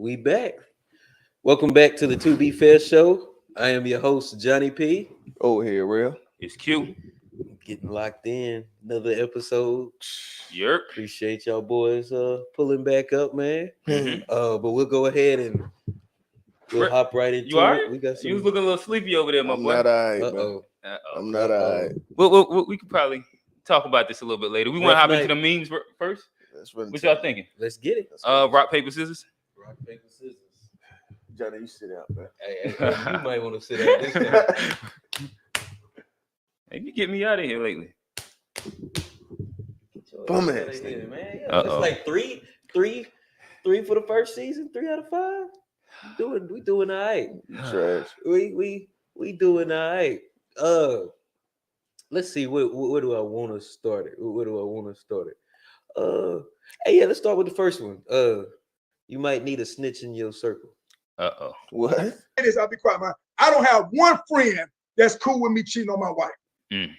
We back. Welcome back to the To Be Fair Show. I am your host, Johnny P. Oh, here, real. It's Q. Getting locked in. Another episode. Yerk. Appreciate y'all boys pulling back up, man. Mhm. But we'll go ahead and we'll hop right into You all right? it. We got some. You was looking a little sleepy over there, my I'm boy. not all right, man. Uh-oh. I'm not all right. We could probably talk about this a little bit later. We want to Rough hop night. into the memes first. That's what What y'all thinking? Let's get it. Rock, paper, scissors. Rock, paper, scissors. Johnny, you sit out, man. Hey, you might want to sit down this time. Hey, you get me out of here lately. Bum Get ass your nigga. man. Yeah, it's like three for the first season. 3 out of 5. We doing all right. Trash. We doing all right. Let's see. Where do I want to start it? Where do I want to start it? Hey, yeah. Let's start with the first one. You might need a snitch in your circle. What? It is, I'll be quiet, man. I don't have one friend that's cool with me cheating on my wife. Mm.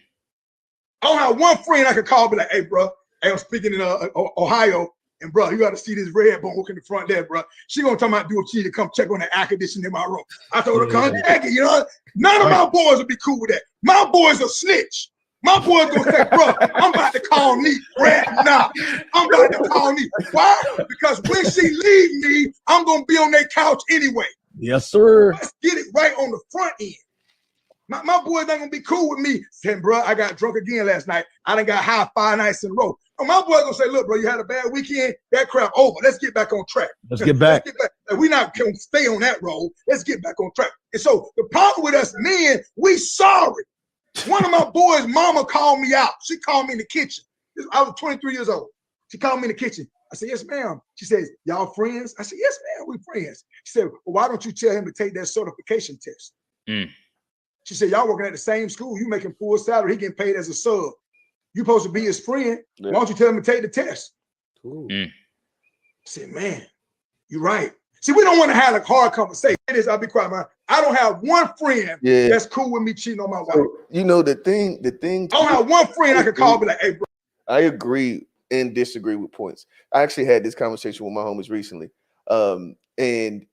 I don't have one friend I can call and be like, hey, bro, hey, I'm speaking in Ohio, and bro, you got to see this red bone in the front there, bro. She gonna tell me I do a cheat to come check on the air conditioning in my room. I told her, come check it, you know? None of my boys will be cool with that. My boys are snitch. My boys gonna say, bro, I'm about to call Neat right now. I'm about to call Neat. Why? Because when she leave me, I'm gonna be on their couch anyway. Yes, sir. Let's get it right on the front end. My boys ain't gonna be cool with me saying, bro, I got drunk again last night. I done got high 5 nights in a row. And my boys gonna say, look, bro, you had a bad weekend. That crap over. Let's get back on track. Let's get back. Like, we not gonna stay on that road. Let's get back on track. And so the problem with us men, we sorry. One of my boys' mama called me out. She called me in the kitchen. I was 23 years old. She called me in the kitchen. I said, yes, ma'am. She says, y'all friends? I said, yes, ma'am, we friends. She said, well, why don't you tell him to take that certification test? Mm. She said, y'all working at the same school. You making full salary. He getting paid as a sub. You supposed to be his friend. Yeah. Why don't you tell him to take the test? Cool. Mm. I said, man, you're right. See, we don't want to have a hard conversation. It is, I'll be quiet, man. I don't have one friend that's cool with me cheating on my wife. You know the thing. I don't have one friend I can call and be like, hey, bro. I agree and disagree with points. I actually had this conversation with my homies recently. And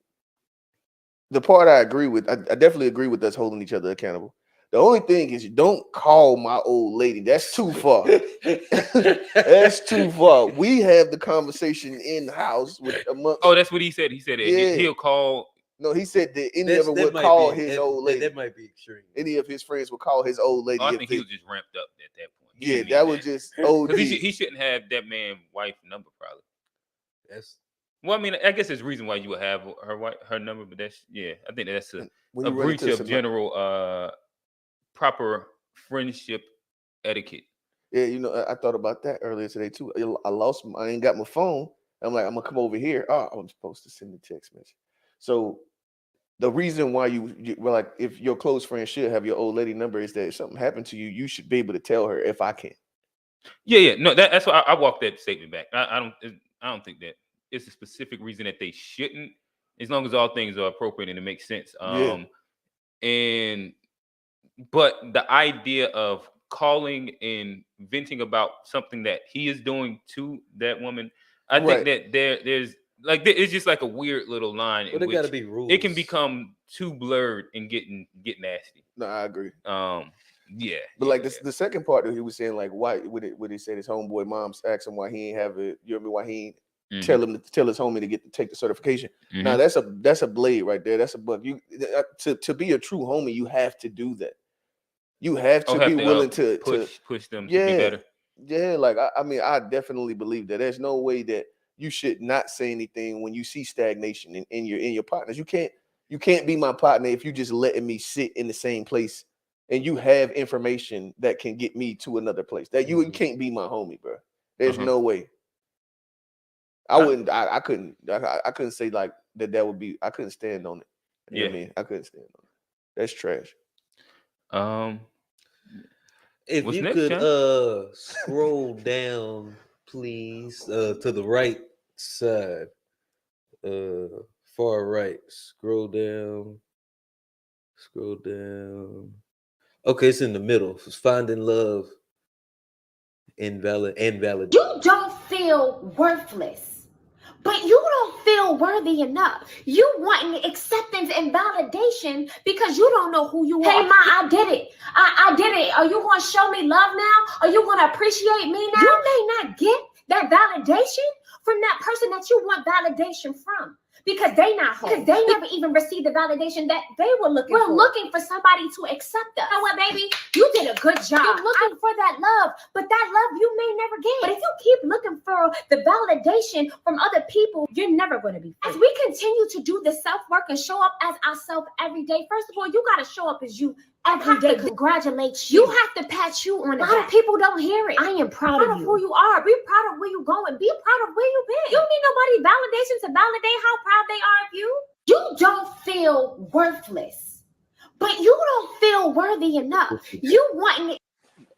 the part I agree with, I definitely agree with us holding each other accountable. The only thing is, you don't call my old lady. That's too far. That's too far. We have the conversation in house with amongst. Oh, that's what he said. He said he'll call. No, he said that any of them would call his old lady. That might be extreme. Any of his friends would call his old lady. Oh, I think he was just ramped up at that point. Yeah, that was just OD. Because he shouldn't have that man's wife number probably. Well, I mean, I guess there's a reason why you would have her number, but that's I think that's a breach of general proper friendship etiquette. Yeah, you know, I thought about that earlier today too. I ain't got my phone. I'm like, I'm gonna come over here. Oh, I'm supposed to send a text message. So the reason why you were like, if your close friend should have your old lady number is that if something happened to you, you should be able to tell her if I can. Yeah. No, that's why I walked that statement back. I don't think that it's a specific reason that they shouldn't, as long as all things are appropriate and it makes sense. But the idea of calling and venting about something that he is doing to that woman, I think that there's like it's just like a weird little line. But there got to be rules. It can become too blurred and get nasty. No, I agree. Yeah. But like this, the second part that he was saying, like, why would he said his homeboy moms asked him why he ain't have it? You know what I mean? Why he ain't tell his homie to take the certification? Mm-hmm. Now that's a blade right there. That's a buck. You to be a true homie, you have to do that. You have to be willing to push them to be better. Yeah, like I mean, I definitely believe that. There's no way that you should not say anything when you see stagnation in your partners. You can't be my partner if you just letting me sit in the same place and you have information that can get me to another place. That you can't be my homie, bro. There's no way. I couldn't say like that would be. I couldn't stand on it. You know what I mean? I couldn't stand on it. That's trash. If what's you next, could scroll down, please, to the right side, far right. Scroll down. Okay, it's in the middle. It's finding love. Invalid. You don't feel worthless, But you don't feel worthy enough. You want acceptance and validation because you don't know who you are. Hey, Ma, I did it. I did it. Are you going to show me love now? Are you going to appreciate me now? You may not get that validation from that person that you want validation from. Because they not home. Because they never even received the validation that they were looking for. We're looking for somebody to accept us. You know what, baby? You did a good job. You're looking for that love, but that love you may never get. But if you keep looking for the validation from other people, you're never going to be free. As we continue to do the self-work and show up as ourselves every day, first of all, you got to show up as you every day. Congratulate you. You have to pat you on the back. A lot of people don't hear it. I am proud of you. Who you are. Be proud of where you're going. Be proud of where you've been. You don't need nobody validation to validate how proud they are of you. You don't feel worthless, but you don't feel worthy enough. You want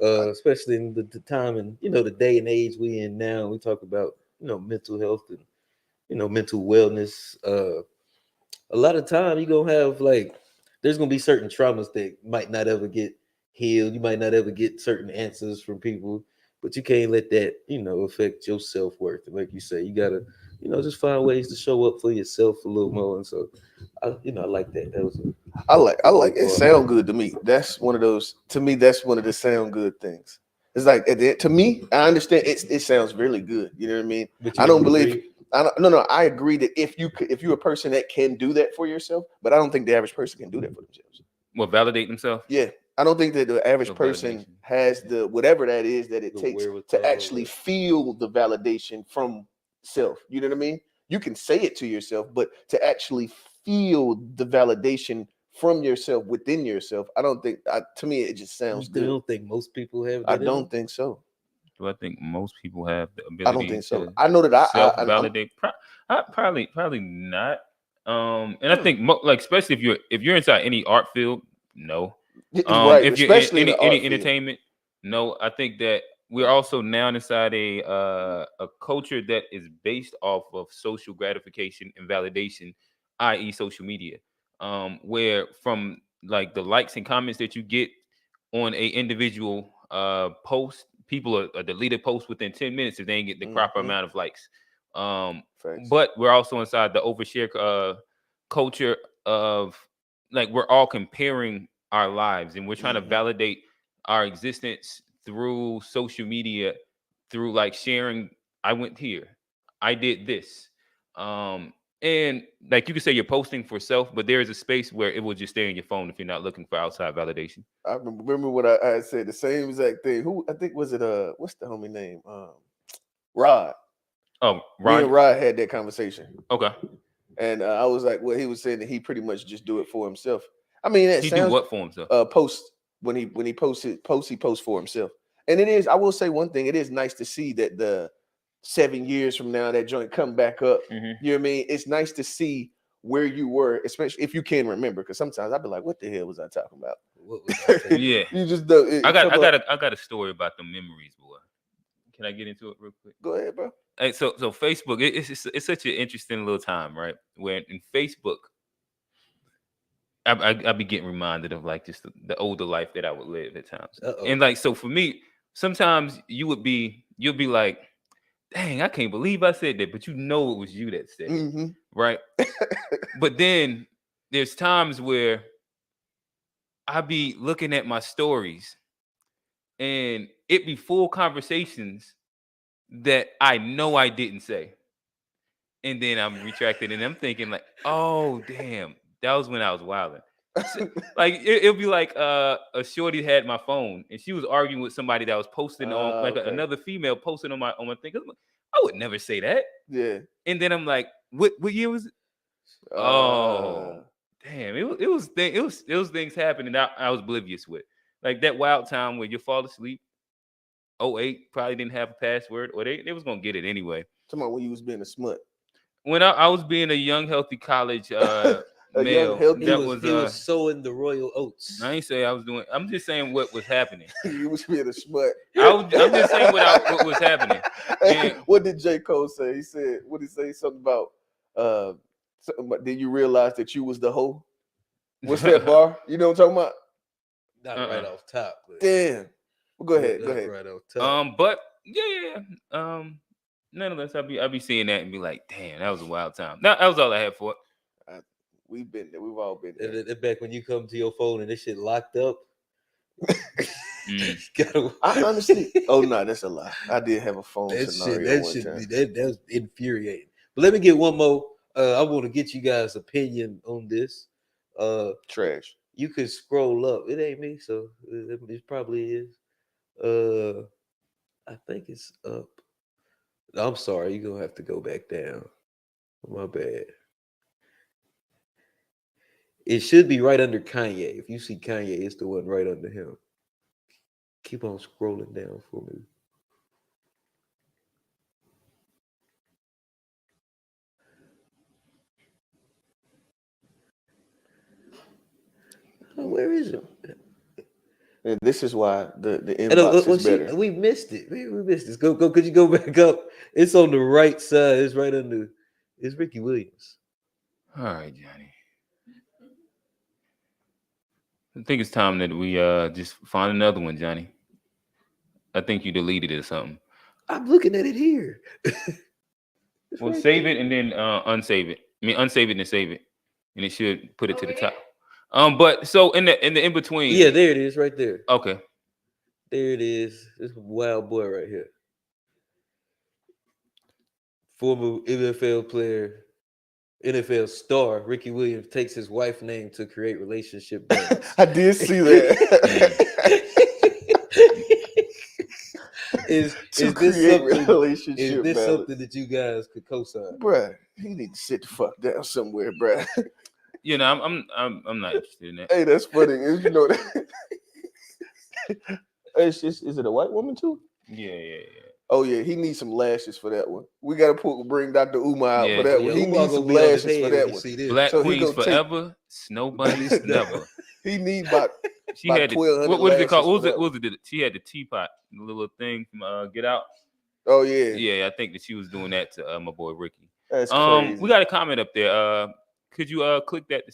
it. Especially in the time and the day and age we in now. We talk about mental health and mental wellness. A lot of time you're gonna have there's gonna be certain traumas that might not ever get healed. You might not ever get certain answers from people, but you can't let that affect your self-worth. And like you say, you gotta just find ways to show up for yourself a little more. And so I like that. That was I like it. Sound good to me. That's one of those, to me, that's one of the sound good things. It's like to me, I understand it sounds really good. You know what I mean? I don't believe. No. I agree that if you're a person that can do that for yourself, but I don't think the average person can do that for themselves. Well, validate themselves. Yeah, I don't think that the average person has the whatever that is that it takes to actually feel the validation from self. You know what I mean? You can say it to yourself, but to actually feel the validation from yourself within yourself, I don't think. To me, it just sounds good. You don't think most people have that? I don't think so. Do I think most people have the ability? I don't think so. I know that self-validate. Probably not. And I think especially if you're inside any art field, no. Right. If you're especially in any entertainment, no. I think that we're also now inside a culture that is based off of social gratification and validation, i.e., social media. Where from the likes and comments that you get on a individual post, people are deleted posts within 10 minutes if they ain't get the proper amount of likes. But we're also inside the overshare culture of we're all comparing our lives and we're trying to validate our existence through social media, through sharing. I went here, I did this. And you can say you're posting for self, but there is a space where it will just stay on your phone if you're not looking for outside validation. I remember what I said, the same exact thing. Who I think was it? What's the homie name? Rod. Oh, Rod. Me and Rod had that conversation. Okay. And I was like, well, he was saying that he pretty much just do it for himself. I mean, he do what for himself? Post when he posts, he posts for himself. And it is. I will say one thing. It is nice to see that the 7 years from now that joint come back up. You know what I mean? It's nice to see where you were, especially if you can remember, because sometimes I'd be like, what the hell was I talking about? What was I saying? Yeah. You just don't. I got a story about the memories, boy. Can I get into it real quick? Go ahead, bro. Hey, so Facebook, it's such an interesting little time, right? Where in Facebook, I be getting reminded of just the older life that I would live at times. And so for me, sometimes you'll be like, dang, I can't believe I said that, but it was you that said it, right? But then there's times where I be looking at my stories and it be full conversations that I know I didn't say. And then I'm retracting and I'm thinking oh, damn, that was when I was wilding. It'll be a shorty had my phone and she was arguing with somebody that was posting on another female posting on my thing. I would never say that. Yeah. And then I'm like, what year was it? Oh, damn. It was things happening that I was oblivious with. That wild time where you fall asleep. 08 probably didn't have a password, or they was gonna get it anyway. Talking about when you was being a smut. When I was being a young, healthy college male, he was sowing the royal oats. I ain't say I was doing. I'm just saying what was happening. You was being a smut. I'm just saying what was happening. And what did J. Cole say? He said, what did he say? Something about then you realize that you was the hoe. What's that bar? You know what I'm talking about? Not right off top. Damn. Well, go ahead. Right off top. But yeah. nonetheless, I'll be seeing that and be like, damn, that was a wild time. That was all I had for it. We've been there. We've all been there. And back when you come to your phone and this shit locked up. I honestly, oh no, that's a lie. I did have a phone scenario one time. That was infuriating. But let me get one more. I want to get you guys' opinion on this. Trash. You could scroll up. It ain't me, so it probably is. I think it's up. I'm sorry, you're gonna have to go back down. My bad. It should be right under Kanye. If you see Kanye, it's the one right under him. Keep on scrolling down for me. Oh, where is it? And this is why the inbox is better. We missed it. We missed this. Go. Could you go back up? It's on the right side. It's right under. It's Ricky Williams. All right, Johnny. I think it's time that we just find another one, Johnny. I think you deleted it or something. I'm looking at it here. Well, right save it and then unsave it. I mean, unsave it and save it, and it should put it to the top. But so in the in between. Yeah, there it is, right there. Okay. There it is. This wild boy right here. Former NFL player, NFL star Ricky Williams takes his wife's name to create relationship bonds. I did see that. Is this something that you guys could co-sign? Bruh, he need to sit the fuck down somewhere, bruh. You know, I'm not interested in that. Hey, that's funny. You know that. It's just, is it a white woman too? Yeah. Oh yeah, he needs some lashes for that one. We gotta bring Dr. Uma out for that one. He needs some lashes for that one. Black Queens forever, Snow Bunnies never. He needs about. She had what is it called? What was it? She had the teapot, the little thing from Get Out. Oh yeah. Yeah, I think that she was doing that to my boy Ricky. That's crazy. We got a comment up there. Could you click that?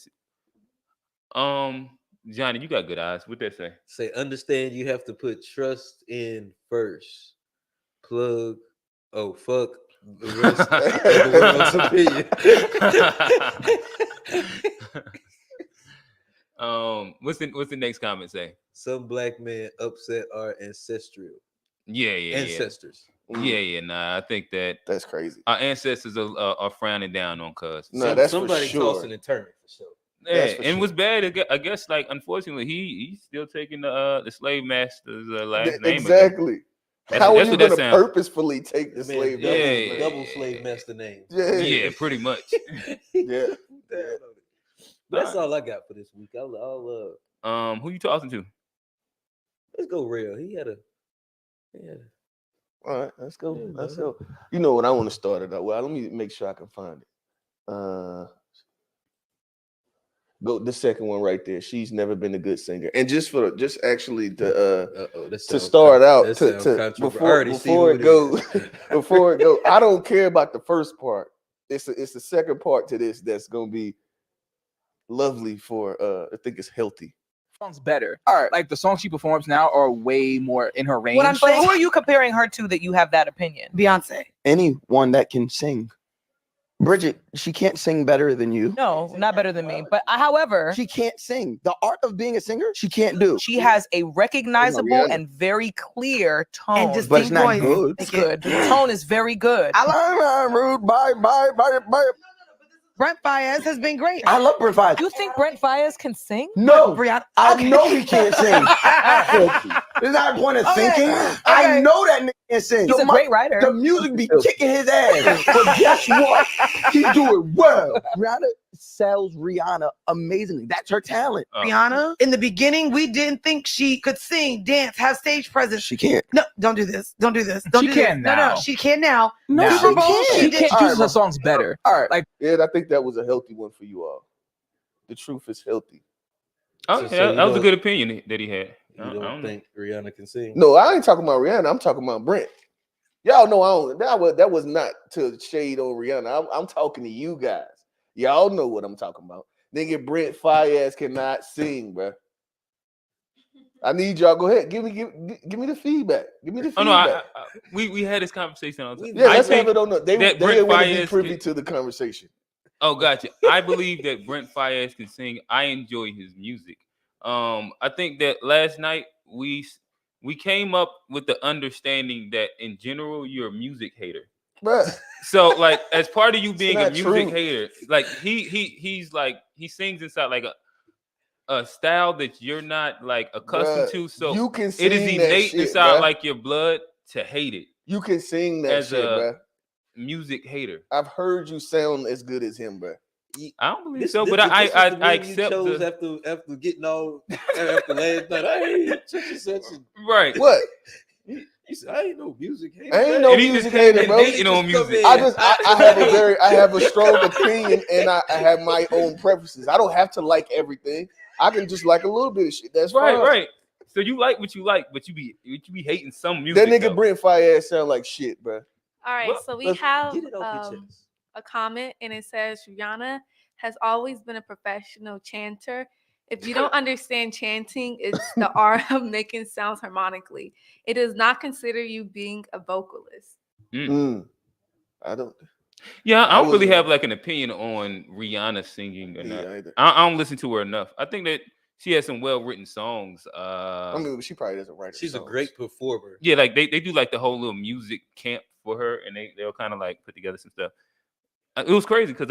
Johnny, you got good eyes. What that say? Say, understand you have to put trust in first. Plug. Oh fuck. The rest of the opinion. What's the next comment say? Some black men upset our ancestral. Yeah. Ancestors. Yeah. Nah, I think that's crazy. Our ancestors are frowning down on cuz. No, that's somebody for sure. tossing and turning for sure. Yeah, and it was bad. I guess, like, unfortunately, he's still taking the slave master's last name. Exactly. How are you going to purposefully take the slave master? Yeah, double slave master name. Yeah, pretty much. Yeah. That's all I got for this week. I'll who you tossing to? Let's go real. He had a. All right, let's go. Let's go. You know what I want to start it out. Well, let me make sure I can find it. Go the second one right there. She's never been a good singer, and just actually to start out before it goes. Before it goes, I don't care about the first part. It's the second part to this that's gonna be lovely for. I think it's healthy. Songs better. All right, like the songs she performs now are way more in her range. What I'm saying, who are you comparing her to that you have that opinion? Beyonce. Anyone that can sing. Bridget, she can't sing better than you. No, not better than me. But however, she can't sing. The art of being a singer, she can't do. She has a recognizable and very clear tone. And distinct, but it's not voice. Good. It's good. The tone is very good. I love rude. Bye. Brent Faiyaz has been great. I love Brent Faiyaz. You think Brent Faiyaz can sing? No, Brianna. I know he can't sing. There's not a point of thinking. I know that nigga can't sing. He's a great writer. The music be kicking his ass. But guess what? He do it well. Rihanna sells Rihanna amazingly. That's her talent. Rihanna, in the beginning, we didn't think she could sing, dance, have stage presence. She can't. No, don't do this. Don't do this. She can now. No, she can now. No, Super Bowl, she does her songs better. All right. Like, yeah, I think that was a healthy one for you all. The truth is healthy. Oh, so that was a good opinion that he had. You don't think Rihanna can sing? No, I ain't talking about Rihanna. I'm talking about Brent. Y'all know I don't. That was not to shade on Rihanna. I'm talking to you guys. Y'all know what I'm talking about. Nigga, Brent Faiyaz cannot sing, bro. I need y'all. Go ahead. Give me the feedback. Give me the feedback. Oh no, we had this conversation on. Yeah, let's have it on the. They want to be privy to the conversation. Oh, gotcha. I believe that Brent Faiyaz can sing. I enjoy his music. I think that last night we came up with the understanding that in general you're a music hater. Bruh. So like as part of you being a music hater, like he's like he sings inside like a style that you're not like accustomed to. So you can sing it is innate shit, inside bruh. like your blood to hate it. You can sing that shit, bruh. Music hater. I've heard you sound as good as him, bruh. I don't believe so, but I accept chose after getting all after last night. I hate such. Right. What? He said, I ain't no music hater. I ain't no music hater, bro. I have a strong opinion, and I have my own preferences. I don't have to like everything. I can just like a little bit of shit. That's right, fine. right. So you like what you like, but you be hating some music. That nigga Brent Faiyaz sound like shit, bro. All right, so we have a comment, and it says Rihanna has always been a professional chanter. If you don't understand chanting, it's the art of making sounds harmonically. It does not consider you being a vocalist. I don't. Yeah, I don't really have like an opinion on Rihanna singing or not. I don't listen to her enough. I think that she has some well-written songs. I mean, she probably doesn't write. She's a great performer. Yeah, like they do like the whole little music camp for her, and they'll kind of like put together some stuff. It was crazy because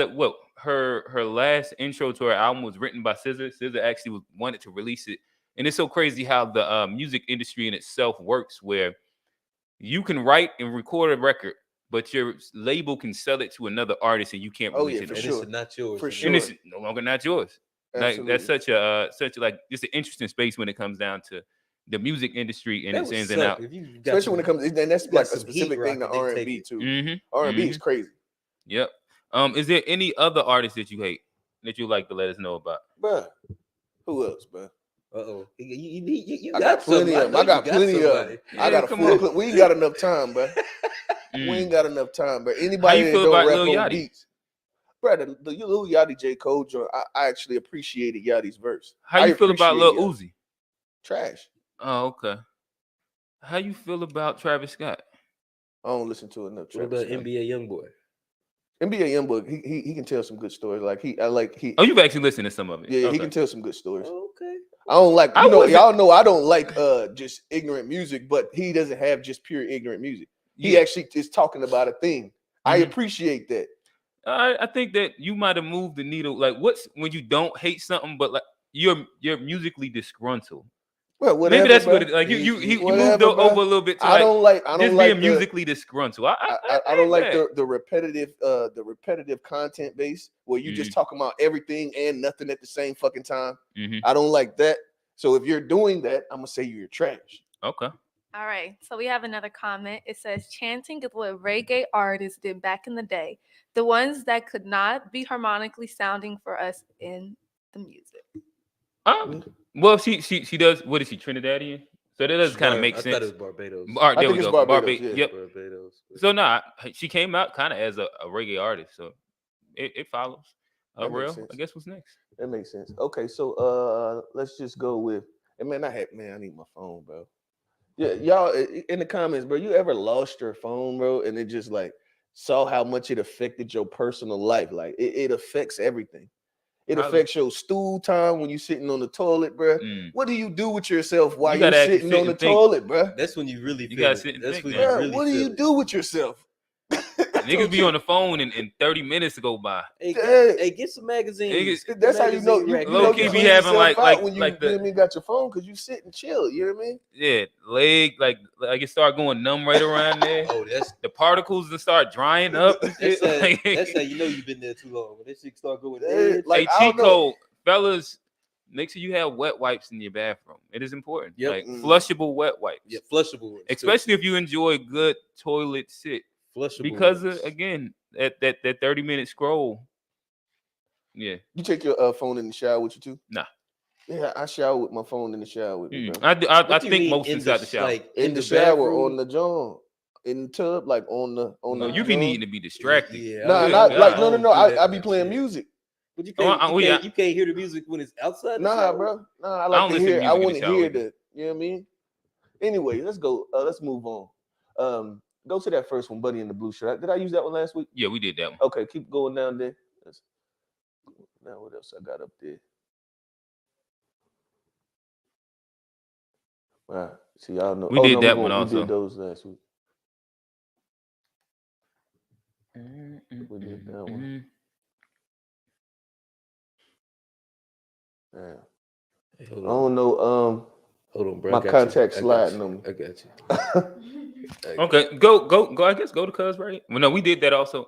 her last intro to her album was written by SZA. SZA actually wanted to release it, and it's so crazy how the music industry in itself works, where you can write and record a record, but your label can sell it to another artist, and you can't release it. For sure. It's not yours. For sure. And it's no longer not yours. Absolutely. Like that's such a like just an interesting space when it comes down to the music industry and its ins and outs. Especially when it comes, and that's like a specific thing to R&B too. Mm-hmm. R&B is crazy. Yep. Is there any other artists that you hate that you like to let us know about? Bruh, who else, bruh? You I got plenty of them. I got plenty of them. I got a full clip. We ain't got enough time, bruh. We ain't got enough time, but anybody that don't rap on beats. Bruh, the Lil Yachty J. Cole joint, I actually appreciated Yachty's verse. How you feel about Lil Uzi? Trash. Oh, okay. How you feel about Travis Scott? I don't listen to enough. What about NBA Youngboy? NBA Youngboy, he can tell some good stories. Oh, you've actually listened to some of it. Yeah, okay. He can tell some good stories. Okay. I don't like. Y'all know I don't like just ignorant music, but he doesn't have just pure ignorant music. He actually is talking about a thing. Mm-hmm. I appreciate that. I think that you might have moved the needle. Like, what's when you don't hate something, but like you're musically disgruntled. Well, whatever, maybe that's bro. what it, like he moved over a little bit. To I don't like being musically disgruntled. I don't like the repetitive content base where you just talking about everything and nothing at the same fucking time. Mm-hmm. I don't like that. So if you're doing that, I'm gonna say you're trash. Okay. All right. So we have another comment. It says chanting is what reggae artists did back in the day. The ones that could not be harmonically sounding for us in the music. Well, she does. What is she, Trinidadian? So that does kind of make sense. I thought it was Barbados. I think it's Barbados. Yep. Barbados. So she came out kind of as a reggae artist, so it follows. Real. I guess what's next? That makes sense. Okay, so let's just go with. And man, I need my phone, bro. Yeah, y'all in the comments, bro. You ever lost your phone, bro, and it just like saw how much it affected your personal life? Like it affects everything. It affects your stool time when you're sitting on the toilet, bro. What do you do with yourself while you're sitting on the toilet, bro? That's when you really gotta sit and think. What do you do with yourself? Niggas be on the phone and 30 minutes to go by. Hey, get some magazines. That's how you know. Low key be having like when you got your phone because you sit and chill. You know what I mean? Yeah, leg like it start going numb right around there. Oh, that's the particles that start drying up. That's how you know you've been there too long. When that shit start going dead. Hey, Chico, fellas, make sure you have wet wipes in your bathroom. It is important. Yep. Like flushable wet wipes. Yeah, flushable ones. Especially if you enjoy good toilet sit. Flushable because ones. Again, that 30-minute scroll. Yeah. You take your phone in the shower with you too? Nah. Yeah, I shower with my phone in the shower with me, bro. I think most inside the shower. Like in the shower, on the joint, in the tub, like on the. No, you be needing to be distracted. Yeah. No. I be playing music. But you can't hear the music when it's outside. Nah, bro. Nah, I like to hear. I want to hear You know what I mean? Anyway, let's go. Let's move on. Go to that first one, Buddy in the blue shirt. Did I use that one last week? Yeah, we did that one. Okay, keep going down there. Now what else I got up there? Wow. See, y'all know. We did that one also. We did those last week. We did that one. Yeah. Hey, I don't know. Hold on, bro. My contact sliding on me. I got you. Okay, go. I guess go to Cuz, right? Well, no, we did that also.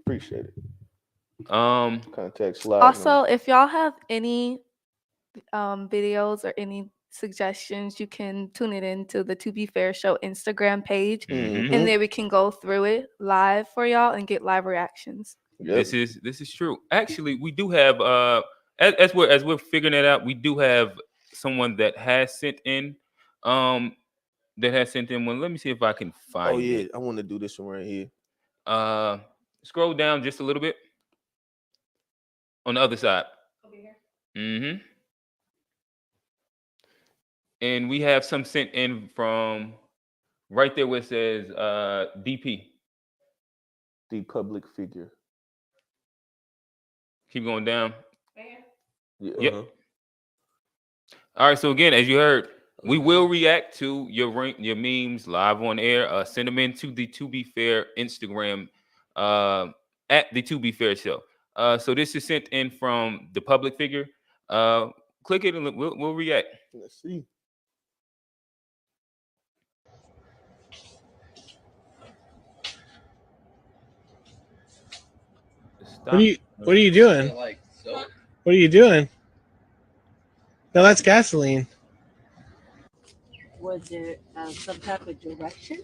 Appreciate it. Contact slide. Also, if y'all have any videos or any suggestions, you can tune it into the To Be Fair Show Instagram page, and there we can go through it live for y'all and get live reactions. Yep. This is true. Actually, we do have as we're figuring it out, we do have someone that has sent in one. Let me see if I can find it. I want to do this one right here. Scroll down just a little bit on the other side. Over here. Mm-hmm. And we have some sent in from right there where it says DP. The public figure. Keep going down. Yeah. Yep. All right. So again, as you heard, we will react to your memes live on air. Send them in to the To Be Fair Instagram at the To Be Fair Show. So this is sent in from the public figure. Click it and we'll react. Let's see. What are you doing? What are you doing? No, that's gasoline. Was there some type of direction?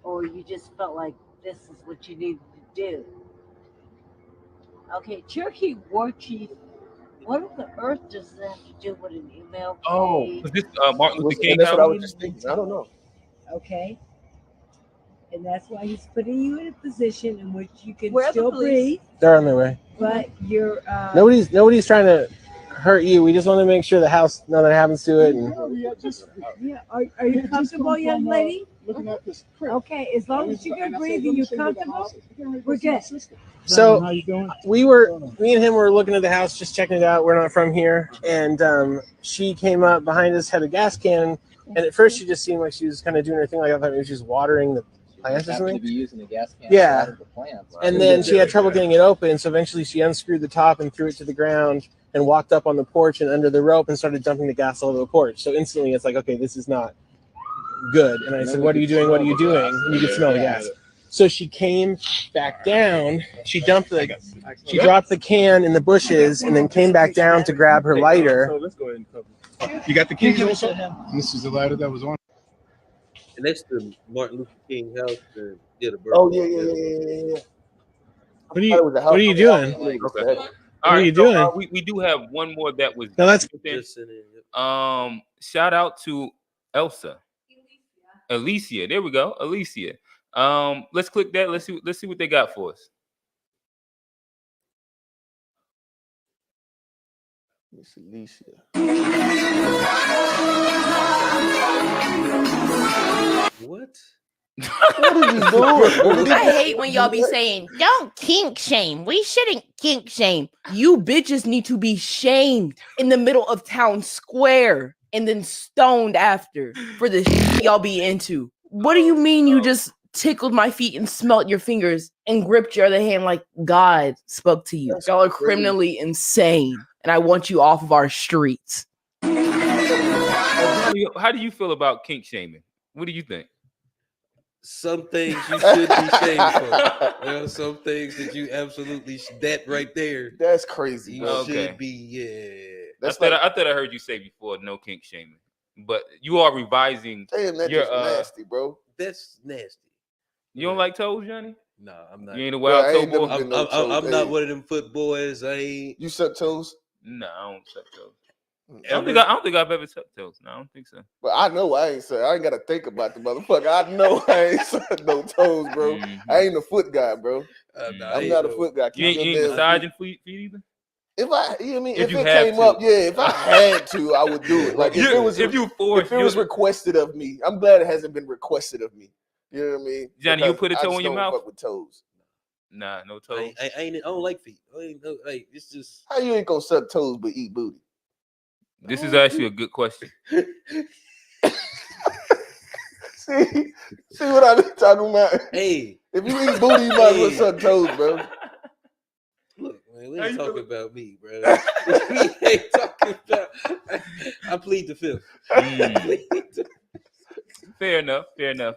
Or you just felt like this is what you needed to do? Okay, Cherokee War Chief, what on the earth does that have to do with an email? Was this Martin Luther King? That's what I was just thinking. I don't know. Okay. And that's why he's putting you in a position in which you can Where are the still police? breathe. They're on their way. But you're Nobody's trying to hurt you. We just want to make sure the house nothing happens to it. And Are you comfortable, young lady? Looking at this. Okay, as long as you can breathe and you're comfortable, we're good. so me and him were looking at the house, just checking it out. We're not from here, and she came up behind us, had a gas can, and at first she just seemed like she was kind of doing her thing, like I thought maybe she was watering the plants or something. To be using the gas can Yeah. to water the plants. And then she had trouble getting it open, so eventually she unscrewed the top and threw it to the ground and walked up on the porch and under the rope and started dumping the gas all over the porch. So instantly it's like, okay, this is not good. And I said, what are you doing? What are you doing? And you could smell the gas. So she came back down. She dropped the can in the bushes and then came back down to grab her lighter. So let's go ahead and cover. You got the keys also? This is the lighter that was on. And next to Martin Luther King house, the birthday. Oh yeah. What are you doing? Okay. What All are right, you so, doing? we do have one more that was. No, that's shout out to Elsa. Alicia. There we go. Alicia. Let's click that. Let's see what they got for us. Miss Alicia. What? What is he doing? I hate when y'all be saying, don't kink shame. We shouldn't kink shame. You bitches need to be shamed in the middle of town square and then stoned after for the shit y'all be into. What do you mean you just tickled my feet and smelt your fingers and gripped your other hand like God spoke to you? Y'all are criminally insane, and I want you off of our streets. How do you feel about kink shaming? What do you think? Some things you should be shamed for. There are some things that you absolutely that right there. That's crazy. You should be, I thought I heard you say before no kink shaming, but you are revising. Damn, that's just nasty, bro. That's nasty. You don't like toes, Johnny? No, I'm not. You ain't a wild toe boy. I'm not one of them foot boys. I ain't. You suck toes? No, I don't suck toes. I don't think I've ever sucked toes. No, I don't think so. But I know I ain't suck. I ain't gotta think about the motherfucker. I know I ain't suck no toes, bro. I ain't a foot guy, bro. I'm not a foot guy. You ain't massaging feet either? If I, you know what I mean, If if you it have came to. up, yeah, if I had to, I would do it. Like if it was requested of me, I'm glad it hasn't been requested of me. You know what I mean? Johnny, you Because put a I toe just in your don't mouth? fuck with toes. Nah, no toes. I don't like feet. Like it's just How you ain't gonna suck toes but eat booty? This is actually a good question. See what I be talking about? Hey, if you eat booty, you might as well suck toes, bro. Look, man, we ain't talking about me, bro. We ain't talking about. I plead the fifth. Fair enough. Fair enough.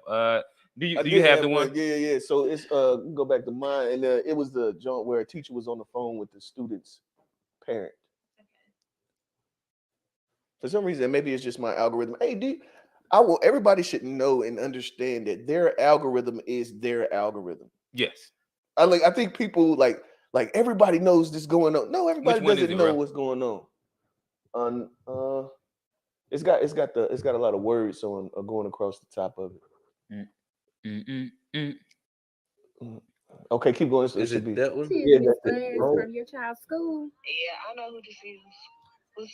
Do I you did have the one? Yeah. So it's go back to mine, and it was the joint where a teacher was on the phone with the student's parent. For some reason, maybe it's just my algorithm. Hey, everybody should know and understand that their algorithm is their algorithm. Yes. I think people like everybody knows this going on. No, everybody doesn't know bro? what's going on. It's got a lot of words on going across the top of it. Okay, keep going. Is it that one? Yeah, Miss from your child's school. Yeah, I know who this is.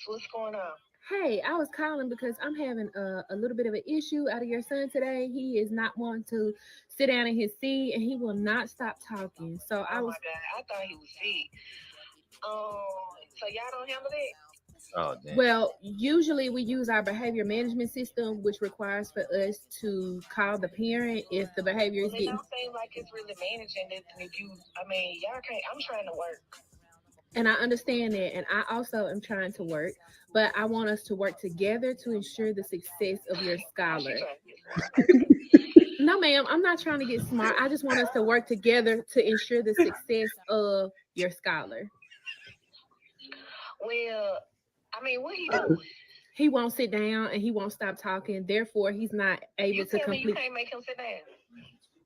What's going on? Hey, I was calling because I'm having a little bit of an issue out of your son today. He is not wanting to sit down in his seat, and he will not stop talking. So I was. Oh my God, I thought he was sick. So y'all don't handle that? Oh, damn. Well, usually we use our behavior management system, which requires for us to call the parent if the behavior is getting. It don't seem like it's really managing this. If you, y'all can't. I'm trying to work. And I understand that, and I also am trying to work, but I want us to work together to ensure the success of your scholar. No, ma'am, I'm not trying to get smart. I just want us to work together to ensure the success of your scholar. Well, what he doing? He won't sit down and he won't stop talking. Therefore, he's not able to complete. You can't make him sit down.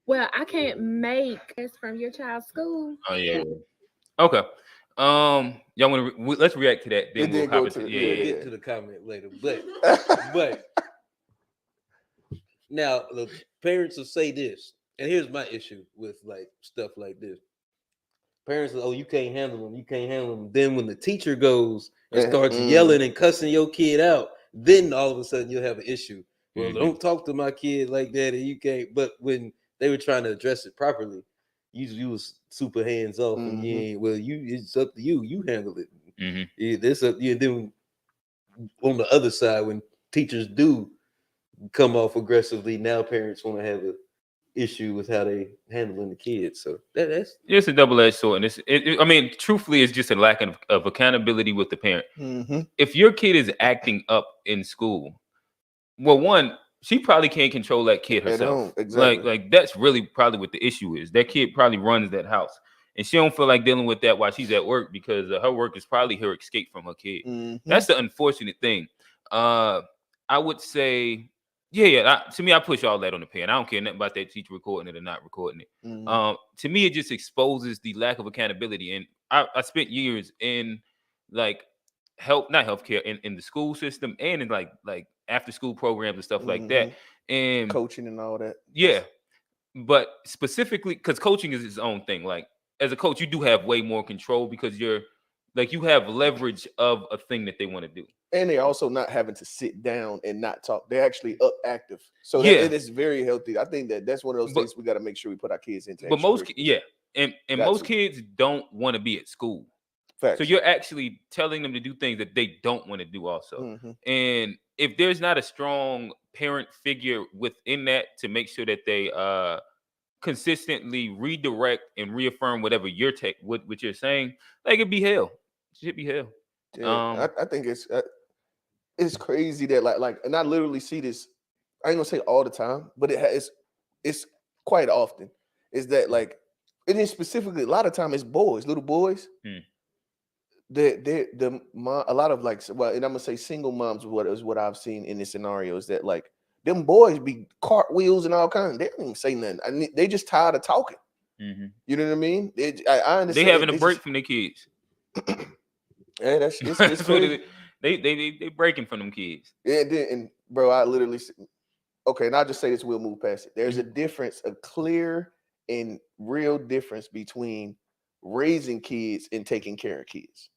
Well, I can't make this from your child's school. Oh yeah. Okay. Y'all want to let's react to that. Then we'll go to get to the comment later. But now the parents will say this, and here's my issue with like stuff like this. Parents will, you can't handle them. You can't handle them. Then when the teacher goes and starts yelling and cussing your kid out, then all of a sudden you'll have an issue. Well, don't talk to my kid like that, and you can't. But when they were trying to address it properly, you was super hands off, and you ain't. Well, it's up to you. You handle it. This up. Then on the other side, when teachers do come off aggressively, now parents want to have a issue with how they handling the kids. So that's it's a double-edged sword, and truthfully, it's just a lack of accountability with the parent. If your kid is acting up in school, well, one, she probably can't control that kid herself. Exactly. Like that's really probably what the issue is. That kid probably runs that house, and she don't feel like dealing with that while she's at work because her work is probably her escape from her kid. That's the unfortunate thing. I would say, to me, I push all that on the parent. I don't care nothing about that teacher recording it or not recording it. To me, it just exposes the lack of accountability. And I spent years in like not healthcare in the school system and in like after school programs and stuff like that, and coaching and all that. Yeah, but specifically because coaching is its own thing. Like as a coach, you do have way more control because you have leverage of a thing that they want to do. And they're also not having to sit down and not talk. They're actually up active. So it is very healthy. I think that's one of those things we got to make sure we put our kids into. But most kids don't want to be at school. Facts. So you're actually telling them to do things that they don't want to do also. And if there's not a strong parent figure within that to make sure that they consistently redirect and reaffirm whatever you're what you're saying, like it'd be hell. It should be hell. Yeah, I think it's crazy that like, and I literally see this. I ain't gonna say all the time, but it's quite often. Is that like, it is specifically a lot of time it's boys, little boys. A lot of like, well, and I'm gonna say single moms. What I've seen in this scenario is that like them boys be cartwheels and all kinds. They don't even say nothing. They just tired of talking. You know what I mean? I understand. They having a break from their kids. Yeah, it's crazy. They breaking from them kids. Yeah, and bro, I literally and I'll just say this. We'll move past it. There's a difference, a clear and real difference between raising kids and taking care of kids.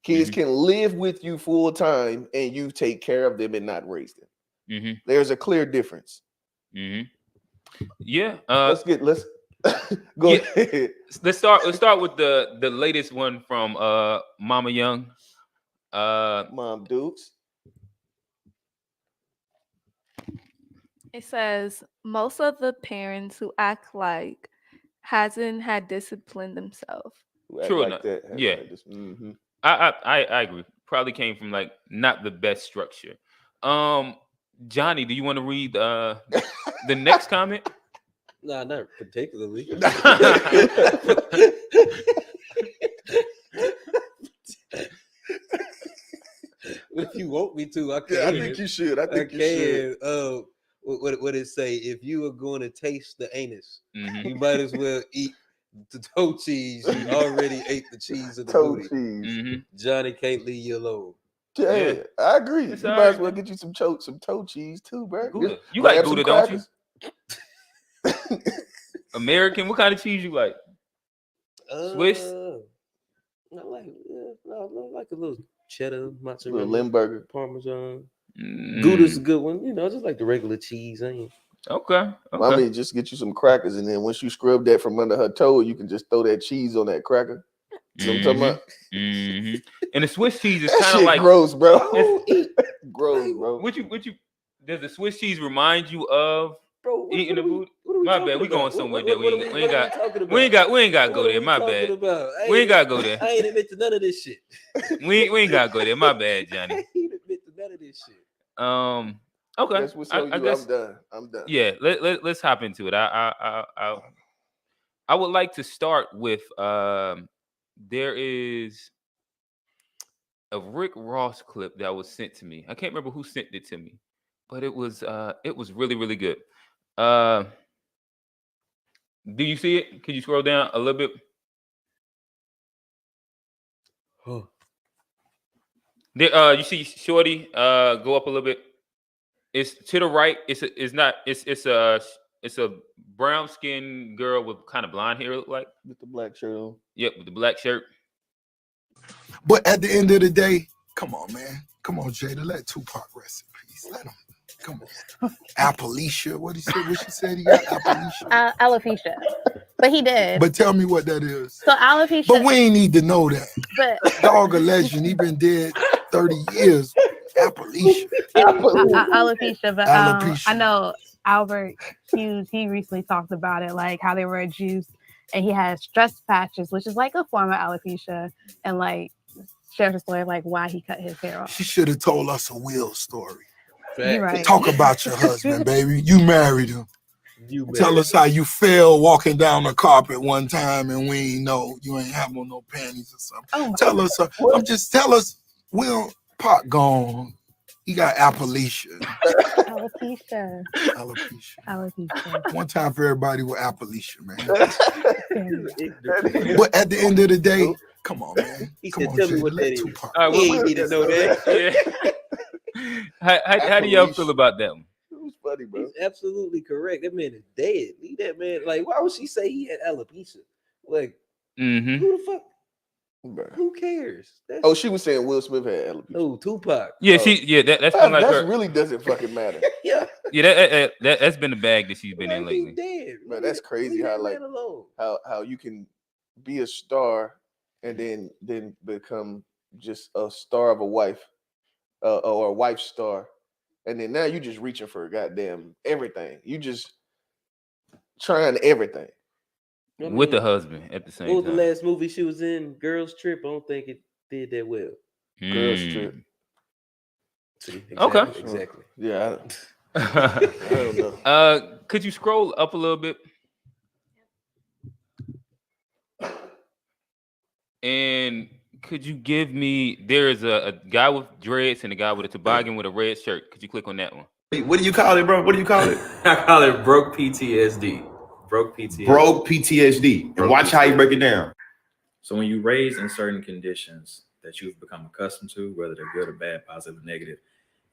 Kids can live with you full time and you take care of them and not raise them. There's a clear difference. Yeah. Let's go ahead. Let's start with the latest one from Mama Young. Mom Dukes. It says most of the parents who act like hasn't had discipline themselves. True enough. Yeah. I agree. Probably came from like not the best structure. Johnny, do you want to read the next comment? Nah, not particularly. If you want me to, I can. Yeah, I think you should. I think you should. What it say? If you are going to taste the anus, you might as well eat the toe cheese. You already ate the cheese of the toe booty. cheese. Johnny can't leave you alone. Yeah, I agree. You might as well get you some toe cheese too, bro. Gouda. You like Gouda, don't you? American, what kind of cheese you like? Swiss? I like a little cheddar, mozzarella, little Limburger, Parmesan. Gouda's a good one. You know, just like the regular cheese. Okay. I mean, just get you some crackers, and then once you scrub that from under her toe, you can just throw that cheese on that cracker. You know what I'm talking about? And the Swiss cheese is That kind of shit like gross, bro. Gross, bro. What you? Does the Swiss cheese remind you of eating the booty? My bad. We going somewhere that we ain't got. We ain't got to go there. My bad. We ain't got to go there. I ain't admit to none of this shit. We ain't got to go there. My bad, Johnny. I ain't admit to none of this shit. Okay. I guess I'm done. Yeah. Let's hop into it. I would like to start with there is a Rick Ross clip that was sent to me. I can't remember who sent it to me, but it was really, really good. Do you see it? Can you scroll down a little bit? There, you see Shorty go up a little bit. It's to the right. It's a brown skinned girl with kind of blonde hair, look like, with the black shirt on. Yep, with the black shirt. But at the end of the day, come on, man. Come on, Jada. Let Tupac rest in peace. Let him. Come on. Apalicia. What he said? What she said? He got apalicia. Alopecia. But he did. But tell me what that is. So alopecia. But we ain't need to know that. But dog a legend. He been dead 30 years. Apalicia. Alopecia. But Alopecia. I know Albert Hughes, he recently talked about it, like how they were a juice and he has stress patches, which is like a form of alopecia, and like shares a story like why he cut his hair off. She should have told us a Will story. You're right. Talk about your husband, baby. You married him. Tell us how you fell walking down the carpet one time and we ain't know you ain't have on no panties or something. Oh, tell us. Tell us. Will Pot gone. He got apalicia. Alopecia. One time for everybody with apalicia, man. But at the end of the day, come on, man. He Come said, on, tell me Jay, what let that is. Tupac. All right, He need to know that. How do y'all feel about that one? It was funny, bro. He's absolutely correct. That man is dead. Leave that man. Like, why would she say he had alopecia? Like, who the fuck? Bro. Who cares? She was saying Will Smith had alopecia. No, Tupac. Yeah, that's been like her. Really doesn't fucking matter. Yeah, that's been the bag that she's been in lately. Dead. Man, that's crazy how you can be a star and then become just a star of a wife or a wife star, and then now you just reaching for goddamn everything. You just trying everything. With the husband at the same time. What was the last movie she was in? Girls Trip. I don't think it did that well. Girls Trip. See, exactly, Okay. Exactly. Yeah. I don't know. Could you scroll up a little bit? And could you give me? There is a guy with dreads and a guy with a toboggan with a red shirt. Could you click on that one? What do you call it, bro? What do you call it? I call it broke PTSD. Broke PTSD. Broke PTSD. And watch how you break it down. So when you raise in certain conditions that you've become accustomed to, whether they're good or bad, positive or negative,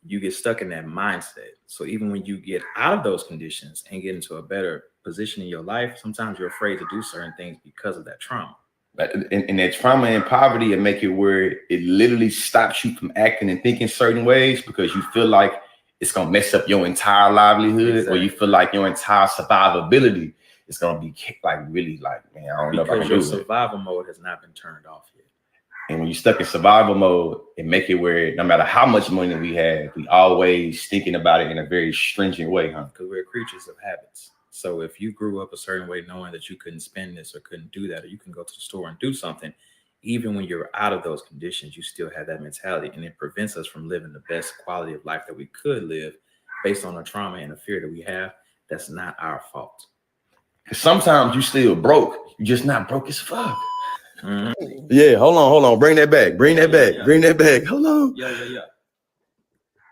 you get stuck in that mindset. So even when you get out of those conditions and get into a better position in your life, sometimes you're afraid to do certain things because of that trauma. And that trauma and poverty and make it where it literally stops you from acting and thinking certain ways because you feel like it's gonna mess up your entire livelihood, or you feel like your entire survivability is gonna be like really like, man, I don't know if I can do it. Because your survival mode has not been turned off yet. And when you're stuck in survival mode, it make it where no matter how much money we have, we always thinking about it in a very stringent way, huh? Because we're creatures of habits. So if you grew up a certain way knowing that you couldn't spend this or couldn't do that, or you can go to the store and do something, even when you're out of those conditions, you still have that mentality, and it prevents us from living the best quality of life that we could live based on the trauma and the fear that we have. That's not our fault. Because sometimes you still broke. You're just not broke as fuck. Mm-hmm. Yeah, hold on. Bring that back. Bring that back. Hold on. Yeah.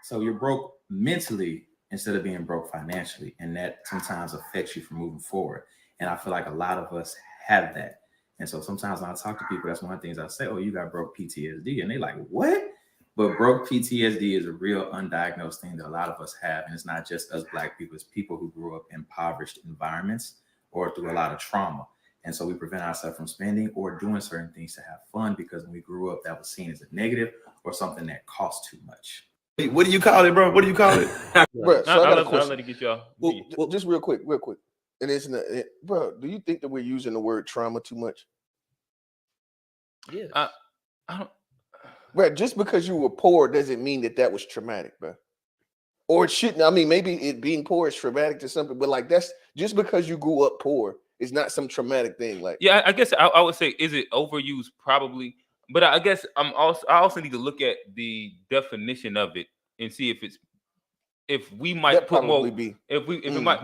So you're broke mentally instead of being broke financially. And that sometimes affects you from moving forward. And I feel like a lot of us have that. And so sometimes when I talk to people, that's one of the things I say, oh, you got broke PTSD. And they're like, what? But broke PTSD is a real undiagnosed thing that a lot of us have. And it's not just us Black people, it's people who grew up in impoverished environments or through a lot of trauma. And so we prevent ourselves from spending or doing certain things to have fun because when we grew up, that was seen as a negative or something that cost too much. What do you call it, bro? What do you call it? Bro, so I got a question. I'll let it get y'all. Well, just real quick. And it's bro, do you think that we're using the word trauma too much? Yeah. I don't. Bro, just because you were poor doesn't mean that was traumatic, bro. Or it shouldn't. I mean, maybe it being poor is traumatic to something, but like that's just because you grew up poor is not some traumatic thing. Like, yeah, I guess I would say, is it overused? Probably. But I guess I also need to look at the definition of it and see if we might put more. We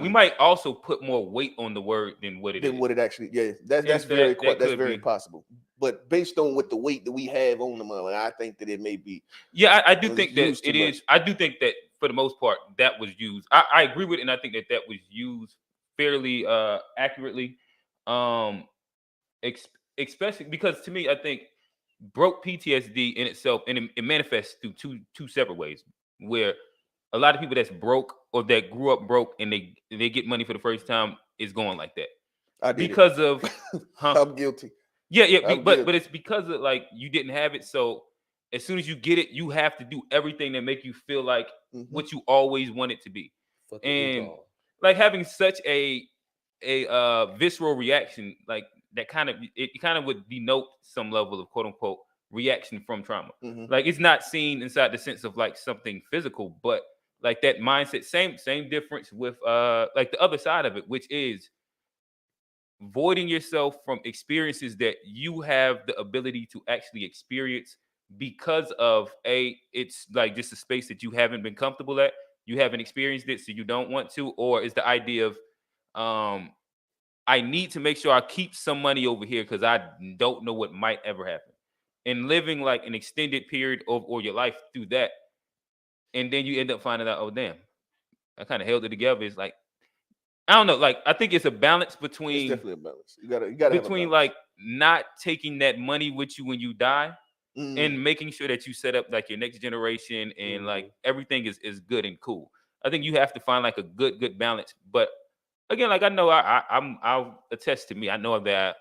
might also put more weight on the word than what it is. What it actually. Yeah, that's very possible. But based on what the weight that we have on them, I think that it may be. Yeah, I do think that it is. I do think that for the most part that was used. I agree with it, and I think that was used fairly accurately. Especially because to me, I think broke PTSD in itself, and it manifests through two separate ways. Where a lot of people that's broke or that grew up broke and they get money for the first time is going like that. Because of I'm guilty. Yeah, but it's because of like you didn't have it. So as soon as you get it, you have to do everything that make you feel like what you always wanted to be. And like having such a visceral reaction, like that kind of would denote some level of quote unquote reaction from trauma. Like it's not seen inside the sense of like something physical, but like that mindset, same difference with like the other side of it, which is voiding yourself from experiences that you have the ability to actually experience because of it's like just a space that you haven't been comfortable at, you haven't experienced it, so you don't want to, or is the idea of I need to make sure I keep some money over here because I don't know what might ever happen. And living like an extended period or your life through that, and then you end up finding out, oh damn, I kind of held it together. It's like, I don't know, like I think it's a balance between. It's definitely a balance. You gotta between like not taking that money with you when you die, and making sure that you set up like your next generation and like everything is good and cool. I think you have to find like a good balance. But again, like I know I'll attest to me. I know that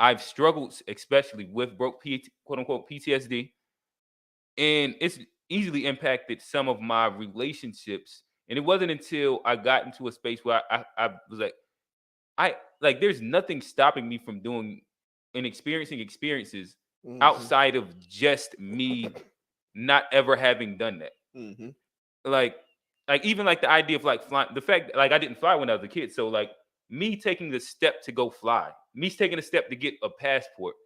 I've struggled, especially with broke quote unquote PTSD, and it's easily impacted some of my relationships. And it wasn't until I got into a space where I was like, there's nothing stopping me from doing and experiencing experiences outside of just me not ever having done that. Like even like the idea of like flying, the fact that, like I didn't fly when I was a kid, so like me taking the step to go fly, me taking a step to get a passport,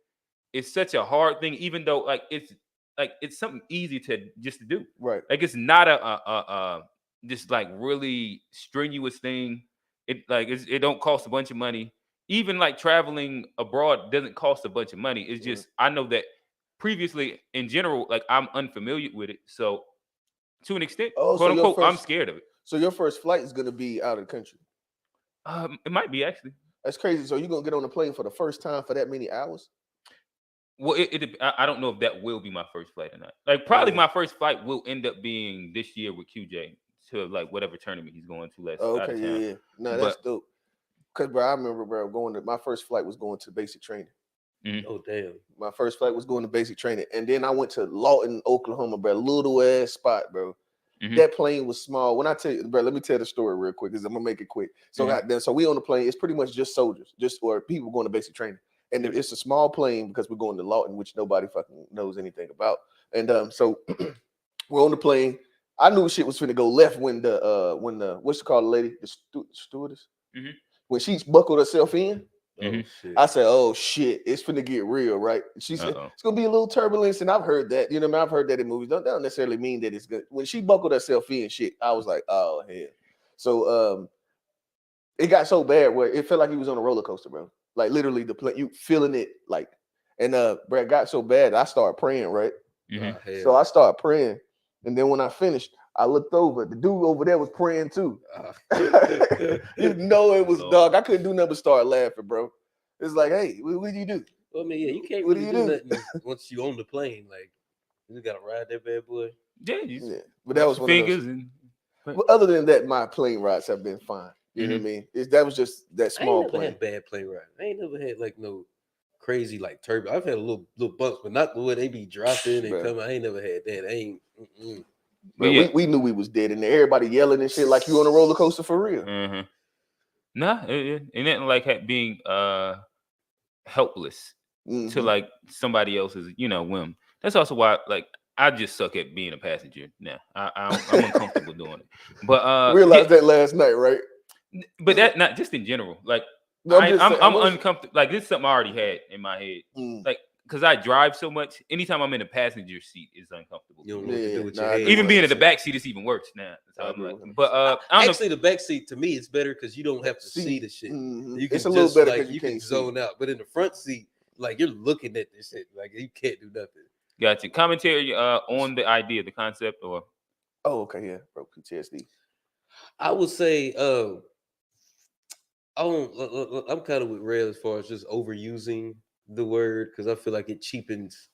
is such a hard thing. Even though like it's something easy to do. Right. Like it's not a this like really strenuous thing. It don't cost a bunch of money. Even like traveling abroad doesn't cost a bunch of money. It's just I know that previously in general, like I'm unfamiliar with it. So to an extent, quote unquote, I'm scared of it. So your first flight is gonna be out of the country. It might be actually. That's crazy. So you're gonna get on a plane for the first time for that many hours? Well, I don't know if that will be my first flight or not. Like probably my first flight will end up being this year with QJ to like whatever tournament he's going to. Okay, yeah. No, that's dope. Cause bro, I remember going to my first flight was going to basic training. Oh damn! My first flight was going to basic training, and then I went to Lawton, Oklahoma, bro. Little ass spot, bro. That plane was small. When I tell you, bro, let me tell the story real quick because I'm gonna make it quick. So we on the plane. It's pretty much just soldiers, or people going to basic training, and it's a small plane because we're going to Lawton, which nobody fucking knows anything about. And so we're on the plane. I knew shit was finna go left when the what's it called, the lady, the stewardess, when she buckled herself in. Oh shit! I said, "Oh shit, it's finna get real, right?" She said, "It's gonna be a little turbulence," and I've heard that. You know, I've heard that in movies. Don't necessarily mean that it's good. When she buckled herself in, shit, I was like, "Oh hell." So it got so bad where it felt like he was on a roller coaster, bro. Like literally, the plane, you feeling it, like, and bro, it got so bad. I started praying, right? So I started praying, and then when I finished, I looked over. The dude over there was praying too. You know it was dark. I couldn't do nothing but start laughing, bro. It's like, hey, what do you do? Well, I mean, yeah, you can't really do nothing once you on the plane. Like, you just gotta ride that bad boy. Yeah. But that was one of those. But other than that, my plane rides have been fine. You know what I mean? That was just that small plane. I ain't never had bad plane ride. I ain't never had like no crazy like turbulence. I've had a little bumps, but not the way they be dropping and coming. I ain't never had that. I ain't. But we knew we was dead, and everybody yelling and shit like you on a roller coaster for real. Nah, it ain't nothing like being helpless to like somebody else's, whim. That's also why, like, I just suck at being a passenger now. I'm uncomfortable doing it. But realized that last night, right? But that not just in general. Like, no, I'm uncomfortable. Like, this is something I already had in my head. Like, because I drive so much, anytime I'm in a passenger seat, it's uncomfortable. You don't know what to do with your head. Even being in the back seat is even worse now. But actually, the back seat to me it's better because you don't have to see the shit. You can it's a little better like because you can zone out. But in the front seat, like you're looking at this shit, like you can't do nothing. Gotcha. Commentary on the idea, the concept, or okay, yeah, bro, PTSD. I would say, I'm kind of with Ray as far as just overusing the word because I feel like it cheapens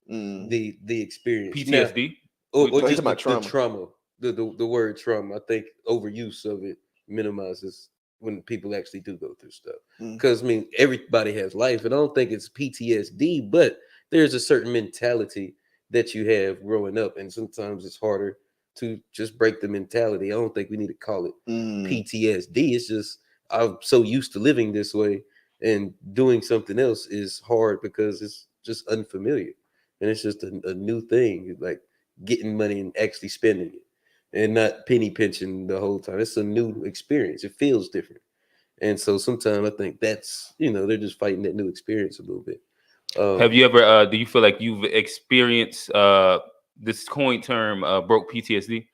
the experience. PTSD, or just the trauma. The word trauma. I think overuse of it minimizes when people actually do go through stuff. Because I mean, everybody has life, and I don't think it's PTSD, but there's a certain mentality that you have growing up, and sometimes it's harder to just break the mentality. I don't think we need to call it PTSD. It's just I'm so used to living this way, and doing something else is hard because it's just unfamiliar, and it's just a new thing, like getting money and actually spending it, and not penny pinching the whole time. It's a new experience. It feels different, and so sometimes I think that's they're just fighting that new experience a little bit. Have you ever? Do you feel like you've experienced this coin term broke PTSD?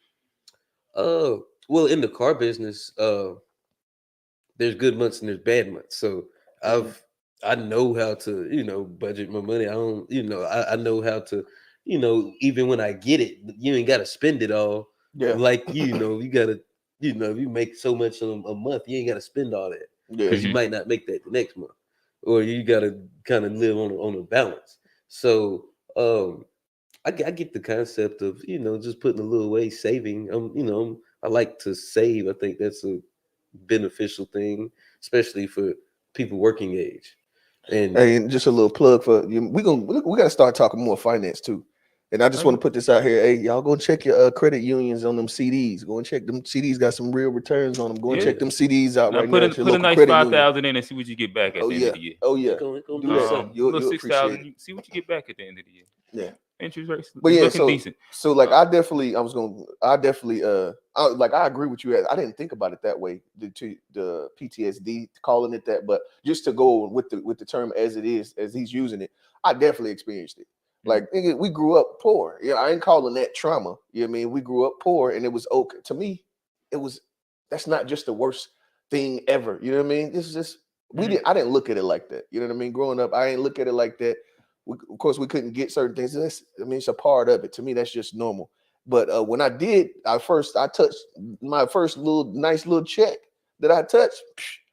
Well, in the car business, there's good months and there's bad months. So I know how to budget my money. I don't I know how to even when I get it, you ain't got to spend it all. Yeah, like you gotta if you make so much a month, you ain't got to spend all that because you might not make that the next month, or you got to kind of live on a balance. So I get the concept of just putting a little away, saving. I like to save. I think that's a beneficial thing, especially for people working age. And just a little plug for you. We got to start talking more finance too. And I just want to put this out here. Hey, y'all go check your credit unions on them CDs. Go and check them CDs. Got some real returns on them. Go and check them CDs out right now. Put a nice 5,000 in and see what you get back at the end of the year. Oh yeah. Do that. You'll 6,000. See what you get back at the end of the year. Yeah. Interest rates. But yeah, looking decent. So like I definitely I agree with you. I didn't think about it that way. The PTSD calling it that, but just to go with the term as it is, as he's using it, I definitely experienced it. Like we grew up poor. Yeah, I ain't calling that trauma. You know what I mean? We grew up poor, and it was okay. To me, that's not just the worst thing ever. You know what I mean? This is just I didn't look at it like that. You know what I mean? Growing up, I ain't look at it like that. Of course, we couldn't get certain things. It's a part of it. To me, that's just normal. But when I did, I touched my first nice little check that I touched.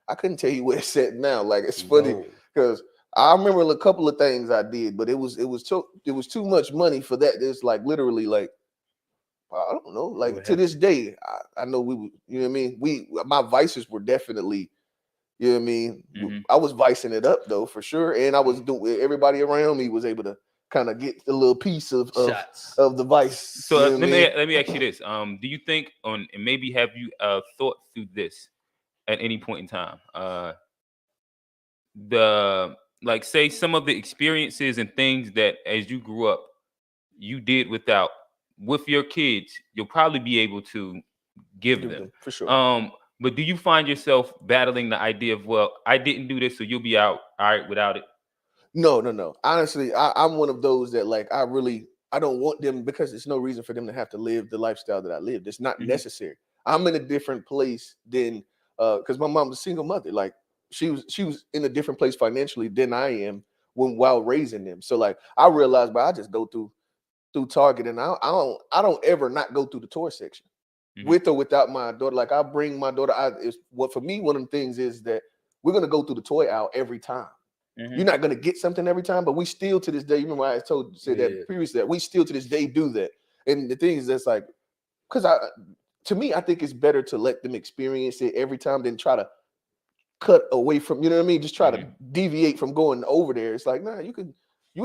I couldn't tell you where it's at now. Like it's funny because I remember a couple of things I did, but it was too much money for that. It's like literally like I don't know. Like to this day, I know we. You know what I mean? My vices were definitely You know what I mean? I was vicing it up though, for sure. And I was doing, everybody around me was able to kind of get a little piece of the vice. So you know let me ask you this. Do you think and maybe have you thought through this at any point in time? Like say some of the experiences and things that as you grew up you did without with your kids, you'll probably be able to give them for sure. But do you find yourself battling the idea of, well, I didn't do this, so you'll be out all right without it? No. Honestly, I'm one of those that like I don't want them, because there's no reason for them to have to live the lifestyle that I lived. It's not necessary. I'm in a different place than because my mom's a single mother. Like she was in a different place financially than I am while raising them. So like I realized, but I just go through Target, and I don't ever not go through the toy section. With or without my daughter. Like I bring my daughter out. For me, one of the things is that we're gonna go through the toy aisle every time. You're not gonna get something every time, but we still to this day. You remember I said that previously, that we still to this day do that. And the thing is, that's like, because to me, I think it's better to let them experience it every time than try to cut away from, you know what I mean? Just try to deviate from going over there. It's like, nah, you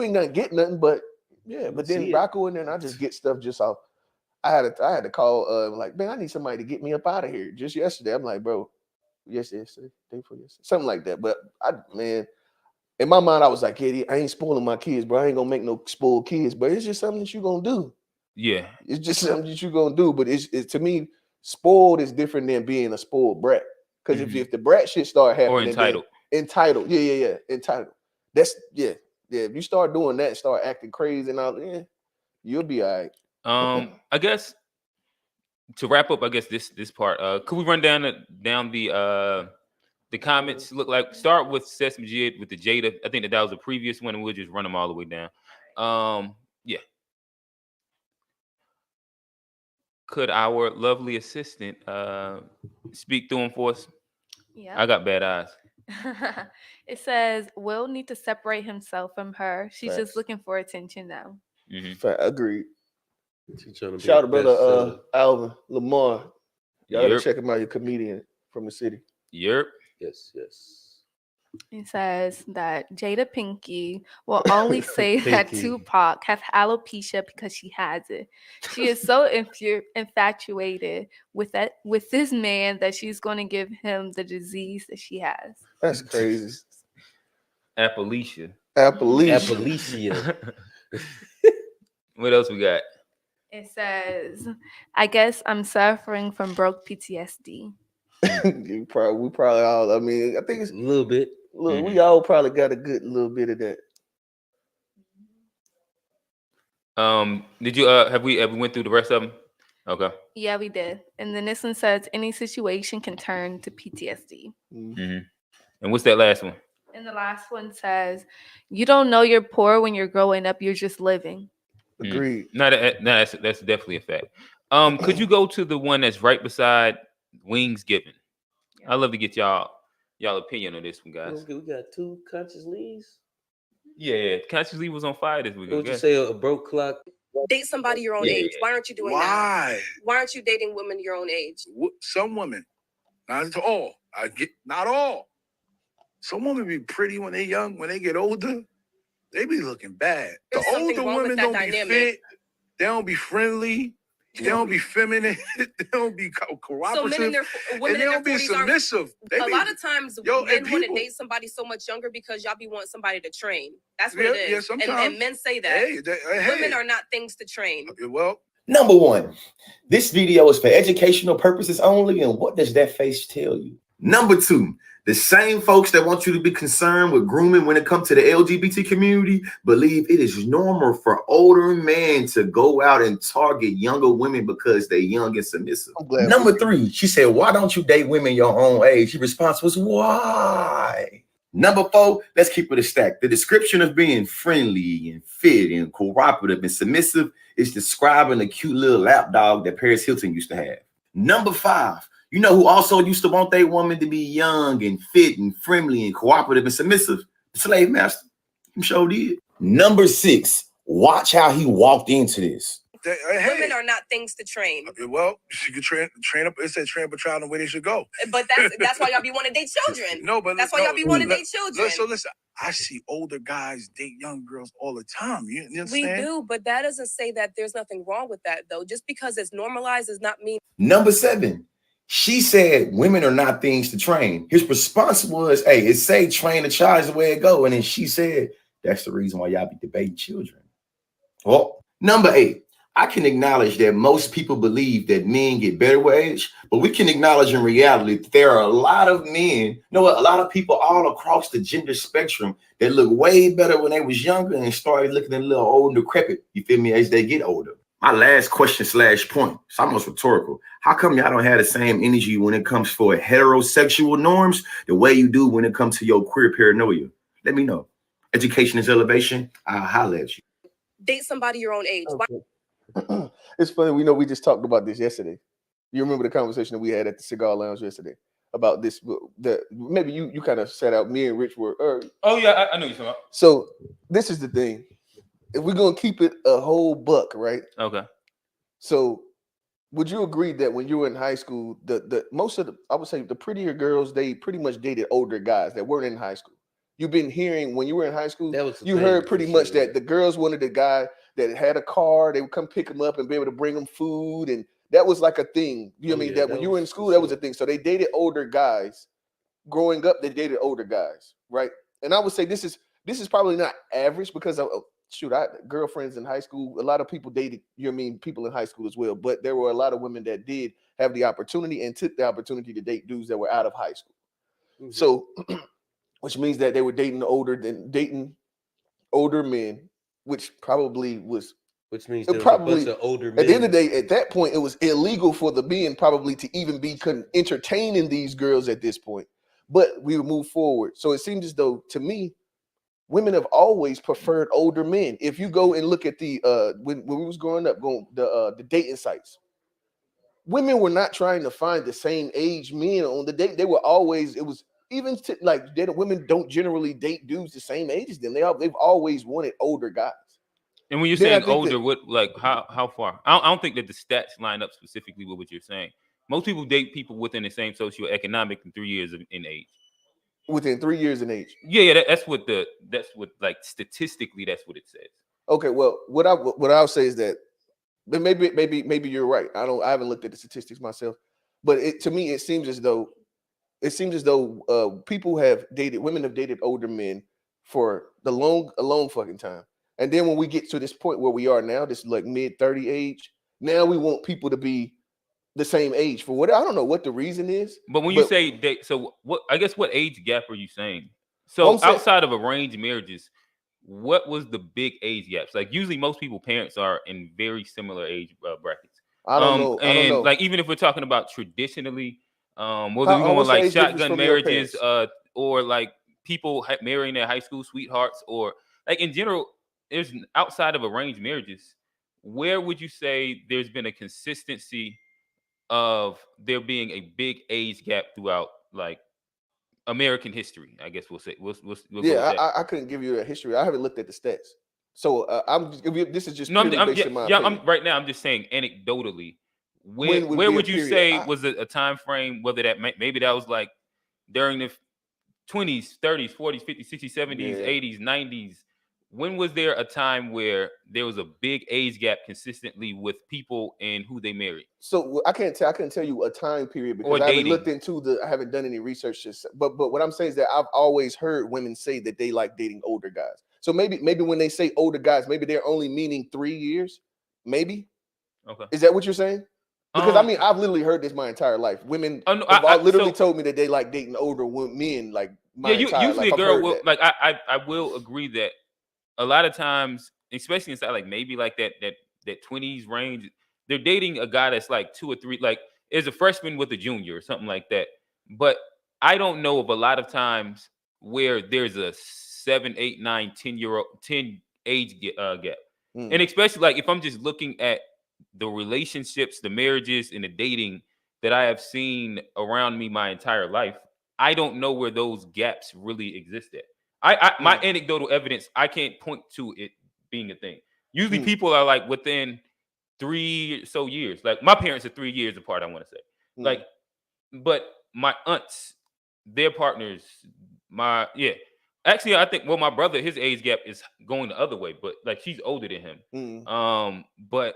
ain't gonna get nothing, but yeah. But then I go in there and I just get stuff just off. I had to call like, man, I need somebody to get me up out of here. Just yesterday, I'm like, bro, yesterday, day before yesterday, something like that. But man, in my mind, I was like, yeah, I ain't spoiling my kids, bro. I ain't gonna make no spoiled kids, but it's just something that you gonna do. Yeah, it's just something that you gonna do. But it's to me, spoiled is different than being a spoiled brat. Because if the brat shit start happening, or entitled, yeah, entitled. That's yeah. If you start doing that, start acting crazy and all, you'll be all right. I guess to wrap up, I guess this part, could we run down the comments? Look like start with Sesame Jid with the Jada. I think that was the previous one, and we'll just run them all the way down. Yeah. Could our lovely assistant speak through him for us? Yeah. I got bad eyes. It says Will need to separate himself from her. She's just looking for attention now. Agreed. Shout out brother Alvin Lamar. Y'all gotta check him out. Your comedian from the city. Yep. Yes. It says that Jada Pinkett will only say that Tupac has alopecia because she has it. She is so infatuated with this man that she's going to give him the disease that she has. That's crazy. Appalachia. What else we got? It says, I guess I'm suffering from broke PTSD. we probably all, I mean, I think it's a little bit. We all probably got a good little bit of that. Did you have we went through the rest of them? Okay. Yeah, we did. And then this one says any situation can turn to PTSD. And what's that last one? And the last one says, you don't know you're poor when you're growing up, you're just living. Agreed. No, that's definitely a fact. Could you go to the one that's right beside Wings Given? I'd love to get y'all opinion on this one, guys. We got 2 conscious leads. Yeah, conscious lead was on fire this week. What would you say, a broke clock? Date somebody your own age. Why aren't you doing that? Why aren't you dating women your own age? Some women, not all. Not all. Some women be pretty when they young. When they get older, they be looking bad. There's the older women don't dynamic. be fit. They don't be friendly. They don't be feminine. They don't be cooperative. So women and they don't be submissive. A lot of times, men want to date somebody so much younger because y'all be wanting somebody to train. That's what it is. Yeah, sometimes. And men say that. Women are not things to train. Well, number 1, this video is for educational purposes only. And what does that face tell you? Number 2, the same folks that want you to be concerned with grooming when it comes to the LGBT community believe it is normal for older men to go out and target younger women because they're young and submissive. Number 3, she said, why don't you date women your own age? Your response was, why? Number 4, let's keep it a stack. The description of being friendly and fit and cooperative and submissive is describing a cute little lap dog that Paris Hilton used to have. Number 5, you know who also used to want their woman to be young and fit and friendly and cooperative and submissive? The slave master. He sure did. Number 6, watch how he walked into this. Women are not things to train. Well, she could train up. It said train up a child in the way they should go. But that's why y'all be wanting to date children. No, but that's why y'all be wanting to date children. So listen, I see older guys date young girls all the time. You understand? We do, but that doesn't say that there's nothing wrong with that, though. Just because it's normalized does not mean. Number 7, she said women are not things to train. His response was, hey, it say train a child is the way it go. And then she said, that's the reason why y'all be debating children. Well, number 8, I can acknowledge that most people believe that men get better with age, but we can acknowledge in reality that there are a lot of men, a lot of people all across the gender spectrum that look way better when they was younger and started looking a little old and decrepit, you feel me, as they get older. My last question / point, it's almost rhetorical. How come y'all don't have the same energy when it comes for heterosexual norms the way you do when it comes to your queer paranoia? Let me know. Education is elevation. I'll holler at you. Date somebody your own age. Okay. It's funny. We just talked about this yesterday. You remember the conversation that we had at the cigar lounge yesterday about this? That maybe you kind of set out. Me and Rich were. Oh yeah, I know you're talking about. So this is the thing. If we're gonna keep it a whole buck, right? Okay. So would you agree that when you were in high school, the most of the, I would say the prettier girls, they pretty much dated older guys that weren't in high school? You've been hearing when you were in high school, you heard pretty much that the girls wanted the guy that had a car, they would come pick them up and be able to bring them food. And that was like a thing. You know what I mean? That when you were in school, that was a thing. So they dated older guys. Growing up, they dated older guys, right? And I would say this is probably not average because I girlfriends in high school, a lot of people dated, you know what I mean, people in high school as well. But there were a lot of women that did have the opportunity and took the opportunity to date dudes that were out of high school. Mm-hmm. So which means that they were dating older men, which means there probably was a bunch of older men. At the end of the day, at that point, it was illegal for the men probably to even be entertaining these girls at this point. But we would move forward. So it seems as though, to me, women have always preferred older men. If you go and look at the when we was growing up, the dating sites, women were not trying to find the same age men on the date. They were always, it was even women don't generally date dudes the same age as them. They've always wanted older guys. And when you're saying older, what how far? I don't think that the stats line up specifically with what you're saying. Most people date people within the same socioeconomic and 3 years in age. Within 3 years in age. Yeah, that's what like statistically that's what it says. Okay, well, what I'll say is that maybe you're right. I haven't looked at the statistics myself, but to me it seems as though women have dated older men for a long fucking time. And then when we get to this point where we are now, this like mid-30 age, now we want people to be the same age for what I don't know what the reason is. But when you say date, so what? I guess what age gap are you saying? So outside of arranged marriages, what was the big age gaps? Like usually most parents are in very similar age brackets. I don't know. And like even if we're talking about traditionally, whether we're going like shotgun marriages, or like people marrying their high school sweethearts, or like in general, there's outside of arranged marriages, where would you say there's been a consistency of there being a big age gap throughout like American history? I guess we'll say we'll I couldn't give you a history. I haven't looked at the stats, so this is just based on my opinion. Right now I'm just saying anecdotally, where would you say was a time frame, whether that maybe that was like during the 20s, 30s, 40s, 50s, 60s, 70s, 80s, 90s? When was there a time where there was a big age gap consistently with people and who they married? So I couldn't tell you a time period because I haven't looked into I haven't done any research. But what I'm saying is that I've always heard women say that they like dating older guys. So maybe when they say older guys, maybe they're only meaning 3 years. Maybe. Okay. Is that what you're saying? Because I mean, I've literally heard this my entire life. Women have literally told me that they like dating older men. Like usually a girl will like. I will agree that a lot of times, especially inside like maybe like that 20s range, they're dating a guy that's like 2 or 3, like is a freshman with a junior or something like that. But I don't know of a lot of times where there's a 7, 8, 9, 10 age gap. And especially like if I'm just looking at the relationships, the marriages, and the dating that I have seen around me my entire life, I don't know where those gaps really exist at. My anecdotal evidence, I can't point to it being a thing. Usually people are like within 3 so years. Like my parents are 3 years apart, I want to say. Like, but my aunts, their partners, actually, I think my brother, his age gap is going the other way, but like she's older than him. But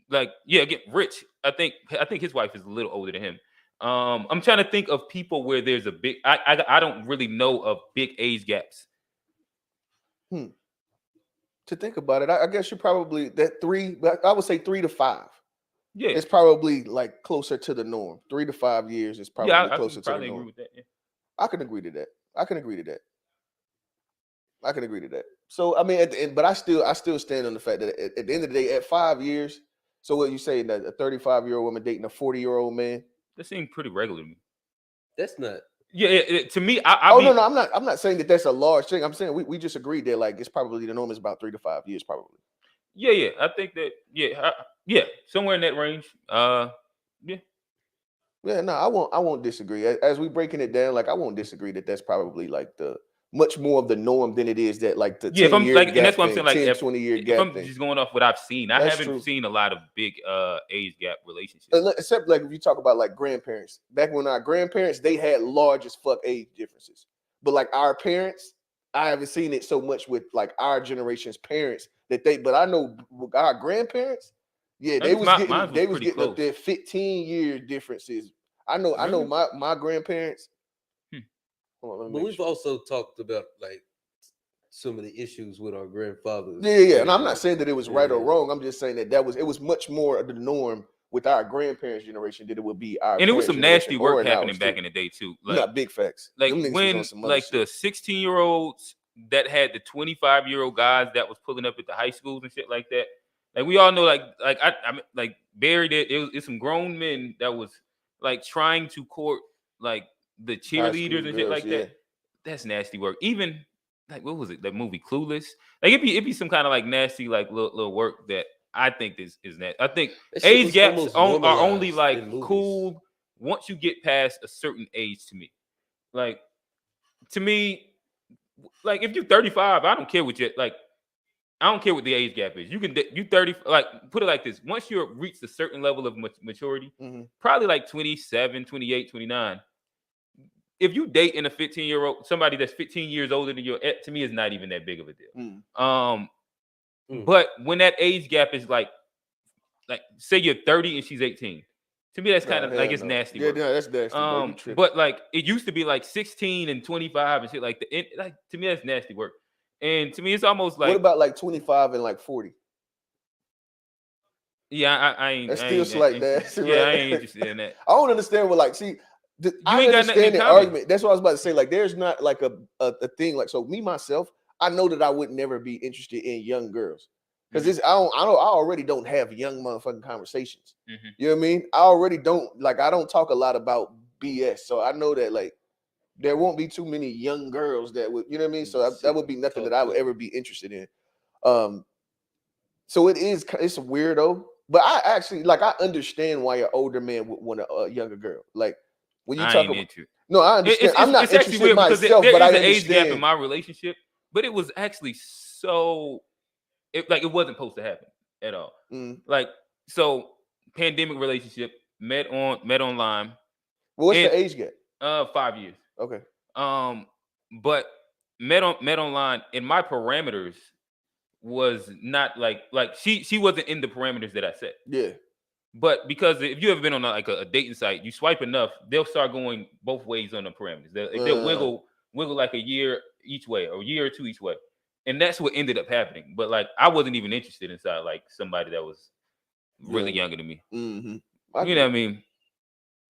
like, again, Rich, I think his wife is a little older than him. I'm trying to think of people where there's a big. I don't really know of big age gaps. To think about it, I guess you're probably that 3. I would say 3 to 5. Yeah, it's probably like closer to the norm. 3 to 5 years is probably closer to the norm. Agree with that. Yeah. I can agree to that. I can agree to that. So I mean, at the end, but I still stand on the fact that at the end of the day, at 5 years. So what you saying that a 35-year-old woman dating a 40-year-old man? That seems pretty regular to me. That's not. Yeah, to me, no, I'm not saying that that's a large thing. I'm saying we just agreed that like it's probably the norm is about 3 to 5 years, probably. Yeah, I think that somewhere in that range. Yeah, no, I won't disagree. As we breaking it down, like I won't disagree that that's probably like the much more of the norm than it is that like the 10-year gap and that's what I'm saying. Like 10-20-year gap. If I'm just going off what I've seen, I haven't seen a lot of big age gap relationships. Except like if you talk about like grandparents. Back when our grandparents, they had large as fuck age differences. But like our parents, I haven't seen it so much with like our generation's parents that but I know our grandparents, they was getting up there 15-year differences. I know my grandparents. But we've also talked about like some of the issues with our grandfathers. Yeah. And I'm not saying that it was right or wrong. I'm just saying that it was much more of the norm with our grandparents' generation than it would be our. And it was some nasty work happening back in the day too. Like, not big facts. Like when like the 16-year-olds that had the 25-year-old guys that was pulling up at the high schools and shit like that. Like we all know, like I mean, like Barry did. It's some grown men that was like trying to court like the cheerleaders and shit like that. That's nasty work. Even like what was it? That movie Clueless. Like it'd be some kind of like nasty like little work that I think is nasty. I think age gaps are only like cool once you get past a certain age. To me, like if you're 35, I don't care what you like. I don't care what the age gap is. You 30, like put it like this. Once you reach a certain level of maturity, probably like 27, 28, 29. If you date in a 15-year-old, somebody that's 15 years older than you, to me is not even that big of a deal. But when that age gap is like say you're 30 and she's 18, to me that's kind of like it's nasty. Yeah, that's nasty. But like it used to be like 16 and 25 and shit like that. Like to me that's nasty work. And to me, it's almost like. What about like 25 and like 40? Yeah, I ain't. That's still like that. Yeah, I ain't interested in that. I don't understand what like. See, I understand the argument. That's what I was about to say. Like, there's not like a thing like. So me myself, I know that I would never be interested in young girls because I already don't have young motherfucking conversations. You know what I mean? I already don't like. I don't talk a lot about BS, so I know that like. There won't be too many young girls that would, you know what I mean? So that would be nothing that I would ever be interested in. So it's a weirdo, but I actually like I understand why an older man would want a younger girl. Like when you talk about, no, I understand. I'm not interested in myself, but I understand. There's an age gap in my relationship, but it was actually it wasn't supposed to happen at all. Like so, pandemic relationship met online. Well, what's the age gap? 5 years. Okay. But met online, and my parameters was not like she wasn't in the parameters that I set. Yeah. But because if you ever been on a dating site, you swipe enough, they'll start going both ways on the parameters. They'll wiggle like a year each way or a year or two each way, and that's what ended up happening. But like I wasn't even interested inside like somebody that was really younger than me. You know what I mean?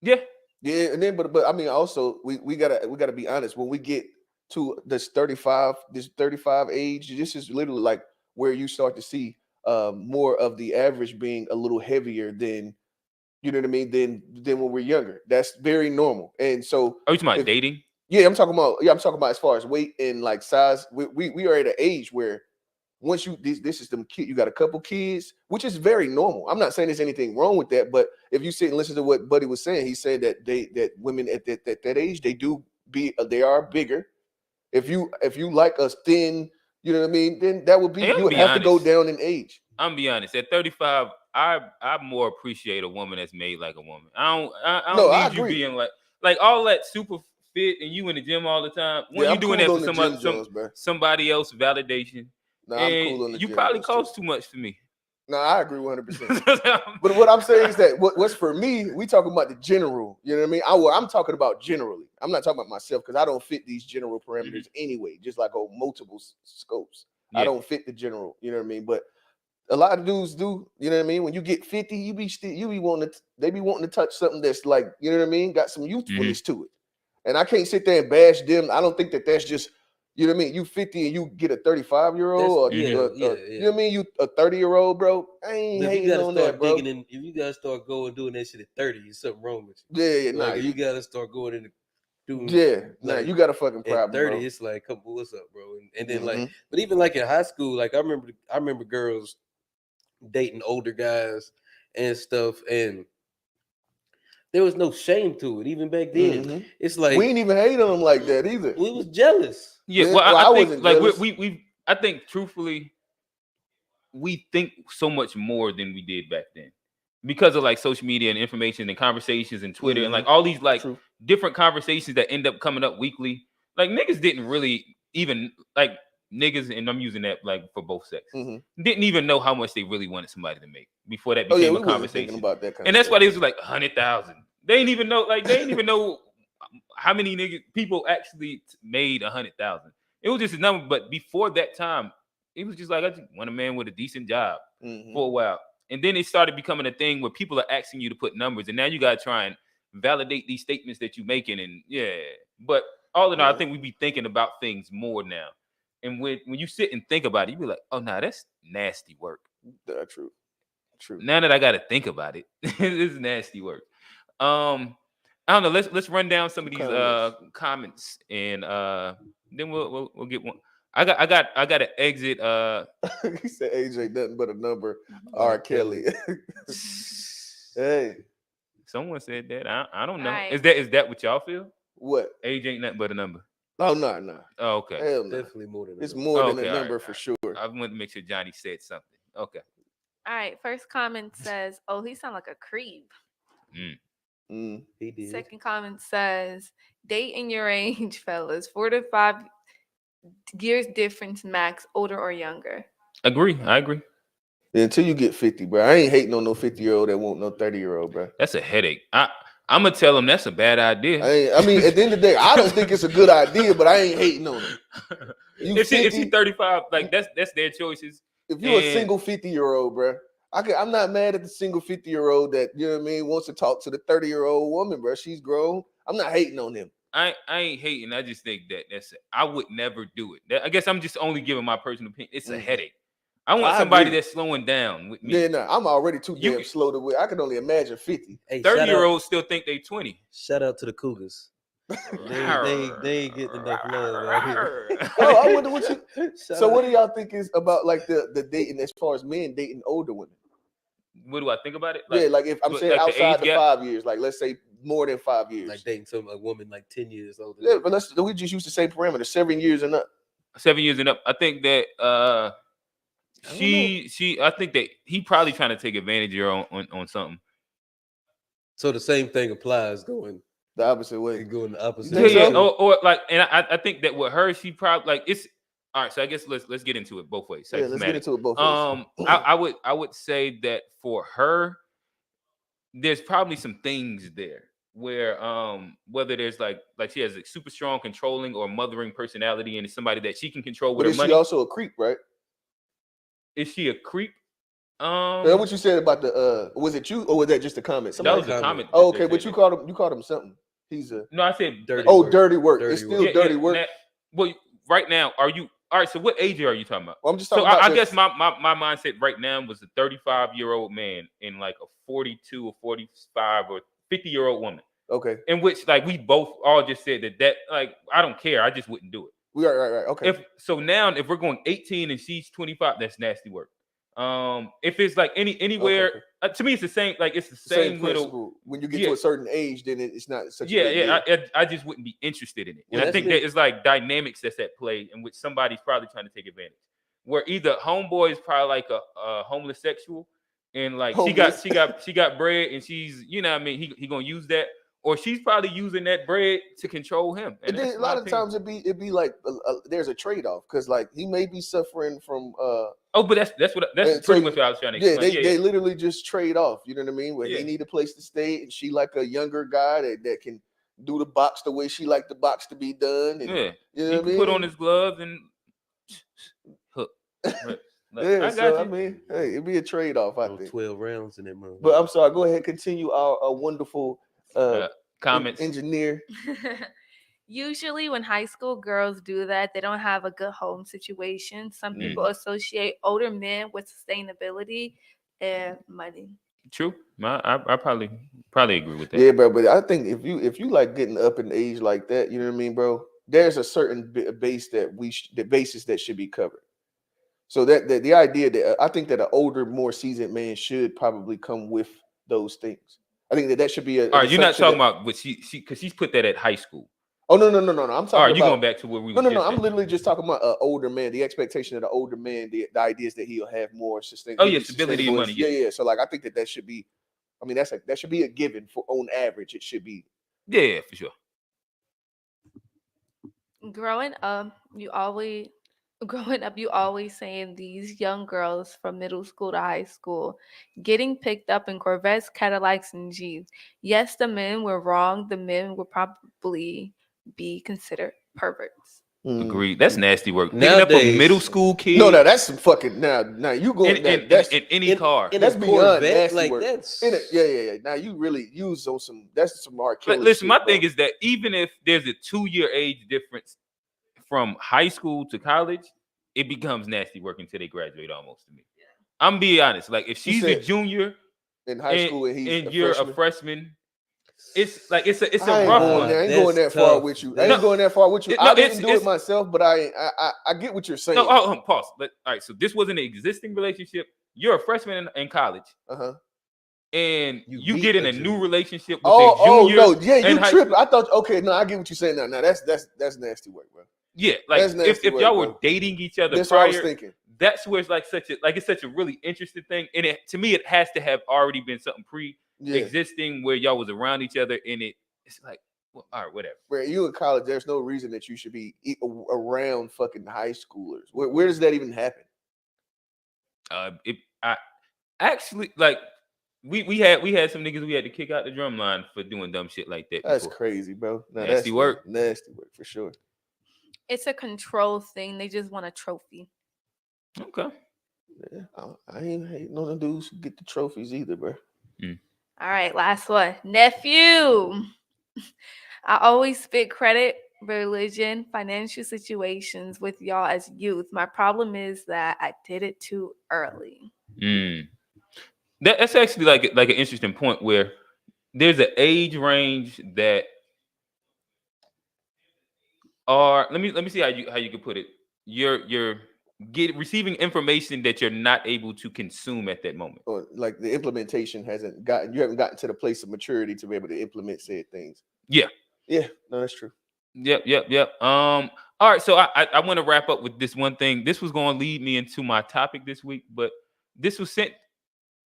Yeah. Yeah, and then but I mean also we gotta be honest. When we get to this 35 age, this is literally like where you start to see more of the average being a little heavier than you know what I mean than when we're younger. That's very normal. And so are you talking about dating? Yeah, I'm talking about as far as weight and like size. We are at an age where once this is them kid, you got a couple kids, which is very normal. I'm not saying there's anything wrong with that, but if you sit and listen to what Buddy was saying, he said that women at that age they are bigger. If you like us thin, You know what I mean? Then that would be Hey, you would have to go down in age. I'm be honest. At 35, I more appreciate a woman that's made like a woman. I don't need you being like all that super fit and you in the gym all the time. When you doing cool that for somebody else validation. Nah, I'm cool on the you gym probably Jones, cost too much for me. No, I agree 100%. But what I'm saying is that what's for me, we talking about the general. You know what I mean? I'm talking about generally. I'm not talking about myself because I don't fit these general parameters anyway. Just like multiple scopes, I don't fit the general. You know what I mean? But a lot of dudes do. You know what I mean? When you get 50, you be wanting to. They be wanting to touch something that's like, you know what I mean? Got some youthfulness to it. And I can't sit there and bash them. I don't think that's just. You know what I mean? You 50 and you get a 35-year-old, or you know what I mean? You a 30-year-old, bro. I ain't hating on that, bro. If you gotta start going doing that shit at 30, there's something wrong with you. Yeah, like, nah, you gotta start going into doing. Nah, you got a fucking problem. At 30, bro. it's like, come on, what's up, bro? And then like, but even like in high school, like I remember girls dating older guys and stuff, and there was no shame to it even back then. It's like we ain't even hate on them like that either. We was jealous. Yeah, well, I think like we I think truthfully, we think so much more than we did back then because of like social media and information and conversations and Twitter and like all these like different conversations that end up coming up weekly. Like niggas didn't really even like niggas, and I'm using that like for both sexes, didn't even know how much they really wanted somebody to make before that became a conversation. About that and that's why they was like 100,000. They didn't even know, like they didn't even know how many people actually made 100,000. It was just a number, but before that time, it was just like I just want a man with a decent job for a while, and then it started becoming a thing where people are asking you to put numbers, and now you gotta try and validate these statements that you're making, and But all in all, I think we be thinking about things more now, and when you sit and think about it, you be like, oh, nah, that's nasty work. That's true. Now that I got to think about it, it's nasty work. I don't know. Let's run down some of these comments, and then we'll get one. I got to exit. He said age ain't nothing but a number. R. Kelly. Hey, someone said that. I don't know. Right. Is that what y'all feel? What? Age ain't nothing but a number. Oh no. Oh, okay. Hell no. Definitely more than it's more than a number for sure. I wanted to make sure Johnny said something. Okay. All right. First comment says, "Oh, he sound like a creep." He did. Second comment says, "Date in your age, fellas. 4 to 5 years difference max, older or younger." I agree. Until you get 50, bro. I ain't hating on no 50-year-old that won't no 30-year-old, bro. That's a headache. I'm gonna tell him that's a bad idea. I mean, at the end of the day, I don't think it's a good idea, but I ain't hating on him. If she 35, like that's their choices. If you're a single 50-year-old, bro, I'm not mad at the single 50-year-old that, you know what I mean, wants to talk to the 30-year-old woman, bro. She's grown. I'm not hating on him. I ain't hating. I just think I would never do it. I guess I'm just only giving my personal opinion. It's a headache. I want somebody that's slowing down with me. Yeah, no, I'm already too damn slow to wait. I can only imagine 50. Hey, 30-year-olds still think they 20. Shout out to the Cougars. they ain't getting enough love out here. Oh, I wonder what you. So, what do y'all think is about like the dating as far as men dating older women? What do I think about it? Like if I'm saying like outside the 5 years, like let's say more than 5 years, like dating a woman like 10 years older. Yeah, but we just use the same parameter, 7 years and up. 7 years and up. I think that I think that he probably trying to take advantage of her on something. So the same thing applies going the opposite way. Going the opposite way. Yeah, or like, and I think that with her, she probably like it's all right. So I guess let's get into it both ways. Yeah, let's get into it both ways. I would say that for her, there's probably some things there where whether there's like she has a super strong controlling or mothering personality, and it's somebody that she can control with her money. But is she also a creep, right? Is she a creep? That's what you said about the was it you or was that just a comment? That was a comment. Oh, okay, but you called him something. He's a no, I said dirty work. Dirty work. It's still dirty work. Well, right now, are you all right? So what age are you talking about? Well, I'm just talking about I guess my mindset right now was a 35-year-old man and like a 42 or 45 or 50-year-old woman. Okay. In which like we both all just said that like I don't care. I just wouldn't do it. Right. Okay. So now if we're going 18 and she's 25, that's nasty work. If it's like anywhere, to me it's the same. Like it's the same little. Principle. When you get to a certain age, then it's not such. a big deal. I just wouldn't be interested in it, and Well, I think that it's like dynamics that's at play in which somebody's probably trying to take advantage. Where either homeboy is probably like a homeless sexual, and like she got bread, and she's you know what I mean he gonna use that. Or she's probably using that bread to control him. And then a lot of times it'd be like there's a trade off because like he may be suffering from. But that's pretty much what I was trying to explain. They literally just trade off. You know what I mean? Where he need a place to stay, and she like a younger guy that can do the box the way she like the box to be done. And, you know what I mean? Put on his gloves and hook. Right. I mean, hey, it'd be a trade off. I think 12 rounds in that month. But I'm sorry. Go ahead, continue our wonderful. Comments. Engineer. Usually when high school girls do that, they don't have a good home situation. Some people associate older men with sustainability and money. True. I probably agree with that. Yeah, bro. But I think if you like getting up in age like that, you know what I mean, bro. There's a certain base the basis that should be covered. So that the idea that I think that an older, more seasoned man should probably come with those things. I think that should be a. All right, you're not talking about what she because she's put that at high school. Oh no! I'm talking. All right, about, you going back to where we? No. I'm literally just talking about an older man. The expectation of the older man. The idea is that he'll have more sustainability. Oh yeah, stability and money. Yeah. So like, I think that should be. I mean, that should be a given for on average. It should be. Yeah, for sure. Growing up, you always saying these young girls from middle school to high school getting picked up in Corvettes, Cadillacs, and Jeeps. Yes, the men were wrong. The men would probably be considered perverts. Agreed. That's nasty work. Picking up a middle school kid. No, that's some fucking now you go in any car. That's beyond nasty like work. That's yeah. Now you really use on some. That's some R. Kelly Listen, shit, my bro. thing is that even if there's a 2-year age difference from high school to college, it becomes nasty work until they graduate. Almost to me. I'm being honest. Like if she's a junior in high school and you're a freshman. It's like it's a rough one. I ain't going that far with you. I didn't do it myself, but I get what you're saying. No, pause. All right, so this wasn't an existing relationship. You're a freshman in college. And you get in a new relationship with a junior. Oh no, yeah, you tripping. I thought I get what you're saying now. Now that's nasty work, bro. Yeah, like if y'all were dating each other that's prior, what I was thinking. That's where it's like it's such a really interesting thing. And to me, it has to have already been something existing where y'all was around each other, and it's like, well, all right, whatever. Where you in college, there's no reason that you should be around fucking high schoolers. Where does that even happen? Actually like we had some niggas we had to kick out the drum line for doing dumb shit like that. That's crazy, bro. Nasty work. Nasty work for sure. It's a control thing. They just want a trophy. Okay. Yeah, I ain't hating on the dudes who get the trophies either, bro. All right, last one. Nephew. I always spit credit, religion, financial situations with y'all as youth. My problem is that I did it too early. That's actually like an interesting point where there's an age range that are let me see how you could put it. You're receiving information that you're not able to consume at that moment. Or like the implementation you haven't gotten to the place of maturity to be able to implement said things. Yeah. No, that's true. Yep. All right, so I want to wrap up with this one thing. This was going to lead me into my topic this week, but this was sent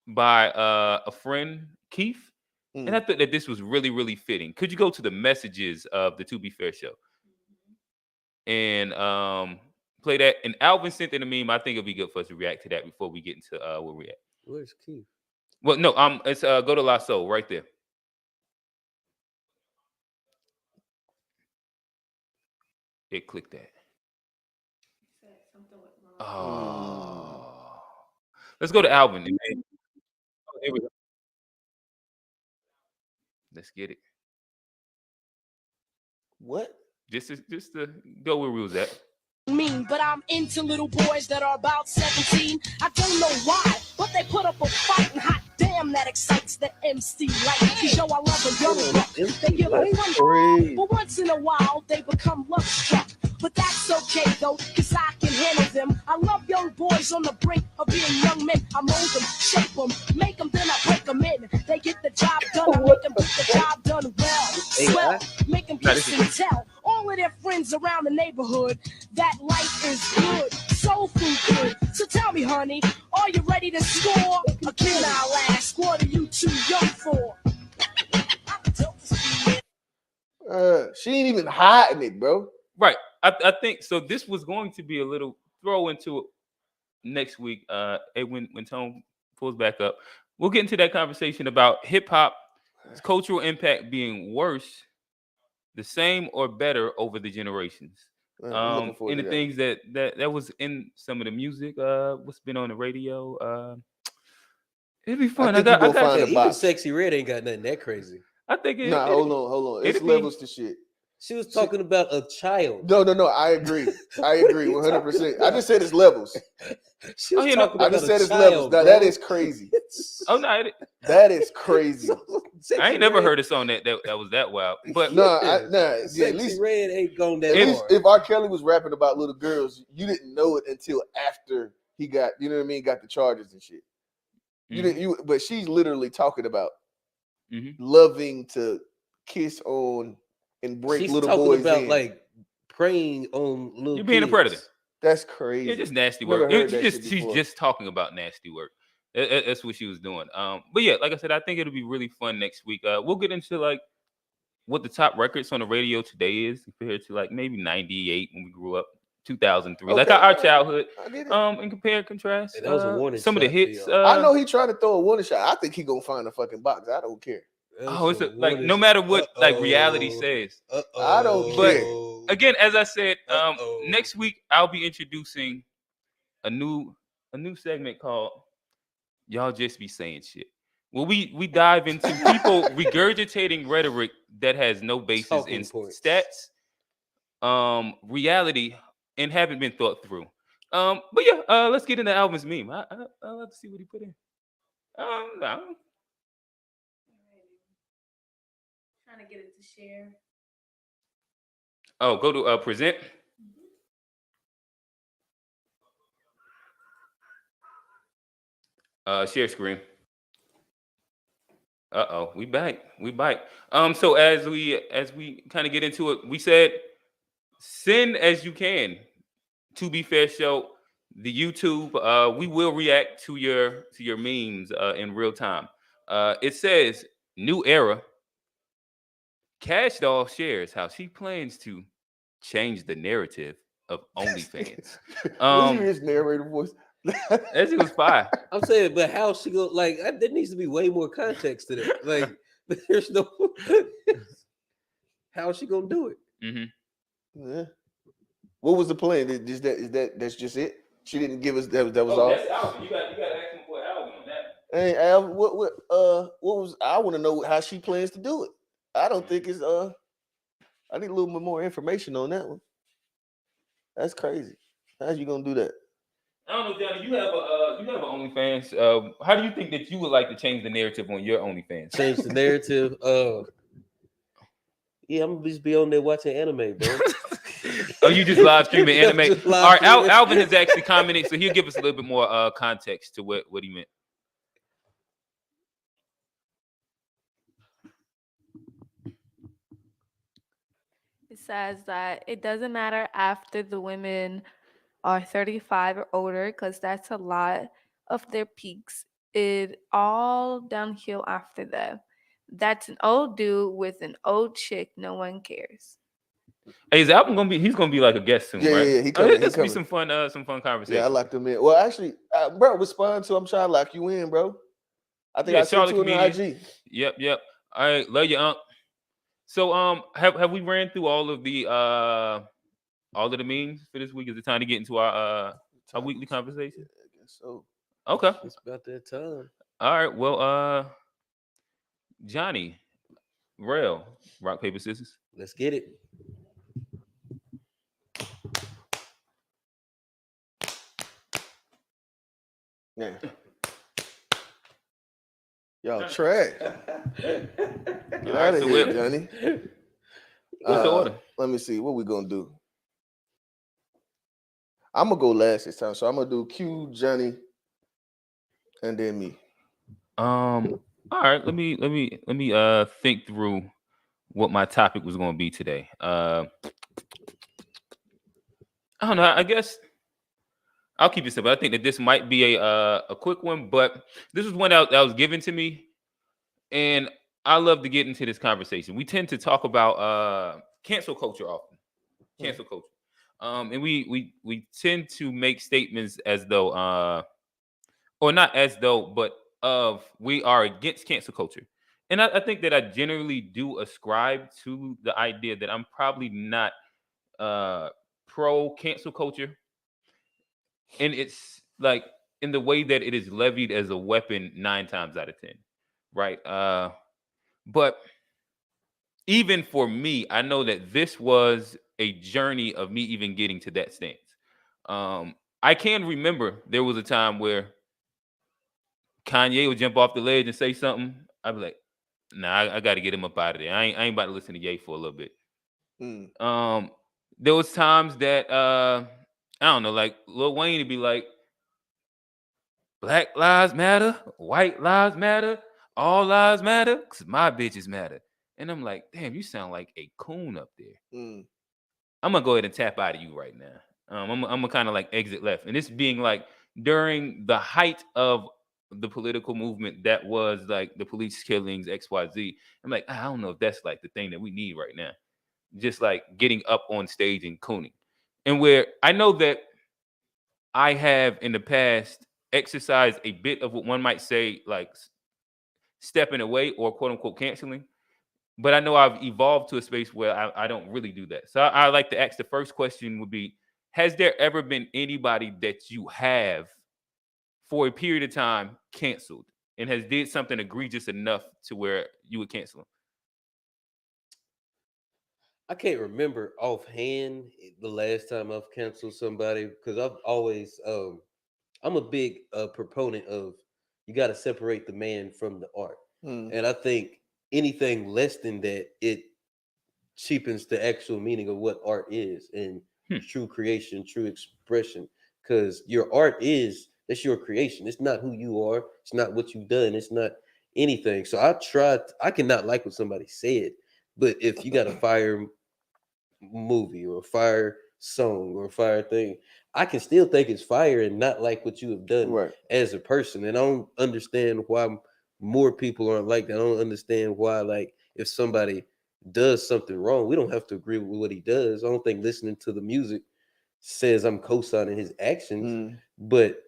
by a friend, Keith, and I thought that this was really, really fitting. Could you go to the messages of the To Be Fair show and play that? And Alvin sent in a meme. I think it'll be good for us to react to that before we get into where we're at. Where's Keith? Well, no, it's go to La Soul right there. Hit click that. Oh, let's go to Alvin. Oh, there we go. Let's get it. What? Just to go where we was at. Mean, but I'm into little boys that are about 17. I don't know why, but they put up a fight, and hot damn, that excites the MC. Like the show, I love a young buck. They give me one, but once in a while they become love struck. But that's okay though, cause I can handle them. I love young boys on the brink of being young men. I mold them, shape them, make them, then I break them in. They get the job done, I make them get the job done well. Swell, make them kiss and tell all of their friends around the neighborhood that life is good, soul food good. So tell me, honey, are you ready to score? Again, I'll ask, what are you too young for? She ain't even hiding it, bro. Right. I think so. This was going to be a little throw into it next week. When Tone pulls back up, we'll get into that conversation about hip hop's cultural impact being worse, the same, or better over the generations. I'm looking forward and to the things that was in some of the music, what's been on the radio. It'd be fun. I got find a even box. Sexy Red ain't got nothing that crazy. I think it. Nah, hold on. It's levels to shit. She was talking about a child. No. I agree. I agree 100%. I just said it's levels. She was talking I about just a said it's child, levels. Now bro. that is crazy. Oh no, that is crazy. I ain't never heard a song that was that wild. But yeah, at least Red ain't gone that at least hard. if R. Kelly was rapping about little girls, you didn't know it until after he got, you know what I mean, got the charges and shit. You didn't. But she's literally talking about loving to kiss on and break She's little talking boys about in. like preying on little You're being a kids. predator. That's crazy. Yeah, just nasty Never work. heard that shit She's before. just talking about nasty work. That's what she was doing. But yeah, like I said, I think it'll be really fun next week. We'll get into like what the top records on the radio today is compared to like maybe 98 when we grew up, 2003, like our childhood. And compare and contrast. Hey, that was a warning some of the shot for hits. y'all. I know he trying to throw a warning shot. I think he gonna find a fucking box. I don't care. It's like no matter what like reality says. I don't But care. again, as I said, next week I'll be introducing a new segment called "Y'all Just Be Saying Shit." Well, we dive into people regurgitating rhetoric that has no basis in stats, reality, and haven't been thought through. But yeah, let's get into Alvin's meme. I'll have to see what he put in. I don't know. Trying to get it to share. Oh, go to present. Share screen. We back. So as we kind of get into it, we said send as you can. To Be Fair Show, the YouTube. We will react to your memes in real time. It says new era. Cash Doll shares how she plans to change the narrative of OnlyFans. What's his narrator voice? That shit was fire. I'm saying, but how she go? Like, there needs to be way more context to that. Like, there's no. How is she gonna do it? Yeah. What was the plan? That's just it? She didn't give us that was all. That's Alvin. You got to ask him for Alvin on that. Hey, Alvin, what was? I want to know how she plans to do it. I don't think it's I need a little bit more information on that one. That's crazy. How's you gonna do that? I don't know, Johnny. You have an OnlyFans. How do you think that you would like to change the narrative on your OnlyFans? Change the narrative. Yeah, I'm gonna just be on there watching anime, bro. Oh, you just live streaming anime? All right, Alvin has actually commented, so he'll give us a little bit more context to what he meant. It says that it doesn't matter after the women are 35 or older, because that's a lot of their peaks. It all downhill after that. That's an old dude with an old chick. No one cares. Hey, is Alvin gonna be? He's gonna be like a guest soon, Yeah, right? yeah, he coming. This will be some fun conversation. Yeah, I locked him in. Well, actually, bro, respond to. I'm trying to lock you in, bro. I think I sent you on the IG. Yep. All right, love you, Unc. So, have we ran through all of the memes for this week? Is it time to get into our weekly conversation? I guess so. Okay, it's about that time. All right. Well, Johnny, Rail, rock paper scissors. Let's get it. Yeah. Y'all trash. Get out of here, Johnny. What's the order? Let me see. What we gonna do? I'm gonna go last this time, so I'm gonna do Q, Johnny, and then me. All right, let me think through what my topic was going to be today. I don't know. I guess I'll keep it simple. I think that this might be a quick one, but this was one that was given to me, and I love to get into this conversation. We tend to talk about cancel culture often, cancel culture, and we tend to make statements as though, or not as though, but of we are against cancel culture. And I think that I generally do ascribe to the idea that I'm probably not pro cancel culture, and it's like in the way that it is levied as a weapon 9 times out of 10, right? But even for me, I know that this was a journey of me even getting to that stance. I can remember there was a time where Kanye would jump off the ledge and say something. I'd be like, nah, I got to get him up out of there. I ain't about to listen to Ye for a little bit. There was times that I don't know, like Lil Wayne would be like, Black lives matter, white lives matter, all lives matter, because my bitches matter. And I'm like, damn, you sound like a coon up there. I'm gonna go ahead and tap out of you right now. I'm gonna kind of like exit left. And this being like during the height of the political movement that was like the police killings, XYZ. I'm like, I don't know if that's like the thing that we need right now. Just like getting up on stage and cooning. And where I know that I have in the past exercised a bit of what one might say like stepping away or quote unquote canceling. But I know I've evolved to a space where I don't really do that. So I like to ask the first question would be, has there ever been anybody that you have for a period of time canceled and has did something egregious enough to where you would cancel them? I can't remember offhand the last time I've canceled somebody because I've always I'm a big proponent of you got to separate the man from the art. And I think anything less than that, it cheapens the actual meaning of what art is and true creation, true expression. Because your art that's your creation. It's not who you are. It's not what you've done. It's not anything. So I cannot like what somebody said, but if you got a fire movie or a fire song or a fire thing, I can still think it's fire and not like what you have done as a person. And I don't understand why more people aren't like that. I don't understand why, like, if somebody does something wrong, we don't have to agree with what he does. I don't think listening to the music says I'm co-signing his actions, but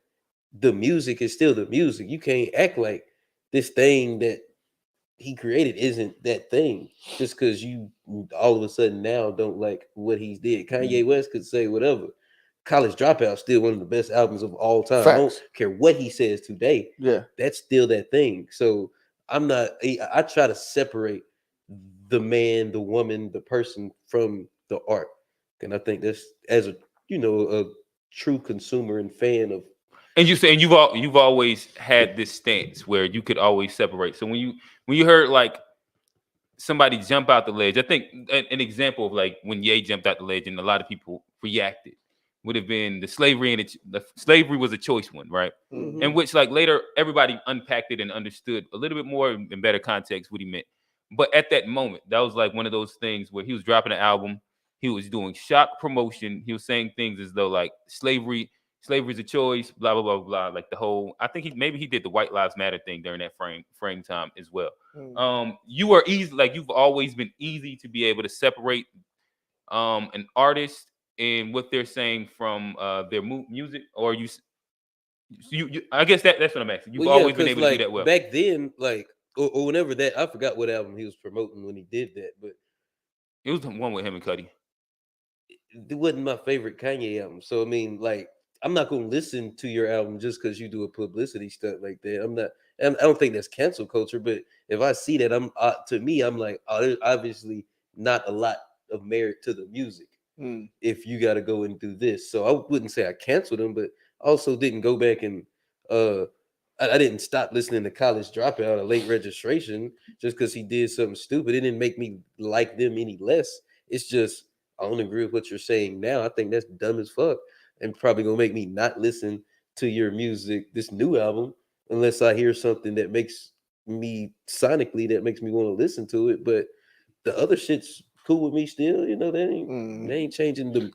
the music is still the music. You can't act like this thing that he created isn't that thing just because you all of a sudden now don't like what he's did. Kanye West could say whatever. College Dropout still one of the best albums of all time. I don't care what he says today. Yeah, that's still that thing. So I try to separate the man, the woman, the person from the art. And I think that's as a a true consumer and fan of. And you saying you've always had this stance where you could always separate. So when you heard like somebody jump out the ledge, I think an example of like when Ye jumped out the ledge and a lot of people reacted would have been the slavery, and the slavery was a choice one, right? In which like later everybody unpacked it and understood a little bit more in better context what he meant. But at that moment, that was like one of those things where he was dropping an album, he was doing shock promotion, he was saying things as though like slavery's a choice, blah blah blah blah. Like the whole, I think he did the White Lives Matter thing during that frame time as well. You are easy, like you've always been easy to be able to separate an artist and what they're saying from their music, or you I guess that's what I'm asking. You've always been able to do that well. Back then, like or whenever that, I forgot what album he was promoting when he did that, but it was the one with him and Cudi. It wasn't my favorite Kanye album. So I mean, like, I'm not gonna listen to your album just because you do a publicity stunt like that. I don't think that's cancel culture. But if I see that, to me, I'm like, oh, there's obviously not a lot of merit to the music if you got to go and do this. So I wouldn't say I canceled him, but also didn't go back and I didn't stop listening to College Dropout or Late Registration just because he did something stupid. It didn't make me like them any less. It's just I don't agree with what you're saying now. I think that's dumb as fuck. and probably gonna make me not listen to your music, this new album, unless I hear something that makes me sonically that makes me want to listen to it. But the other shit's cool with me still. You know, they ain't changing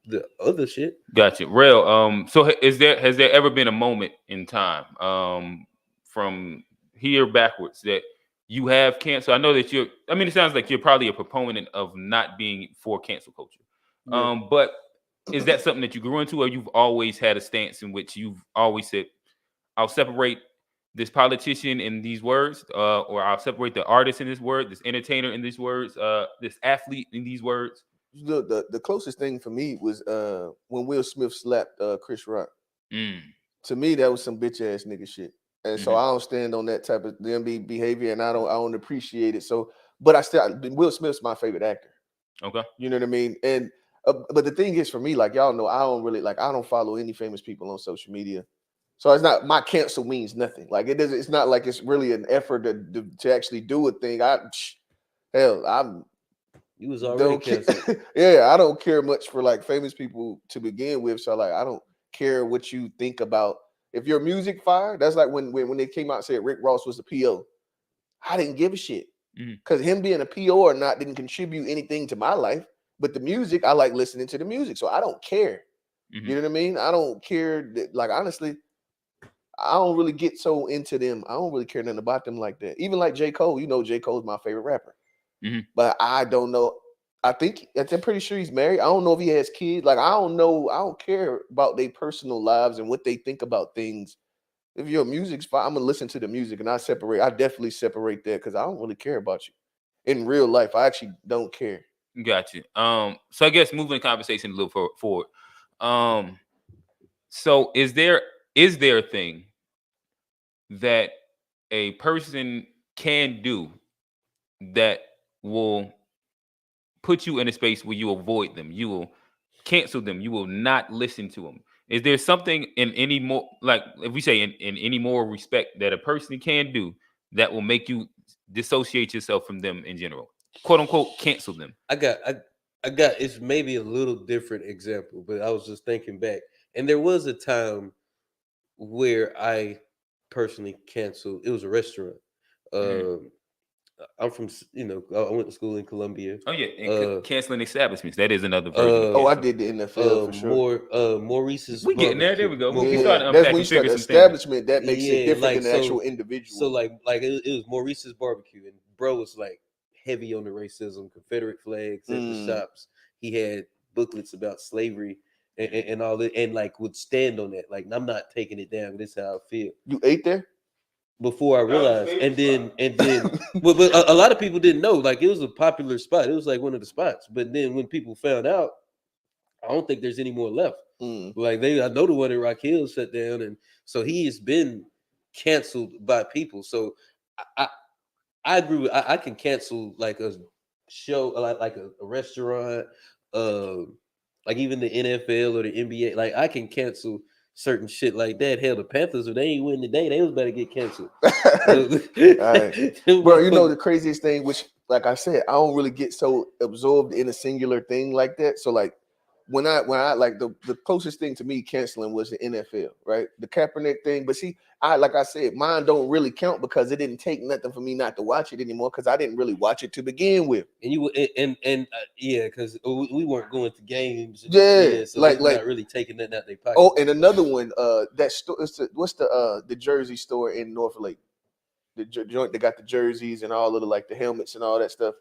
the other shit. Gotcha. Real. So has there ever been a moment in time, from here backwards that you have canceled? I know that it sounds like you're probably a proponent of not being for cancel culture. Yeah. But is that something that you grew into, or you've always had a stance in which you've always said, I'll separate this politician in these words, or I'll separate the artist in this word, this entertainer in these words, this athlete in these words? The closest thing for me was when Will Smith slapped Chris Rock. To me, that was some bitch ass nigga shit, and so I don't stand on that type of behavior, and I don't appreciate it. So, but Will Smith's my favorite actor. Okay, you know what I mean. And but the thing is, for me, like y'all know, I don't follow any famous people on social media, so it's not my cancel means nothing. Like it doesn't. It's not like it's really an effort to actually do a thing. You was already canceled. Yeah, I don't care much for like famous people to begin with. So like I don't care what you think about. If your music fire, that's like when they came out and said Rick Ross was the PO. I didn't give a shit. Because him being a PO or not didn't contribute anything to my life. But the music, I like listening to the music. So I don't care. You know what I mean? I don't care. Like honestly, I don't really get so into them. I don't really care nothing about them like that. Even like J. Cole, J. Cole's my favorite rapper. But I don't know. I'm pretty sure he's married. I don't know if he has kids. Like I don't know. I don't care about their personal lives and what they think about things. If your music's fine, I'm gonna listen to the music, and I definitely separate that because I don't really care about you in real life. I actually don't care. Gotcha. So I guess moving the conversation a little forward. So is there a thing that a person can do that will put you in a space where you avoid them, you will cancel them, you will not listen to them? Is there something in any more, like if we say in any more respect, that a person can do that will make you dissociate yourself from them in general, quote unquote, cancel them? I got it's maybe a little different example, but I was just thinking back, and there was a time where I personally canceled. It was a restaurant. I'm from, I went to school in Columbia. Oh yeah, and canceling establishments. That is another version. I did the NFL for sure. Maurice's. We getting there. There we go. We can start That's when unpacking, you start figure the some things. establishment. That makes it different than the actual individual. So like it was Maurice's barbecue, and bro was like heavy on the racism, Confederate flags at the shops. He had booklets about slavery and all that, and like would stand on that. Like, I'm not taking it down. This is how I feel. You ate there? Before I realized, and then but a lot of people didn't know. Like, it was a popular spot. It was like one of the spots. But then when people found out, I don't think there's any more left. Like I know the one in Rock Hill shut down, and so he has been canceled by people. So I agree with, I can cancel like a show, like a restaurant, like even the NFL or the NBA. Like, I can cancel certain shit like that. Hell, the Panthers, if they ain't win today, they was better get canceled. Right. Bro, the craziest thing, which, like I said, I don't really get so absorbed in a singular thing like that. So like when I like the closest thing to me canceling was the NFL, right? The Kaepernick thing. But see, like I said, mine don't really count because it didn't take nothing for me not to watch it anymore because I didn't really watch it to begin with. And you yeah, because we weren't going to games. So like not really taking that out their pocket. Oh, and another one, what's the jersey store in North Lake? The joint that got the jerseys and all of the helmets and all that stuff.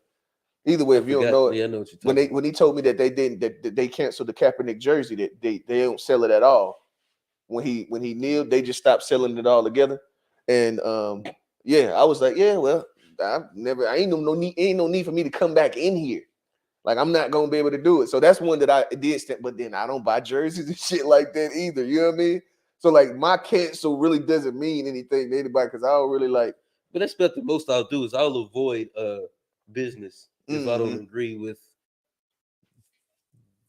Either way, if you don't know it, I know what you're talking when he told me that they canceled the Kaepernick jersey, that they don't sell it at all. When he kneeled, they just stopped selling it all together. And I was like, yeah, well, ain't no need for me to come back in here. Like, I'm not gonna be able to do it. So that's one that I did, but then I don't buy jerseys and shit like that either. You know what I mean? So like my cancel really doesn't mean anything to anybody because I don't really like. But that's about the most I'll do is I'll avoid business if I don't agree with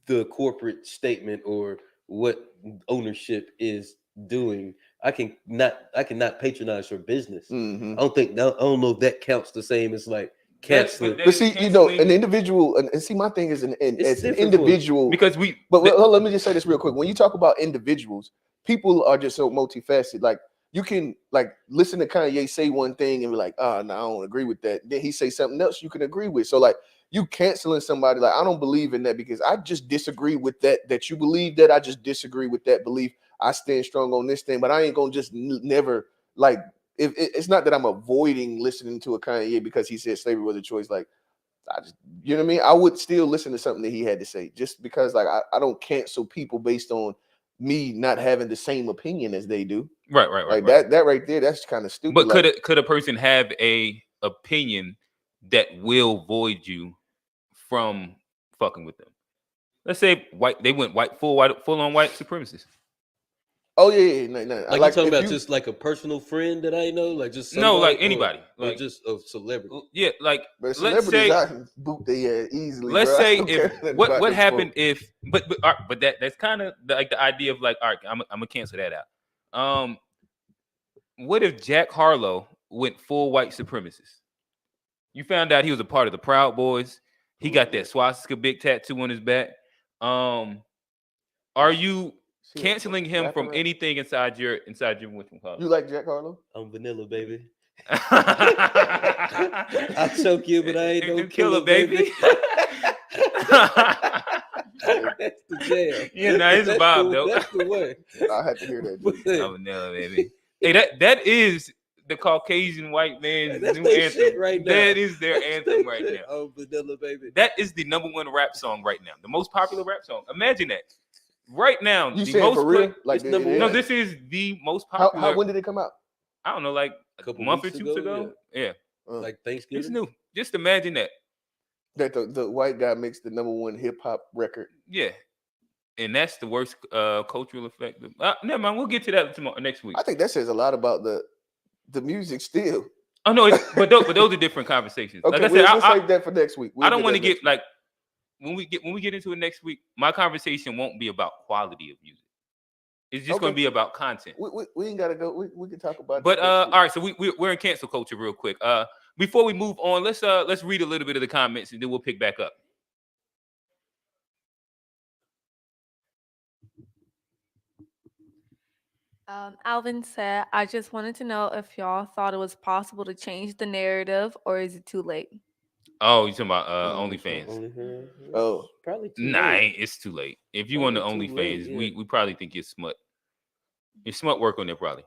the corporate statement or what ownership is doing. I cannot patronize your business. I don't know if that counts the same as like canceling. But see, you know, an individual, and see, my thing is, as an individual, because let me just say this real quick. When you talk about individuals, people are just so multifaceted. Like you can listen to Kanye say one thing and be like, no, I don't agree with that. Then he say something else you can agree with. So like you canceling somebody, like I don't believe in that because I just disagree with that you believe that. I just disagree with that belief. I stand strong on this thing, but I ain't gonna just never like. If it's not that I'm avoiding listening to a Kanye because he said slavery was a choice, like I just, you know what I mean? I would still listen to something that he had to say just because like I don't cancel people based on me not having the same opinion as they do. Right. Like that right there, that's kind of stupid. But could a person have a opinion that will void you from fucking with them? Let's say they went full on white supremacists. Oh yeah. No. Like you talking about just like a personal friend that I know, like just somebody, no, like anybody, or like just a celebrity. Yeah, like but let's say I can boot their easily. Let's bro. say if what happened if but that's kind of like the idea of like, all right, I'm gonna cancel that out. What if Jack Harlow went full white supremacist? You found out he was a part of the Proud Boys. He got that swastika big tattoo on his back. Are you canceling him from anything inside your whatchamacallit? You like Jack Harlow? I'm vanilla, baby. I'll choke you, but I ain't no killer, baby. That's the jam. Yeah, nice Bob though. That's the way. I had to hear that. I'm vanilla, baby. Hey, that is the Caucasian white man's That's new their anthem. shit right now. That is their anthem right now. Oh, vanilla, baby. That is the #1 rap song right now. The most popular rap song. Imagine that. Right now, You the saying most for real? Like no, this is the most popular. How when did it come out? I don't know, like a month or two ago. Yeah. Like Thanksgiving. It's new. Just imagine that. That the white guy makes the #1 hip hop record. Yeah. And that's the worst cultural effect. Never mind. We'll get to that next week. I think that says a lot about the music still. Oh no, but those are different conversations. Okay, like I said, we'll save that for next week. I don't want to get like when we get into it next week. My conversation won't be about quality of music. It's just going to be about content. We ain't gotta go. We can talk about. But all right, so we're in cancel culture real quick. Before we move on, let's read a little bit of the comments and then we'll pick back up. Alvin said, I just wanted to know if y'all thought it was possible to change the narrative or is it too late? Oh, you talking about OnlyFans? Oh, probably too late. It's too late. If you want the OnlyFans, we probably think it's smut. It's smut work on there probably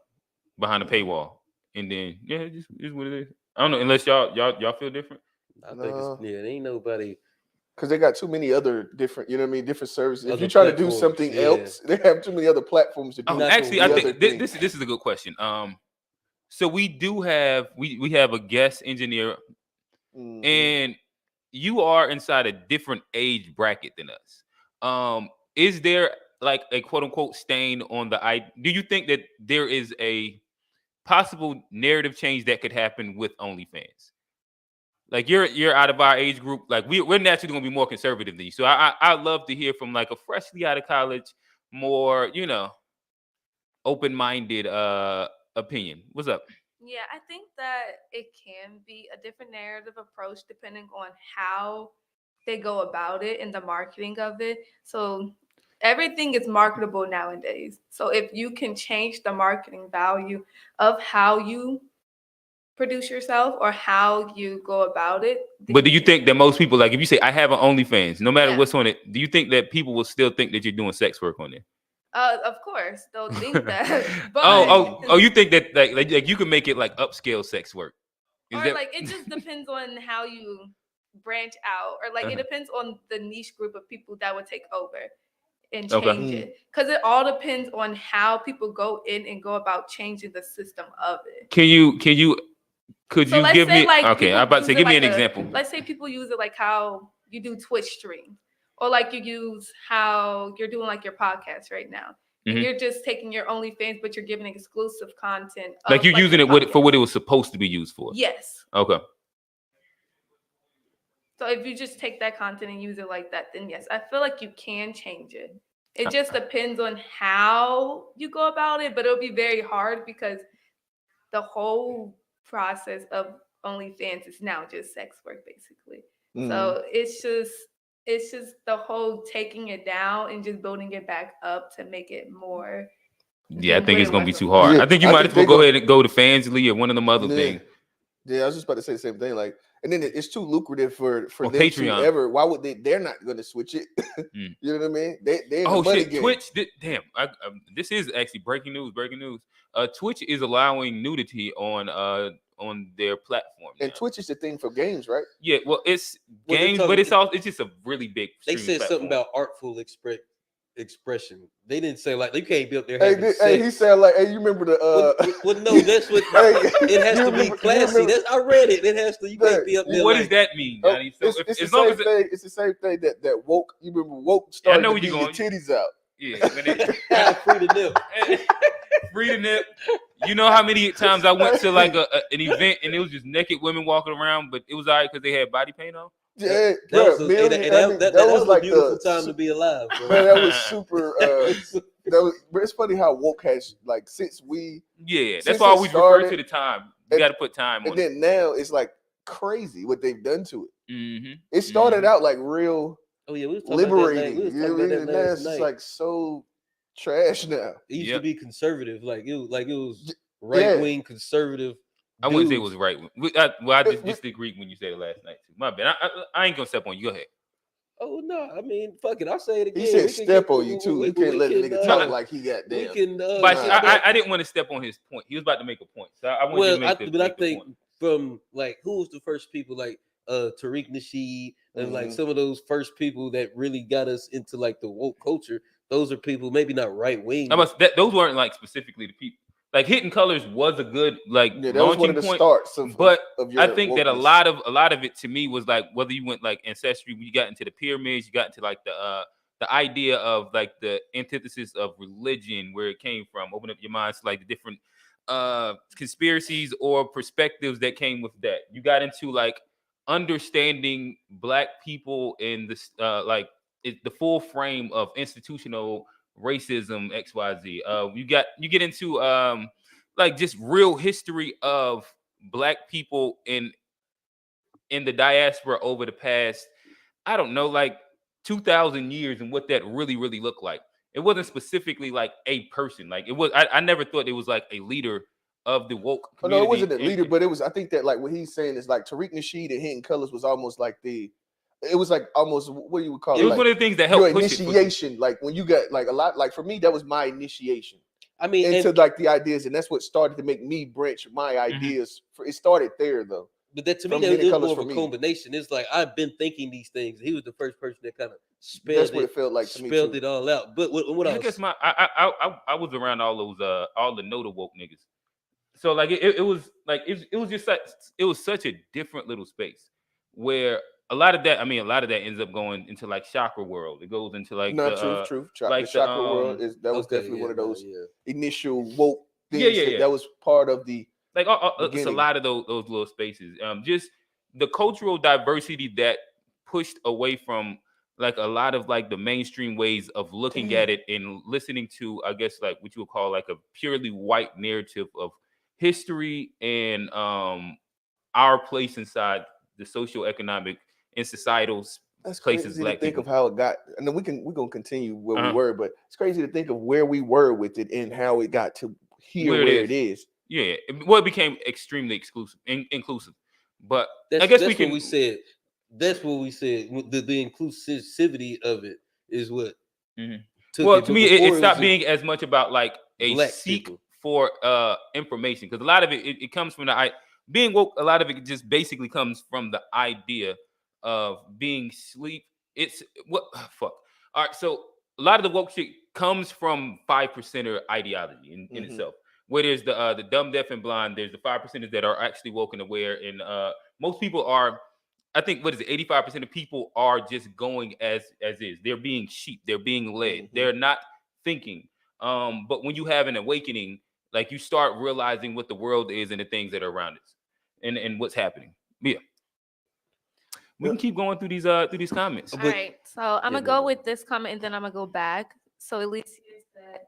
behind the paywall, and then it just is what it is. I don't know unless y'all feel different. I think it ain't nobody. Because they got too many other different, you know what I mean, different services. If Other you try to do platforms, something else, they have too many other platforms to do. Oh, actually, I think this is a good question. So we do have we have a guest engineer, and you are inside a different age bracket than us. Is there like a quote unquote stain on the do you think that there is a possible narrative change that could happen with OnlyFans? Like you're out of our age group. Like we're naturally gonna be more conservative than you. So I'd love to hear from like a freshly out of college, more, open-minded opinion. What's up? Yeah, I think that it can be a different narrative approach depending on how they go about it and the marketing of it. So everything is marketable nowadays. So if you can change the marketing value of how you produce yourself or how you go about it. But do you think that most people, like if you say I have an OnlyFans, no matter what's on it, do you think that people will still think that you're doing sex work on there? Of course, they'll think that. But you think that like you can make it like upscale sex work? Like it just depends on how you branch out, or like it depends on the niche group of people that would take over and change it, because it all depends on how people go in and go about changing the system of it. Could you give me? Okay, I'm about to say, give me an example. Let's say people use it like how you do Twitch streams, or like you use how you're doing like your podcast right now. And you're just taking your OnlyFans, but you're giving exclusive content. Like you're using it for what it was supposed to be used for. Yes. Okay. So if you just take that content and use it like that, then yes, I feel like you can change it. It just depends on how you go about it, but it'll be very hard because the whole process of OnlyFans is now just sex work, basically. Mm-hmm. So it's just the whole taking it down and just building it back up to make it more. Yeah, I think it's gonna be too hard. I think you might as well go ahead and go to Fansly or one of them other things. Yeah, I was just about to say the same thing. Like, and then it's too lucrative for them Patreon. to ever. Why would they? They're not going to switch it. You know what I mean? They in the money game. Twitch. Damn, this is actually breaking news. Twitch is allowing nudity on their platform. And Twitch is the thing for games, right? Yeah, well, it's games, but it's just a really big. They said platform. something about artful expression. They didn't say like you can't be up there. Hey, he said like, hey, you remember the? Well, no, that's what it has to be classy. I read it. It has to. You can't be up there. What does that mean, Johnny? So it's the same thing. It's the same thing that woke. You remember woke started to get your titties out. Yeah, free the nip. Free the nip. You know how many times I went to like an event and it was just naked women walking around, but it was alright because they had body paint on. Yeah, that was like a beautiful time to be alive, bro. Man, that was super. But it's funny how woke has like since we. Yeah, that's why I always refer to the time. You got to put time on. And then now it's like crazy what they've done to it. Mm-hmm. It started out like real. Oh yeah, we was liberating. About that Now it's just like so trash now. It used to be conservative, like it was right wing conservative. I wouldn't say it was right. I just agreed when you said it last night too. My bad. I ain't gonna step on you. Go ahead. Oh no, I mean, fuck it. I'll say it again. He said step on you too. You can't let a nigga talk like he got damn. But I didn't want to step on his point. He was about to make a point. So I wanted to make I think from like who was the first people like Tariq Nasheed and like some of those first people that really got us into like the woke culture. Those are people maybe not right wing. Those weren't like specifically the people. Like Hidden Colors was a good like that was one of the point, starts but of your I think wokeness. that a lot of it to me was like whether you went like ancestry, when you got into the pyramids, you got into like the idea of like the antithesis of religion, where it came from. Open up your minds to like the different conspiracies or perspectives that came with that. You got into like understanding Black people in this the full frame of institutional racism, XYZ. You get into like just real history of Black people in the diaspora over the past, I don't know, like 2,000 years, and what that really looked like. It wasn't specifically like a person. Like it was, I never thought it was like a leader of the woke community. Oh, no, it wasn't a leader, but it was. I think that like what he's saying is like Tariq Nasheed and Hidden Colors was almost like it was like almost what you would call it. It was like one of the things that helped your push initiation. Like when you got like a lot. Like for me, that was my initiation. I mean, into like the ideas, and that's what started to make me branch my ideas. It started there though. But that to me, that was more of a combination. It's like I've been thinking these things. He was the first person that kind of spelled what it felt like to me. Spelled it all out. But what I guess I was around all those all the Noda woke niggas. So like it was like it was just like it was such a different little space where a lot of that ends up going into like chakra world. It goes into like true. Like the chakra world was definitely one of those initial woke things. Yeah. That was part of the like it's a lot of those little spaces. Just the cultural diversity that pushed away from like a lot of like the mainstream ways of looking at it and listening to, I guess, like what you would call like a purely white narrative of history and our place inside the socioeconomic and societal places. Black people. Of how it got, and then we're gonna continue where we were, but it's crazy to think of where we were with it and how it got to here where it is. Yeah, well, it became extremely inclusive. But I guess what we said. That's what we said. The inclusivity of it is what. Well, to me, it stopped being as much about like a Black seek people for information, because a lot of it comes from being woke. A lot of it just basically comes from the idea of being sleep. It's what fuck. All right, so a lot of the woke shit comes from 5%er ideology in itself. Where there's the dumb, deaf, and blind, there's the 5%ers that are actually woke and aware, and most people are. I think 85% of people are just going as is. They're being sheep. They're being led. They're not thinking. But when you have an awakening, like you start realizing what the world is and the things that are around us, and what's happening. Yeah. We can keep going through these comments. All right. So I'm gonna go with this comment and then I'm gonna go back. So Alicia said,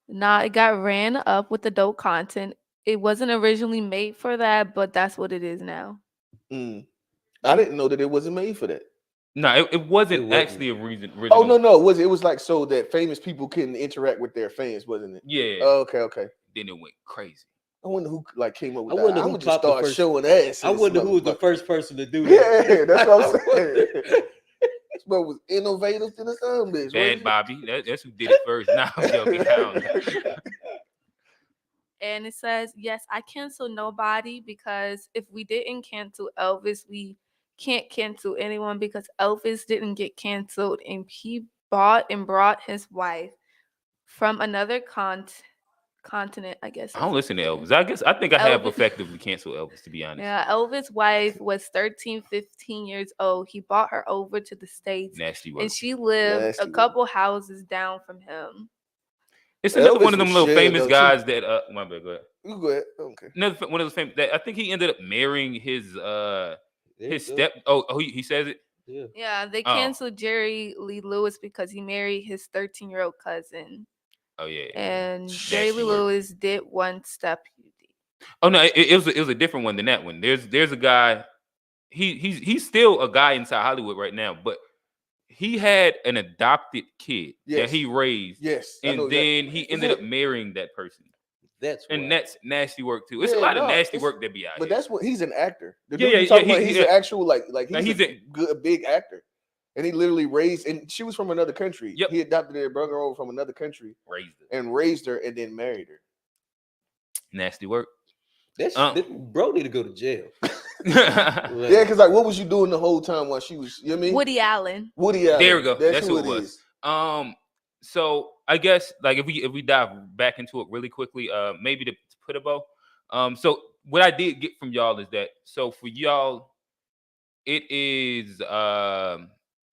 "Nah, it got ran up with the dope content. it wasn't originally made for that, but that's what it is now. I didn't know that it wasn't made for that. No, it wasn't actually a reason. Oh no, it was like so that famous people can interact with their fans, wasn't it? Yeah. Oh, okay. Then it went crazy. I wonder who like came up with I that. wonder I who would just popped the start first. showing ass. I wonder who was the first person to do that. Yeah, that's what I'm saying. This bro was innovative to the sun, bitch. Bad Bobby. That's who did it first. Nah, I'm joking. And it says, yes, I cancel nobody because if we didn't cancel Elvis, we can't cancel anyone because Elvis didn't get canceled and he bought and brought his wife from another continent, I guess. I don't listen to Elvis. I think I have effectively canceled Elvis, to be honest. Yeah, Elvis' wife was 13, 15 years old. He brought her over to the States. Nasty work. And she lived a couple houses down from him. It's another one of them little famous guys that my bad, go ahead. You go ahead. Okay. Another one of those famous that I think he ended up marrying his step. He says it. Yeah, they canceled Jerry Lee Lewis because he married his 13-year-old cousin. Oh yeah. And Jerry Lee Lewis did one step. Oh no, it was a different one than that one. There's a guy. He's still a guy inside Hollywood right now, but he had an adopted kid that he raised. Yes. And then he ended up marrying that person. That's nasty work too. It's a lot of nasty work that be out but here. that's what he's an actor. The Yeah, dude you talking about, he's an actual like he's a good big actor. And he literally raised, and she was from another country. Yep. He adopted her, brought her over from another country, raised her, and then married her. Nasty work. Bro need to go to jail. Yeah, because like, what was you doing the whole time while she was? You know what I mean? Woody Allen. There we go. That's who it was. So I guess like if we dive back into it really quickly, maybe to put a bow. So what I did get from y'all is that so for y'all, it is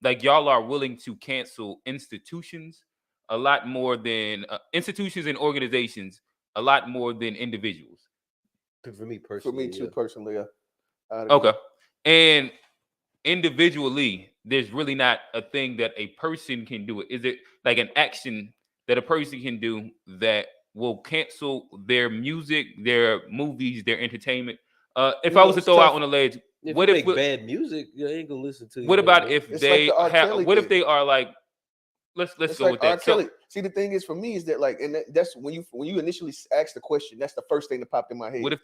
like y'all are willing to cancel institutions a lot more than institutions and organizations a lot more than individuals. For me personally. For me too, personally, yeah. Okay. And individually, there's really not a thing that a person can do. Is it like an action that a person can do that will cancel their music, their movies, their entertainment? If I was to throw out on a ledge, what if bad music? You ain't gonna listen to. What about if they have? What if they are like? Let's go with that. So, see, the thing is for me is that like, and that's when you initially asked the question, that's the first thing that popped in my head. What if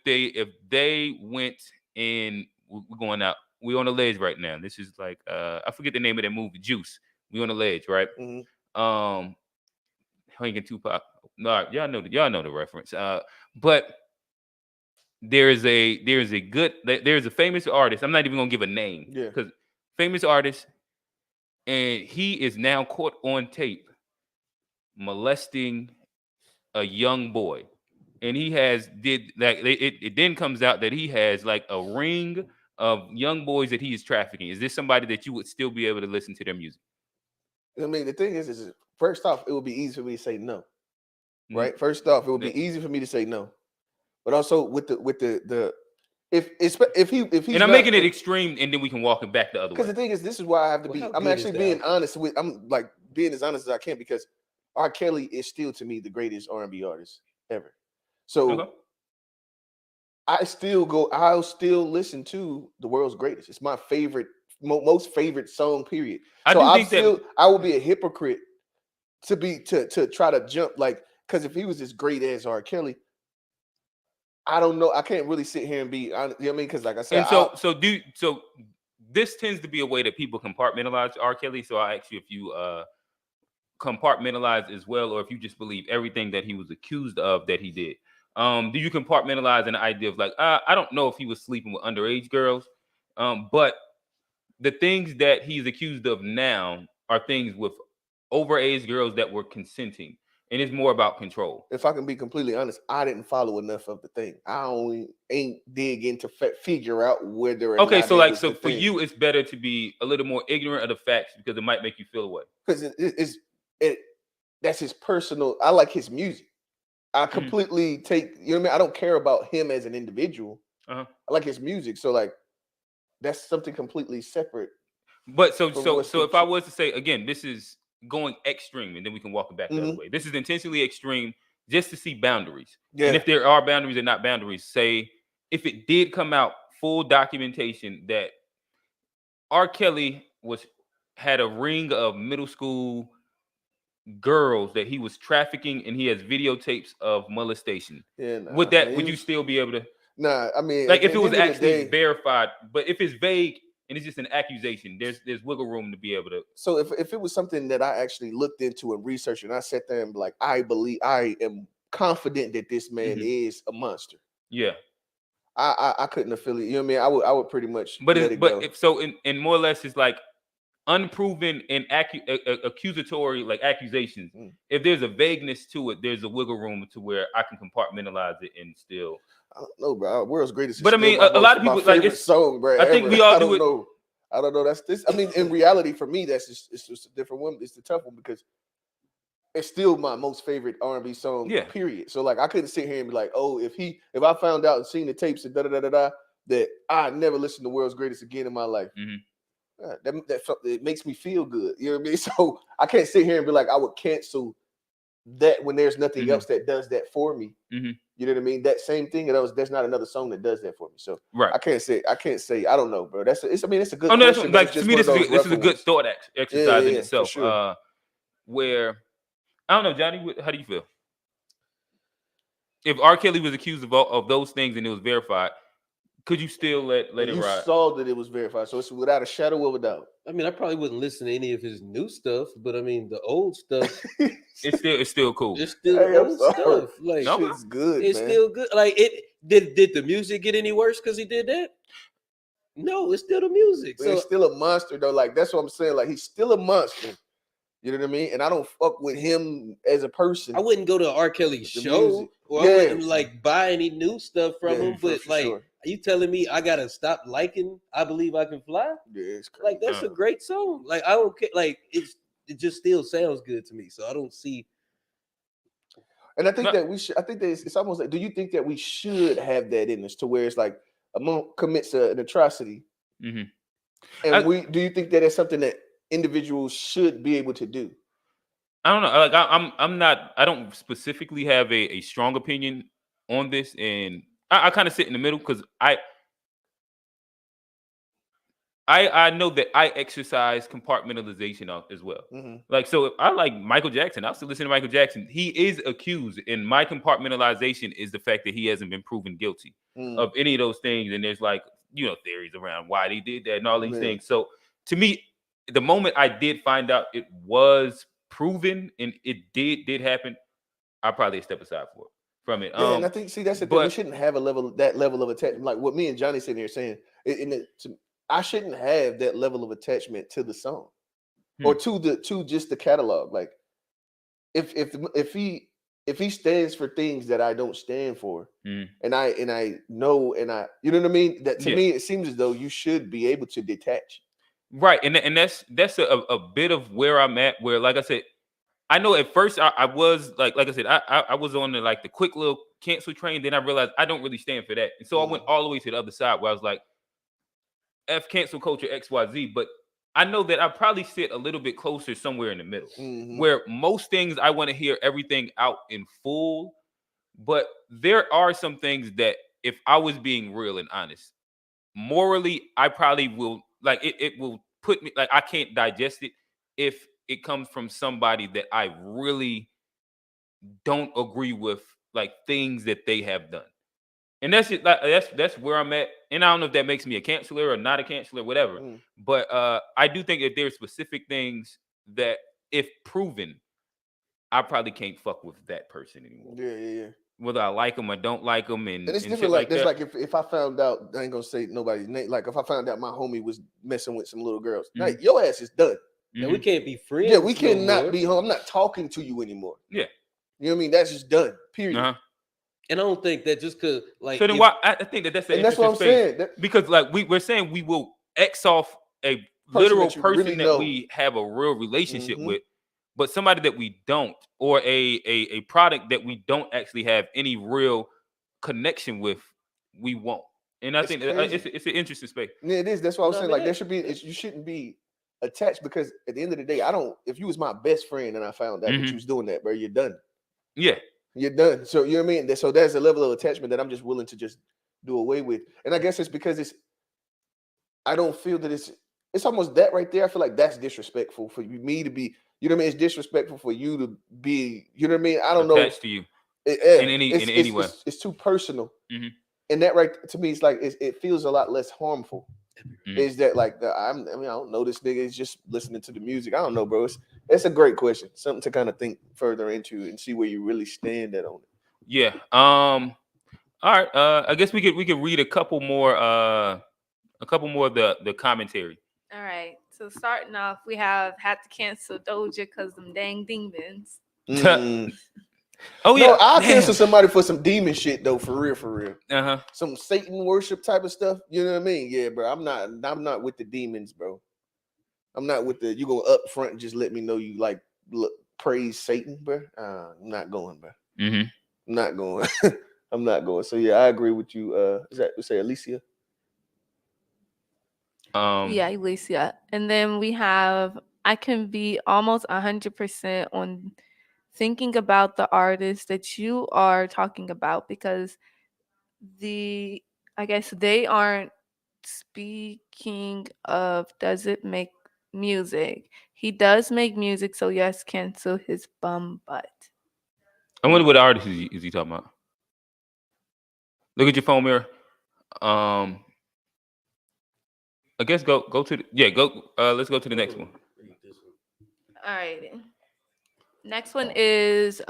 they went and we're going out? We're on the ledge right now. This is like I forget the name of that movie, Juice. We on the ledge, right? Hank and Tupac. No, y'all know the reference. But there's a famous artist. I'm not even gonna give a name, because famous artist, and he is now caught on tape molesting a young boy. And he did like it then comes out that he has like a ring of young boys that he is trafficking. Is this somebody that you would still be able to listen to their music? I mean, the thing is first off, it would be easy for me to say no. Right? First off, it would be easy for me to say no. But also with the if he's and I'm making it extreme, and then we can walk it back the other way. Because the thing is, this is why I have to be. I'm actually being honest with. I'm like being as honest as I can because R. Kelly is still to me the greatest R&B artist ever. So I'll still listen to the world's greatest. It's my favorite, most favorite song. Period. I will be a hypocrite to try to jump like because if he was as great as R. Kelly. I don't know. I can't really sit here and be, you know what I mean? Because like I said, and so this tends to be a way that people compartmentalize R. Kelly. So I ask you if you compartmentalize as well, or if you just believe everything that he was accused of that he did. Do you compartmentalize an idea of like, I don't know if he was sleeping with underage girls, but the things that he's accused of now are things with overage girls that were consenting. And it's more about control. If I can be completely honest, I didn't follow enough of the thing. I only ain't dig into figure out whether. Okay, so like, so for you, it's better to be a little more ignorant of the facts because it might make you feel away. Because that's his personal. I like his music. I completely take. You know what I mean? I don't care about him as an individual. I like his music. So like, that's something completely separate. But so if I was to say again, this is going extreme, and then we can walk it back the other way. This is intentionally extreme. just to see boundaries. Yeah. And if there are boundaries or not boundaries, say if it did come out full documentation that R. Kelly had a ring of middle school girls that he was trafficking, and he has videotapes of molestation. Yeah, nah, would you still be able to? Nah, I mean, like if at it the was end of the actually day- verified, but if it's vague and it's just an accusation, there's wiggle room to be able to. So if it was something that I actually looked into and researched, and I sat there and be like, I am confident that this man is a monster. Yeah. I couldn't affiliate. You know what I mean? I would pretty much But let it's, it but go. if so, in more or less, it's like unproven and accusatory like accusations. If there's a vagueness to it, there's a wiggle room to where I can compartmentalize it and still. I don't know, bro. World's Greatest. But I mean, a lot of people like it's song, bro. I think we all do it. Know. I don't know. That's this. I mean, in reality, for me, it's just a different one. It's the tough one because it's still my most favorite R&B song. Yeah. Period. So like, I couldn't sit here and be like, oh, if I found out and seen the tapes and that I never listened to World's Greatest again in my life. It makes me feel good. You know what I mean? So I can't sit here and be like, I would cancel that when there's nothing else that does that for me. You know what I mean? That same thing. There's not another song that does that for me. So right. I can't say. I don't know, bro. It's a good. Oh no, question, like to me, this is a good thought exercise in itself. Sure. Where I don't know, Johnny. How do you feel? If R. Kelly was accused of those things and it was verified, could you still let it ride? You saw that it was verified, so it's without a shadow of a doubt. I mean, I probably wouldn't listen to any of his new stuff, but I mean, the old stuff, it's still cool. It's still old stuff. Like it's good. It's man. still good. Like it did the music get any worse because he did that? No, it's still the music. But So he's still a monster though. Like that's what I'm saying. Like he's still a monster. You know what I mean? And I don't fuck with him as a person. I wouldn't go to R. Kelly's show music. or I wouldn't like buy any new stuff from him. But for like, sure. are you telling me I gotta stop liking "I Believe I Can Fly"? Yeah, it's crazy. Like that's a great song. Like I don't care. Like it just still sounds good to me. So I don't see. And I think that we should. I think that it's almost like. Do you think that we should have that in us to where it's like a monk commits an atrocity, and do you think that it's something that individuals should be able to do? I don't know. Like I'm not. I don't specifically have a strong opinion on this, and I kind of sit in the middle because I know that I exercise compartmentalization as well. Like, so if I like Michael Jackson, I'll still listen to Michael Jackson. He is accused, and my compartmentalization is the fact that he hasn't been proven guilty of any of those things. And there's like, theories around why they did that and all these things. So to me, the moment I did find out it was proven and it did happen, I probably step aside from it. Yeah, and I think that's the thing. We shouldn't have that level of attachment. Like what me and Johnny sitting here saying, I shouldn't have that level of attachment to the song or to just the catalog. Like if he stands for things that I don't stand for, and I know you know what I mean. That to me it seems as though you should be able to detach. Right, and that's a bit of where I'm at. Where, like I said, I know at first I was like I said, I was on the quick little cancel train. Then I realized I don't really stand for that, and so I went all the way to the other side where I was like, F cancel culture XYZ. But I know that I probably sit a little bit closer somewhere in the middle, where most things I want to hear everything out in full, but there are some things that if I was being real and honest, morally, I probably will it will put me I can't digest it if it comes from somebody that I really don't agree with, like things that they have done. And that's it. That's where I'm at. And I don't know if that makes me a canceler or not a canceler, whatever. But I do think that there's specific things that, if proven, I probably can't fuck with that person anymore. Yeah. Whether I like them or don't like them, and it's and different. shit Like that. like if I found out, I ain't gonna say nobody's name. Like if I found out my homie was messing with some little girls, like your ass is done. Yeah, we can't be friends. Yeah, we cannot be home. I'm not talking to you anymore. Yeah, you know what I mean. That's just done. Period. Uh-huh. And I don't think that just because So then why I think that's the and that's what I'm saying. Because we're saying we will X off a literal person that we have a real relationship with, but somebody that we don't, or a product that we don't actually have any real connection with, we won't. And I think it's an interesting space. Yeah, it is. That's what I was saying. Like there should be, you shouldn't be attached, because at the end of the day, if you was my best friend and I found out that you was doing that, bro, you're done. Yeah. You're done. So you know what I mean? So there's a level of attachment that I'm just willing to just do away with. And I guess it's because I don't feel that it's almost that right there. I feel like that's disrespectful for me to be, you know what I mean? It's disrespectful for you to be, you know what I mean? I don't know. Attached to you. In any way. It's too personal. Mm-hmm. And that right to me, it's like it feels a lot less harmful. Mm-hmm. Is that like I don't know, this nigga is just listening to the music. I don't know, bro. It's a great question. Something to kind of think further into and see where you really stand at on it. Yeah. All right. I guess we could read a couple more of the commentary. All right. So starting off, we had to cancel Doja because them dang demons. Oh yeah, no, I'll cancel somebody for some demon shit though, for real. Uh-huh. Some Satan worship type of stuff. You know what I mean? Yeah, bro. I'm not with the demons, bro. I'm not with the you go up front and just let me know you like praise Satan, bro. I'm not going, bro. Mm-hmm. I'm not going. I'm not going. So yeah, I agree with you. Is that say Alicia? Yeah, Alicia. And then we have I can be almost 100% on thinking about the artists that you are talking about because I guess they aren't speaking of does it make music. He does make music, so yes, cancel his bum butt. I wonder what artist is he talking about. Look at your phone mirror. I guess go to let's go to the next one. All right. Next one is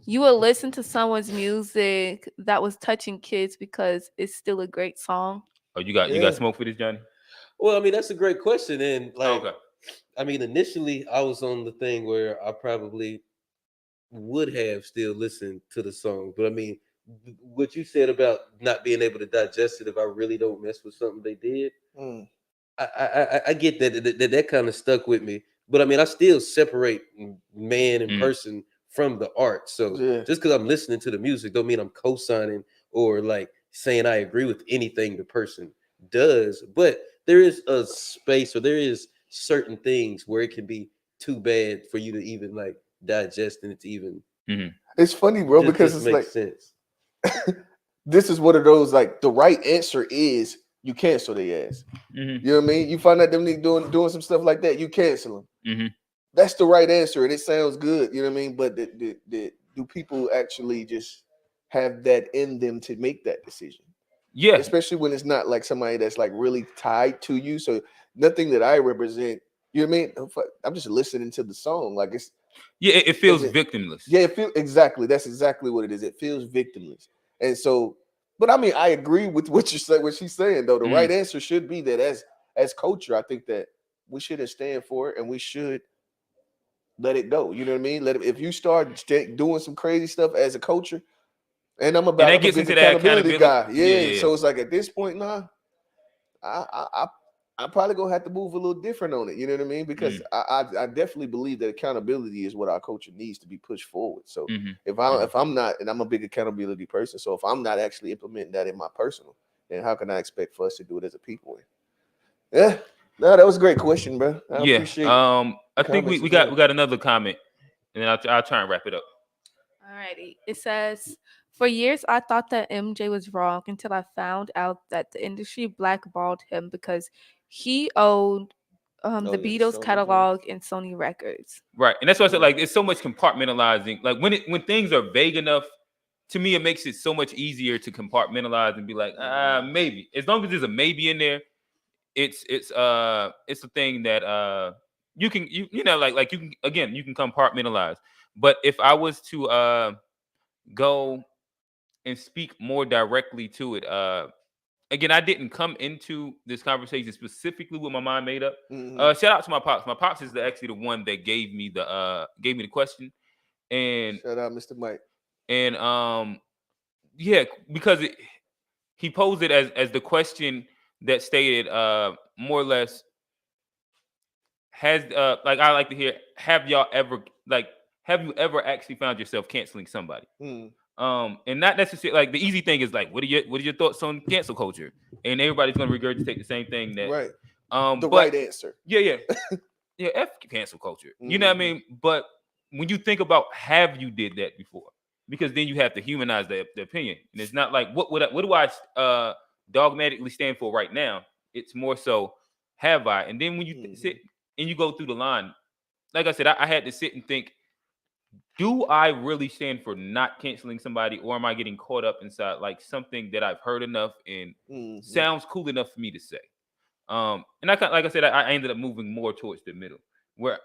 you will listen to someone's music that was touching kids because it's still a great song. Oh, you got smoke for this, Johnny? Well, I mean, that's a great question. And like, I mean, initially I was on the thing where I probably would have still listened to the song. But I mean, what you said about not being able to digest it if I really don't mess with something they did, I get that kind of stuck with me. But I mean, I still separate man and person from the art. So just because I'm listening to the music don't mean I'm co-signing or like saying I agree with anything the person does. But there is a space or there is certain things where it can be too bad for you to even like digest and it's even. It's funny, bro, because it's like sense. This is one of those like the right answer is you cancel their ass. You know what I mean? You find out them niggas doing some stuff like that, you cancel them. That's the right answer, and it sounds good. You know what I mean? But do people actually just have that in them to make that decision? Yeah, especially when it's not like somebody that's like really tied to you. So nothing that I represent. You know what I mean? I'm just listening to the song. Like it's it feels victimless. Yeah, it feels exactly. That's exactly what it is. It feels victimless. And so, but I mean, I agree with what you say. What she's saying though, the right answer should be that as culture, I think that we shouldn't stand for it and we should let it go. You know what I mean? If you start doing some crazy stuff as a culture, and I'm a big accountability guy. Yeah. So it's like at this point now, I'm probably gonna have to move a little different on it. You know what I mean? Because I definitely believe that accountability is what our culture needs to be pushed forward. So if I'm not, and I'm a big accountability person, so if I'm not actually implementing that in my personal, then how can I expect for us to do it as a people? Yeah. No, that was a great question, bro. I appreciate. I think we got another comment, and then I'll try and wrap it up. Alrighty. It says, for years I thought that MJ was wrong until I found out that the industry blackballed him because he owned the Beatles catalog and Sony Records. Right, and that's why I said like it's so much compartmentalizing. Like when things are vague enough, to me it makes it so much easier to compartmentalize and be like, maybe. As long as there's a maybe in there, it's a thing that you can you know like you can compartmentalize. But if I was to go and speak more directly to it, again, I didn't come into this conversation specifically with my mind made up. Shout out to my pops. My pops is actually the one that gave me the question. And shout out, Mr. Mike. And yeah, because he posed it as the question that stated more or less has like I like to hear, have you ever actually found yourself canceling somebody? And not necessarily like the easy thing is like, what are your thoughts on cancel culture? And everybody's gonna regurgitate the same thing that right. Right answer. Yeah. F cancel culture. You know what I mean? But when you think about have you did that before? because then you have to humanize the opinion, and it's not like what do I dogmatically stand for right now. It's more so have I, and then when you sit and you go through the line, like I said, I had to sit and think. Do I really stand for not canceling somebody, or am I getting caught up inside like something that I've heard enough and sounds cool enough for me to say? And like I said, I ended up moving more towards the middle, where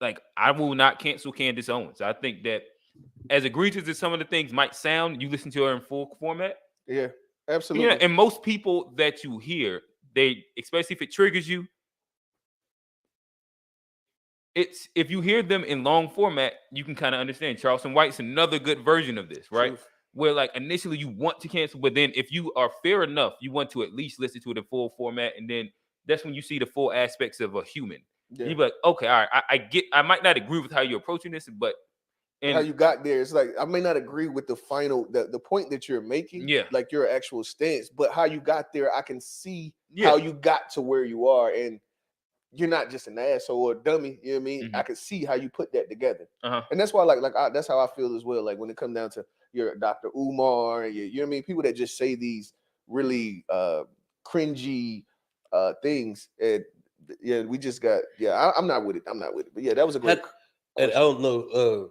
like I will not cancel Candace Owens. I think that as egregious as some of the things might sound, you listen to her in full format. Yeah, absolutely. Yeah, and most people that you hear, they especially if it triggers you. It's if you hear them in long format, you can kind of understand. Charleston White's another good version of this, right? Truth. Where like initially you want to cancel, but then if you are fair enough, you want to at least listen to it in full format, and then that's when you see the full aspects of a human. Yeah. You be like, okay, all right, I get. I might not agree with how you're approaching this, but how you got there. It's like I may not agree with the final the point that you're making, like your actual stance, but how you got there, I can see how you got to where you are, and you're not just an asshole or a dummy. You know what I mean? I can see how you put that together, and that's why that's how I feel as well. Like when it comes down to your Dr. Umar, and you know what I mean, people that just say these really cringy things, and we just got I'm not with it. I'm not with it, but yeah, that was a great. And I don't know.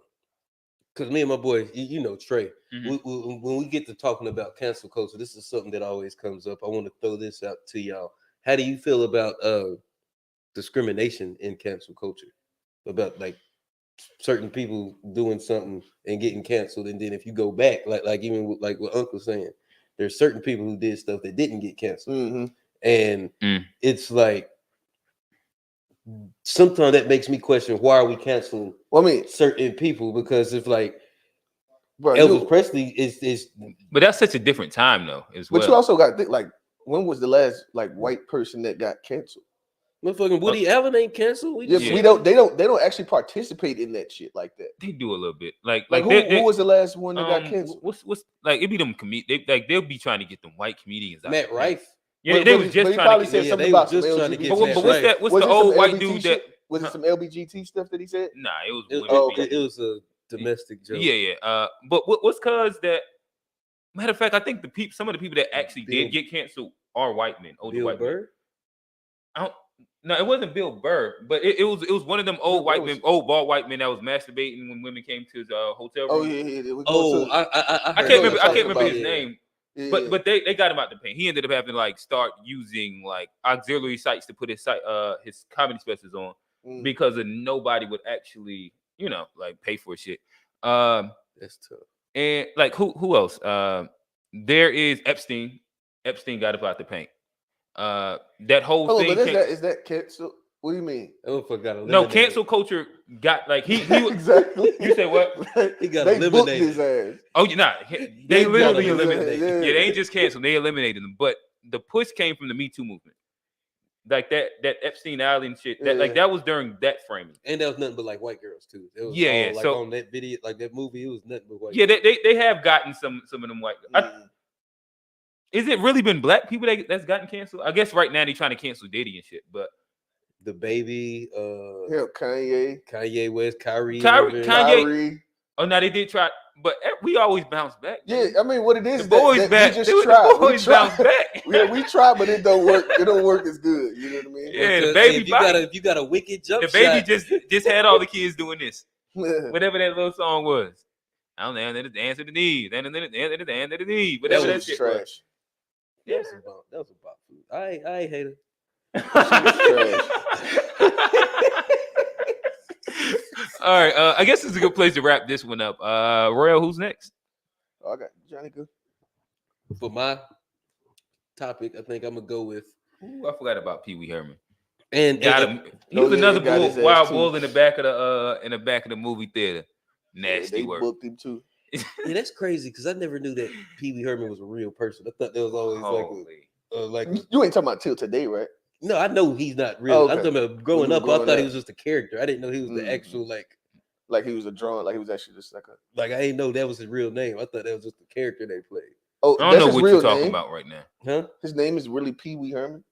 Because me and my boy, you know, Trey, when we get to talking about cancel culture, this is something that always comes up. I want to throw this out to y'all. How do you feel about discrimination in cancel culture? About like certain people doing something and getting canceled, and then if you go back, like even with, like what Uncle's saying, there's certain people who did stuff that didn't get canceled, and it's like sometimes that makes me question why are we canceling certain people, because if like Elvis Presley is but that's such a different time though as well. But you also got to think like when was the last like white person that got canceled? Motherfucking Woody Allen ain't canceled. They don't actually participate in that shit like that. They do a little bit. Like who was the last one that got canceled? What's like it be them they'll be trying to get them white comedians out. Matt Rife. Yeah, they was just trying to get something about some LGBT. But what's that? What's the old white dude that was it some LBGT stuff that he said? Nah, it was it was a domestic joke. Yeah. But what's cause that? Matter of fact, I think some of the people that actually did get canceled are white men, older white men. No, it wasn't Bill Burr, but it was one of them old white men, old bald white men that was masturbating when women came to his hotel room. I can't remember his name. But they got him out the paint. He ended up having to like start using like auxiliary sites to put his comedy specials on because nobody would actually, like pay for shit. That's tough. And like who else? There is Epstein. Epstein got up out the paint. That whole thing. But is that cancel? What do you mean? No, cancel culture got like he exactly. You say what? He got eliminated. His ass. Oh, you're not. They literally eliminated. Yeah, they ain't just canceled. They eliminated them. But the push came from the Me Too movement. Like that Epstein Island shit. That was during that framing. And that was nothing but like white girls too. It was all, like so on that video, like that movie, it was nothing but white. Yeah, they have gotten some of them white. Is it really been black people that's gotten canceled? I guess right now they're trying to cancel Diddy and shit, but the baby, Kanye West, Kyrie. Oh, no, they did try, but we always bounce back. Yeah, I mean, what it is, the boys back. We just try. The boys bounce back. Yeah, we try, but it don't work. It don't work as good. You know what I mean? Yeah, the baby. If you got a wicked jump shot. The baby just had all the kids doing this. Whatever that little song was. I don't know. Then dance to the knees. Then the knee. Whatever that shit trash. Was. Yeah. That was about food. I hate it. All right. I guess it's a good place to wrap this one up. Royal, who's next? I got Johnny Good. For my topic, I think I'm gonna go with. Ooh, I forgot about Pee Wee Herman. And got him. He was another wild bull in the back of the movie theater. Nasty work. Booked him too. Yeah, that's crazy because I never knew that Pee Wee Herman was a real person. I thought that was always like you ain't talking about till today, right? No, I know he's not real. I'm talking about growing up. I thought he was just a character. I didn't know he was the actual like he was a drawing. Like he was actually just like I didn't know that was his real name. I thought that was just the character they played. Oh, I don't know what you're talking about right now. Huh? His name is really Pee Wee Herman.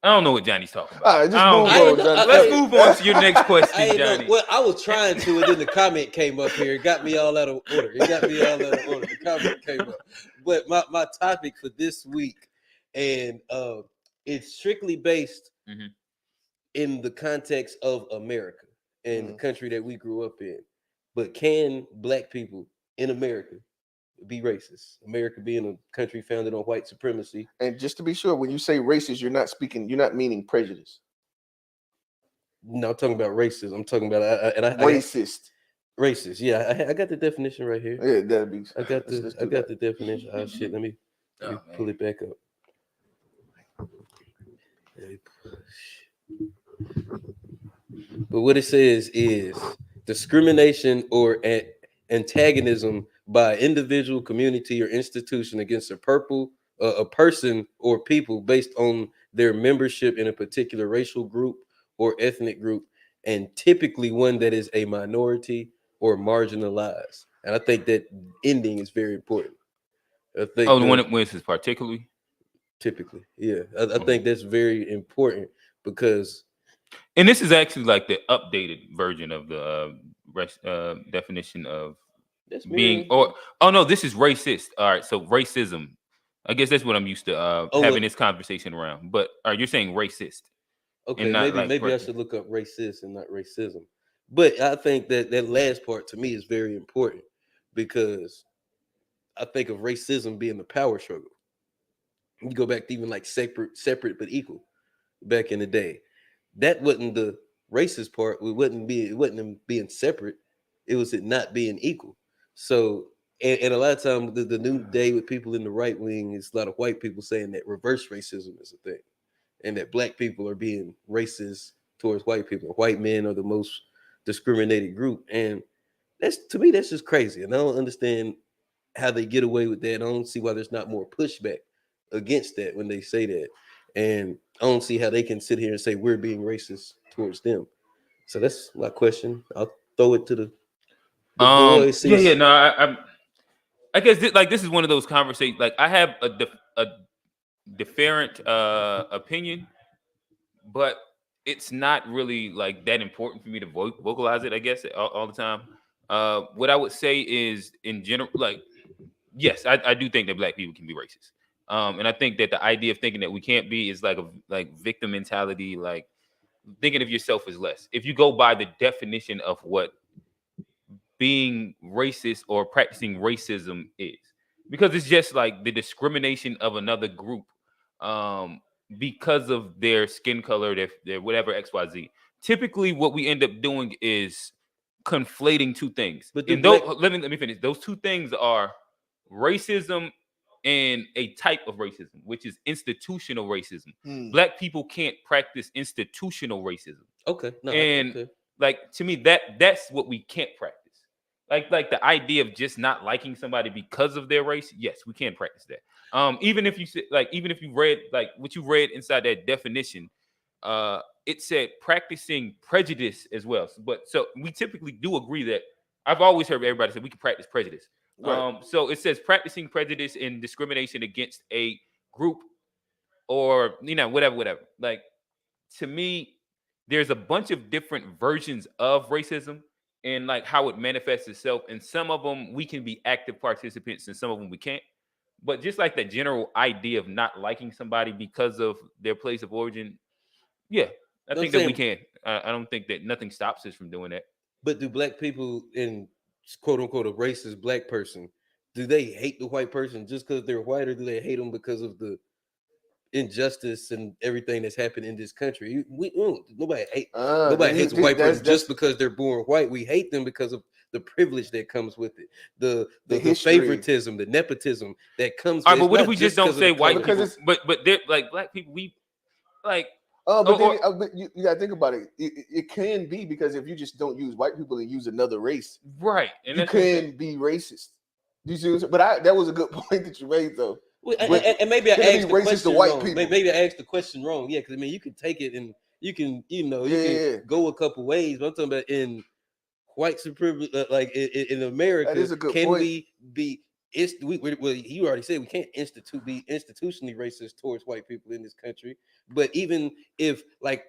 I don't know what Johnny's talking about. All right, just move on, Johnny. Let's move on to your next question, Johnny. Well, I was trying to, and then the comment came up here. It got me all out of order. The comment came up. But my topic for this week, and it's strictly based in the context of America and the country that we grew up in. But can Black people in America be racist? America being a country founded on white supremacy. And just to be sure, when you say racist, you're not meaning prejudice. No, I'm talking about racism. I'm talking about racist. Racist. Yeah, I got the definition right here. Yeah, that'd be. I got the definition. Oh shit! Let me pull it back up. But what it says is discrimination or antagonism by individual, community, or institution against a person or people based on their membership in a particular racial group or ethnic group, and typically one that is a minority or marginalized. And I think that ending is very important. I think the one when it's particularly? Typically, yeah. I think that's very important because... And this is actually like the updated version of the definition of being, this is racist. All right, so racism. I guess that's what I'm used to having this conversation around. But you're saying racist. Okay, maybe I should look up racist and not racism. But I think that last part to me is very important because I think of racism being the power struggle. You go back to even like separate but equal back in the day. That wasn't the racist part. It wasn't them being separate. It was it not being equal. So, and a lot of times the new day with people in the right wing is a lot of white people saying that reverse racism is a thing, and that Black people are being racist towards white people. White men are the most discriminated group, and to me that's just crazy. And I don't understand how they get away with that. I don't see why there's not more pushback against that when they say that. And I don't see how they can sit here and say we're being racist towards them. So that's my question. I'll throw it to the boys. I guess this is one of those conversations. Like I have a different opinion, but it's not really like that important for me to vocalize it. I guess all the time. What I would say is, in general, like yes, I do think that Black people can be racist. And I think that the idea of thinking that we can't be is like a victim mentality, like thinking of yourself as less. If you go by the definition of what being racist or practicing racism is, because it's just like the discrimination of another group because of their skin color, their whatever XYZ. Typically, what we end up doing is conflating two things. But let me finish. Those two things are racism and a type of racism, which is institutional racism. Black people can't practice institutional racism. Okay. Like to me, that's what we can't practice. Like the idea of just not liking somebody because of their race. Yes, we can practice that. Even if you read like what you read inside that definition, it said practicing prejudice as well. So we typically do agree that I've always heard everybody say we can practice prejudice. Right. So it says practicing prejudice and discrimination against a group or whatever. Like to me, there's a bunch of different versions of racism and like how it manifests itself. And some of them we can be active participants and some of them we can't. But just like the general idea of not liking somebody because of their place of origin, yeah, I think that we can. I don't think that nothing stops us from doing that. But do Black people in quote unquote a racist Black person, do they hate the white person just because they're white, or do they hate them because of the injustice and everything that's happened in this country? Nobody hates a white person just because they're born white. We hate them because of the privilege that comes with it, the favoritism, the nepotism that comes. All right, but what if we just don't say white people? But they're like Black people. We like. But you gotta think about it. It can be because if you just don't use white people and use another race, right? And you can be racist. You see, but that was a good point that you made, though. And maybe I asked the question wrong. Maybe I asked the question wrong. Yeah, because I mean, you can take it and you can go a couple ways. But I'm talking about in white supremacy, like in America. That is a good can point. we be? you already said we can't be institutionally racist towards white people in this country. But even if like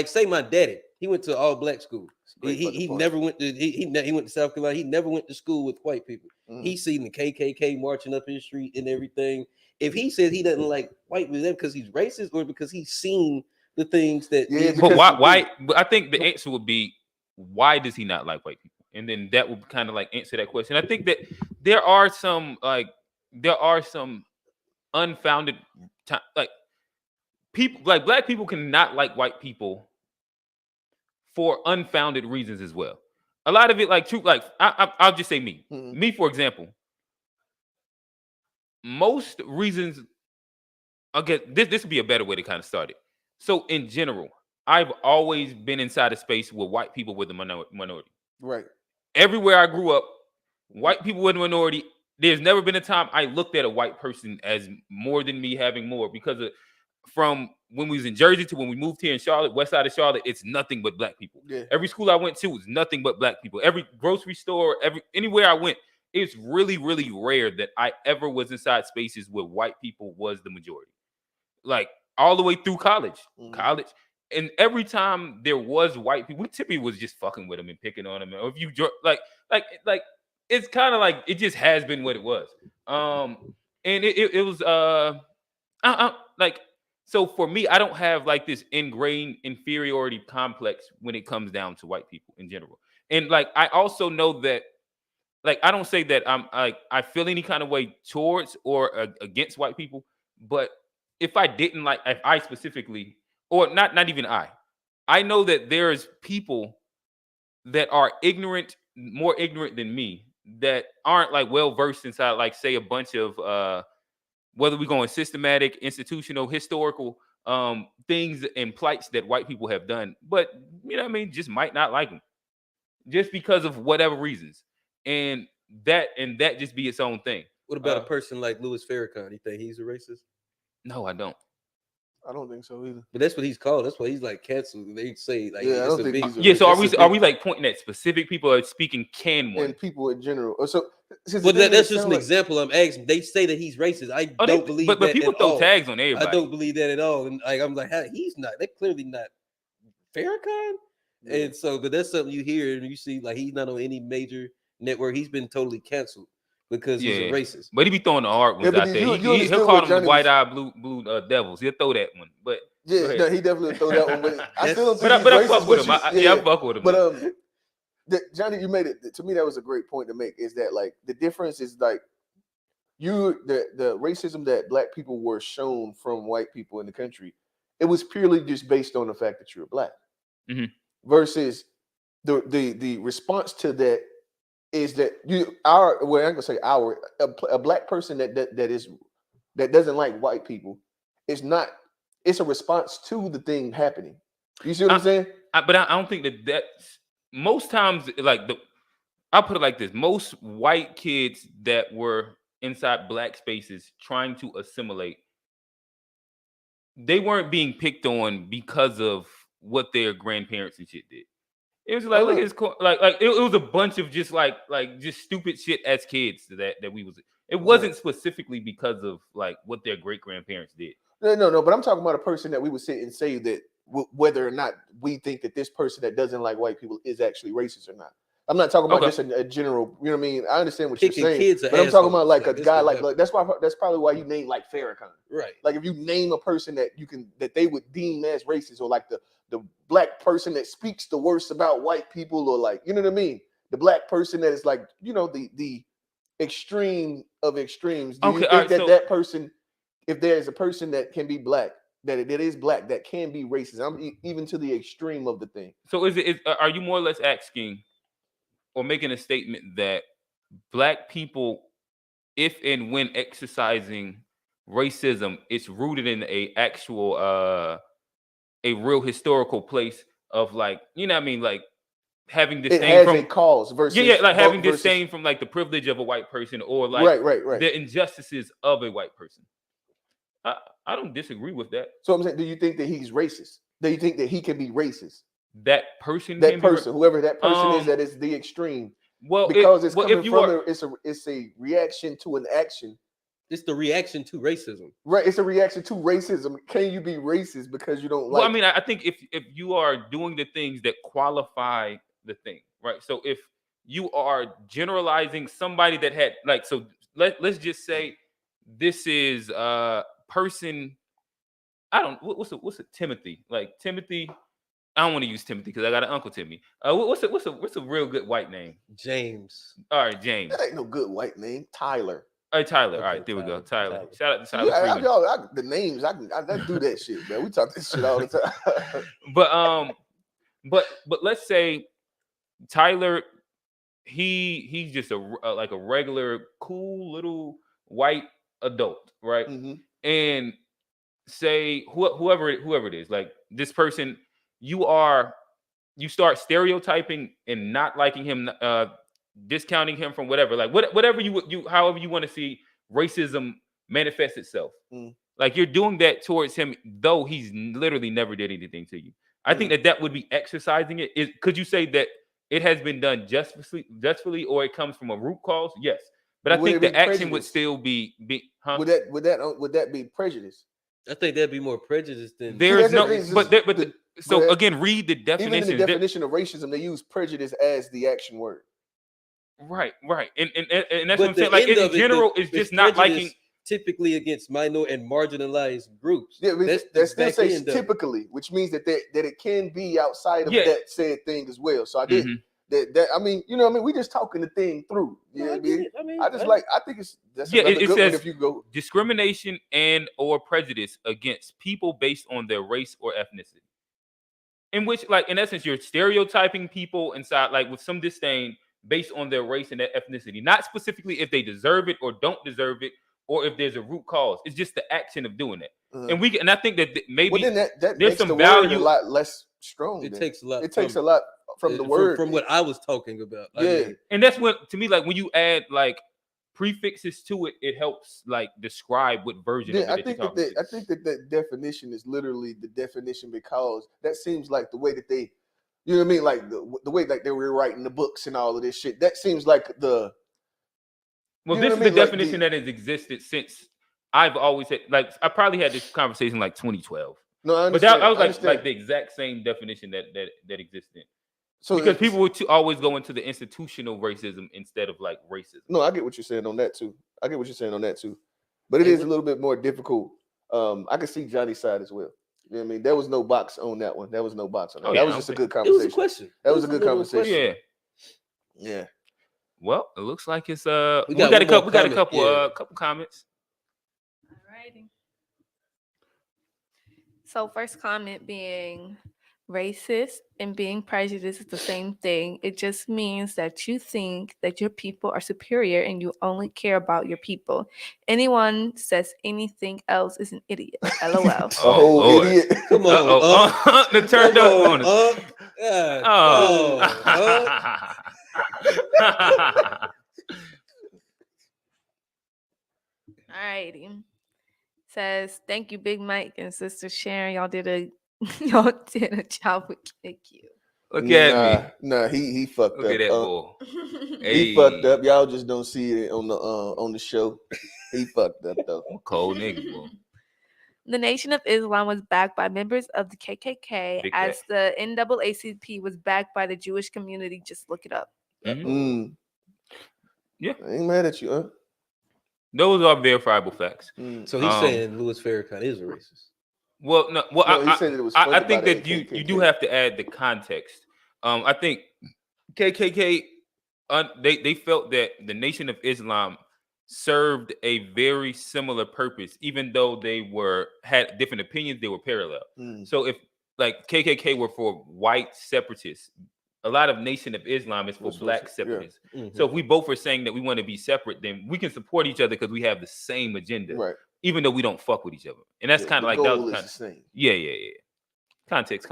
say my daddy, he went to all black school. He never went to he went to South Carolina. He never went to school with white people. He seen the KKK marching up his street and everything. If he says he doesn't like white people, is that because he's racist or because he's seen the things that? But why? But I think the answer would be, why does he not like white people? And then that would kind of like answer that question. I think that there are some unfounded like people, like black people cannot like white people for unfounded reasons as well. A lot of it, like true, like I'll just say me. Me, for example, most reasons. Okay, this would be a better way to kind of start it. So in general, I've always been inside a space where white people were the minority. Right. Everywhere I grew up, white people were the minority. There's never been a time I looked at a white person as more than me having more, because from when we was in Jersey to when we moved here in Charlotte, west side of Charlotte, it's nothing but black people. Yeah. Every school I went to was nothing but black people. Every grocery store, anywhere I went, it's really, really rare that I ever was inside spaces where white people was the majority. Like all the way through college. And every time there was white people, we typically was just fucking with them and picking on them. Or if you like it's kind of like it just has been what it was. And it was like, so for me, I don't have like this ingrained inferiority complex when it comes down to white people in general. And like I also know that, like, I don't say that I'm like I feel any kind of way towards or against white people, but if I specifically, or not even I know that there's people that are more ignorant than me, that aren't like well versed inside, like say a bunch of whether we're going systematic, institutional, historical things and plights that white people have done, but you know what I mean, just might not like them just because of whatever reasons, and that just be its own thing. What about a person like Louis Farrakhan? You think he's a racist? No, I don't. I don't think so either. But that's what he's called. That's why he's like canceled. They say like, yeah, I don't think he's yeah. So are we like pointing at specific people are speaking can one and people in general? So, but that's just an example. I'm asking. They say that he's racist. I don't believe that. But people at throw all. tags on everybody. I don't believe that at all. And like I'm like, he's not. They're clearly not Farrakhan. Yeah. And so, but that's something you hear and you see. Like he's not on any major network. He's been totally canceled because he's a racist. But he be throwing the hard ones out there. He'll call them the white-eyed blue devils. He'll throw that one. But yeah, no, he definitely throw that one. But I still don't think but I fuck with him. I fuck with him. But Johnny, you made it. To me, that was a great point to make. Is that like the difference is like the racism that black people were shown from white people in the country. It was purely just based on the fact that you're black. Mm-hmm. Versus the response to that is that I'm gonna say a black person that doesn't like white people is not. It's a response to the thing happening. You see what I'm saying? But I don't think that's most times like I'll put it like this: most white kids that were inside black spaces trying to assimilate, they weren't being picked on because of what their grandparents and shit did. It was like, look at his like it was a bunch of just just stupid shit as kids that we was. It wasn't specifically because of like what their great grandparents did. No. But I'm talking about a person that we would sit and say that whether or not we think that this person that doesn't like white people is actually racist or not. I'm not talking about just a general. You know what I mean? I understand what you're saying, but I'm talking about like a guy like that's probably why you name like Farrakhan, right? Like if you name a person that they would deem as racist, or like the black person that speaks the worst about white people, or like, you know what I mean, the black person that is like, you know, the extreme of extremes. Do you think that person, if there is a person that can be black, that is black, that can be racist, I'm even to the extreme of the thing. So are you more or less asking or making a statement that black people, if and when exercising racism, it's rooted in a actual a real historical place of like, you know what I mean, like having disdain it has from a cause versus like having disdain from like the privilege of a white person, or like right. the injustices of a white person. I don't disagree with that. So I'm saying, do you think that he's racist? Do you think that he can be racist? That person, whoever that person is, that is the extreme. Well, because it's coming from it's a reaction to an action. It's the reaction to racism. Right. It's a reaction to racism. Can you be racist because you don't like? Well, I mean, I think if you are doing the things that qualify the thing, right? So if you are generalizing somebody that had like, so let's just say this is person. I don't. What's a Timothy? Like Timothy. I don't want to use Timothy because I got an uncle Timmy. What's a real good white name? James. All right, James. That ain't no good white name. Tyler. All right, Tyler. Okay, all right, there we go. Tyler. Shout out to Tyler. The names, I do that shit, man. We talk this shit all the time. but let's say Tyler, he's just like a regular, cool little white adult, right? Mm-hmm. And say whoever it is, like this person, you start stereotyping and not liking him, discounting him from whatever, like whatever you however you want to see racism manifest itself. Like you're doing that towards him, though he's literally never did anything to you. I think that would be exercising it. Could you say that it has been done justly, or it comes from a root cause? Yes, but I think the action would still be. Would that be prejudice? I think that'd be more prejudice than there's no. So again, read the definition. Even in the definition of racism, they use prejudice as the action word. Right, and that's what I'm saying. Like in general, it's just not liking. Typically against minor and marginalized groups. Yeah, that still says typically, which means that it can be outside of that said thing as well. So I did that. I mean, you know what I mean? We just talking the thing through. You know what I mean? I think that's another good one if you go discrimination and or prejudice against people based on their race or ethnicity. In which, like, in essence, you're stereotyping people inside, like, with some disdain based on their race and their ethnicity, not specifically if they deserve it or don't deserve it, or if there's a root cause. It's just the action of doing it. And I think that maybe that there's makes some the value. word a lot less strong. It takes a lot. It takes a lot from the word. From what I was talking about. Yeah. I mean, And that's what, to me, like when you add like prefixes to it, it helps like describe what version of it I think that that definition is literally the definition, because that seems like the way that they, you know what I mean? Like the way like they were writing the books and all of this shit. That seems like the. Well, this is the definition that has existed since I've always had. Like I probably had this conversation like 2012. No, I understand. But that was like the exact same definition that existed. So because people would always go into the institutional racism instead of like racism. No, I get what you're saying on that too. But it is a little bit more difficult. I can see Johnny's side as well. You know what I mean? There was no box on that one. That was just a good conversation. It was a question. That was a good conversation. Yeah. Well, it looks like it's we got a couple comments. Alrighty. So first comment being racist and being prejudiced is the same thing. It just means that you think that your people are superior and you only care about your people. Anyone says anything else is an idiot. LOL. Oh, idiot. Come on. The turned up on us. Alrighty. Says thank you, Big Mike and Sister Sharon. Y'all did a job with KQ. Look at me. Nah, he fucked up. Look at that bull. He fucked up. Y'all just don't see it on the show. He fucked up though. Cold nigga, bull. The Nation of Islam was backed by members of the KKK, as the NAACP was backed by the Jewish community. Just look it up. Mm-hmm. Yeah, I ain't mad at you, huh? Those are verifiable facts. So he's saying Louis Farrakhan is a racist. Well, no. Well, he said it was I think by that the you do have to add the context. I think KKK they felt that the Nation of Islam served a very similar purpose, even though they had different opinions. They were parallel. So if like KKK were for white separatists, a lot of Nation of Islam is for black separatists. Yeah. So if we both are saying that we want to be separate, then we can support each other because we have the same agenda, right? Even though we don't fuck with each other. And that's kind of like that was kind of same. Yeah. Context.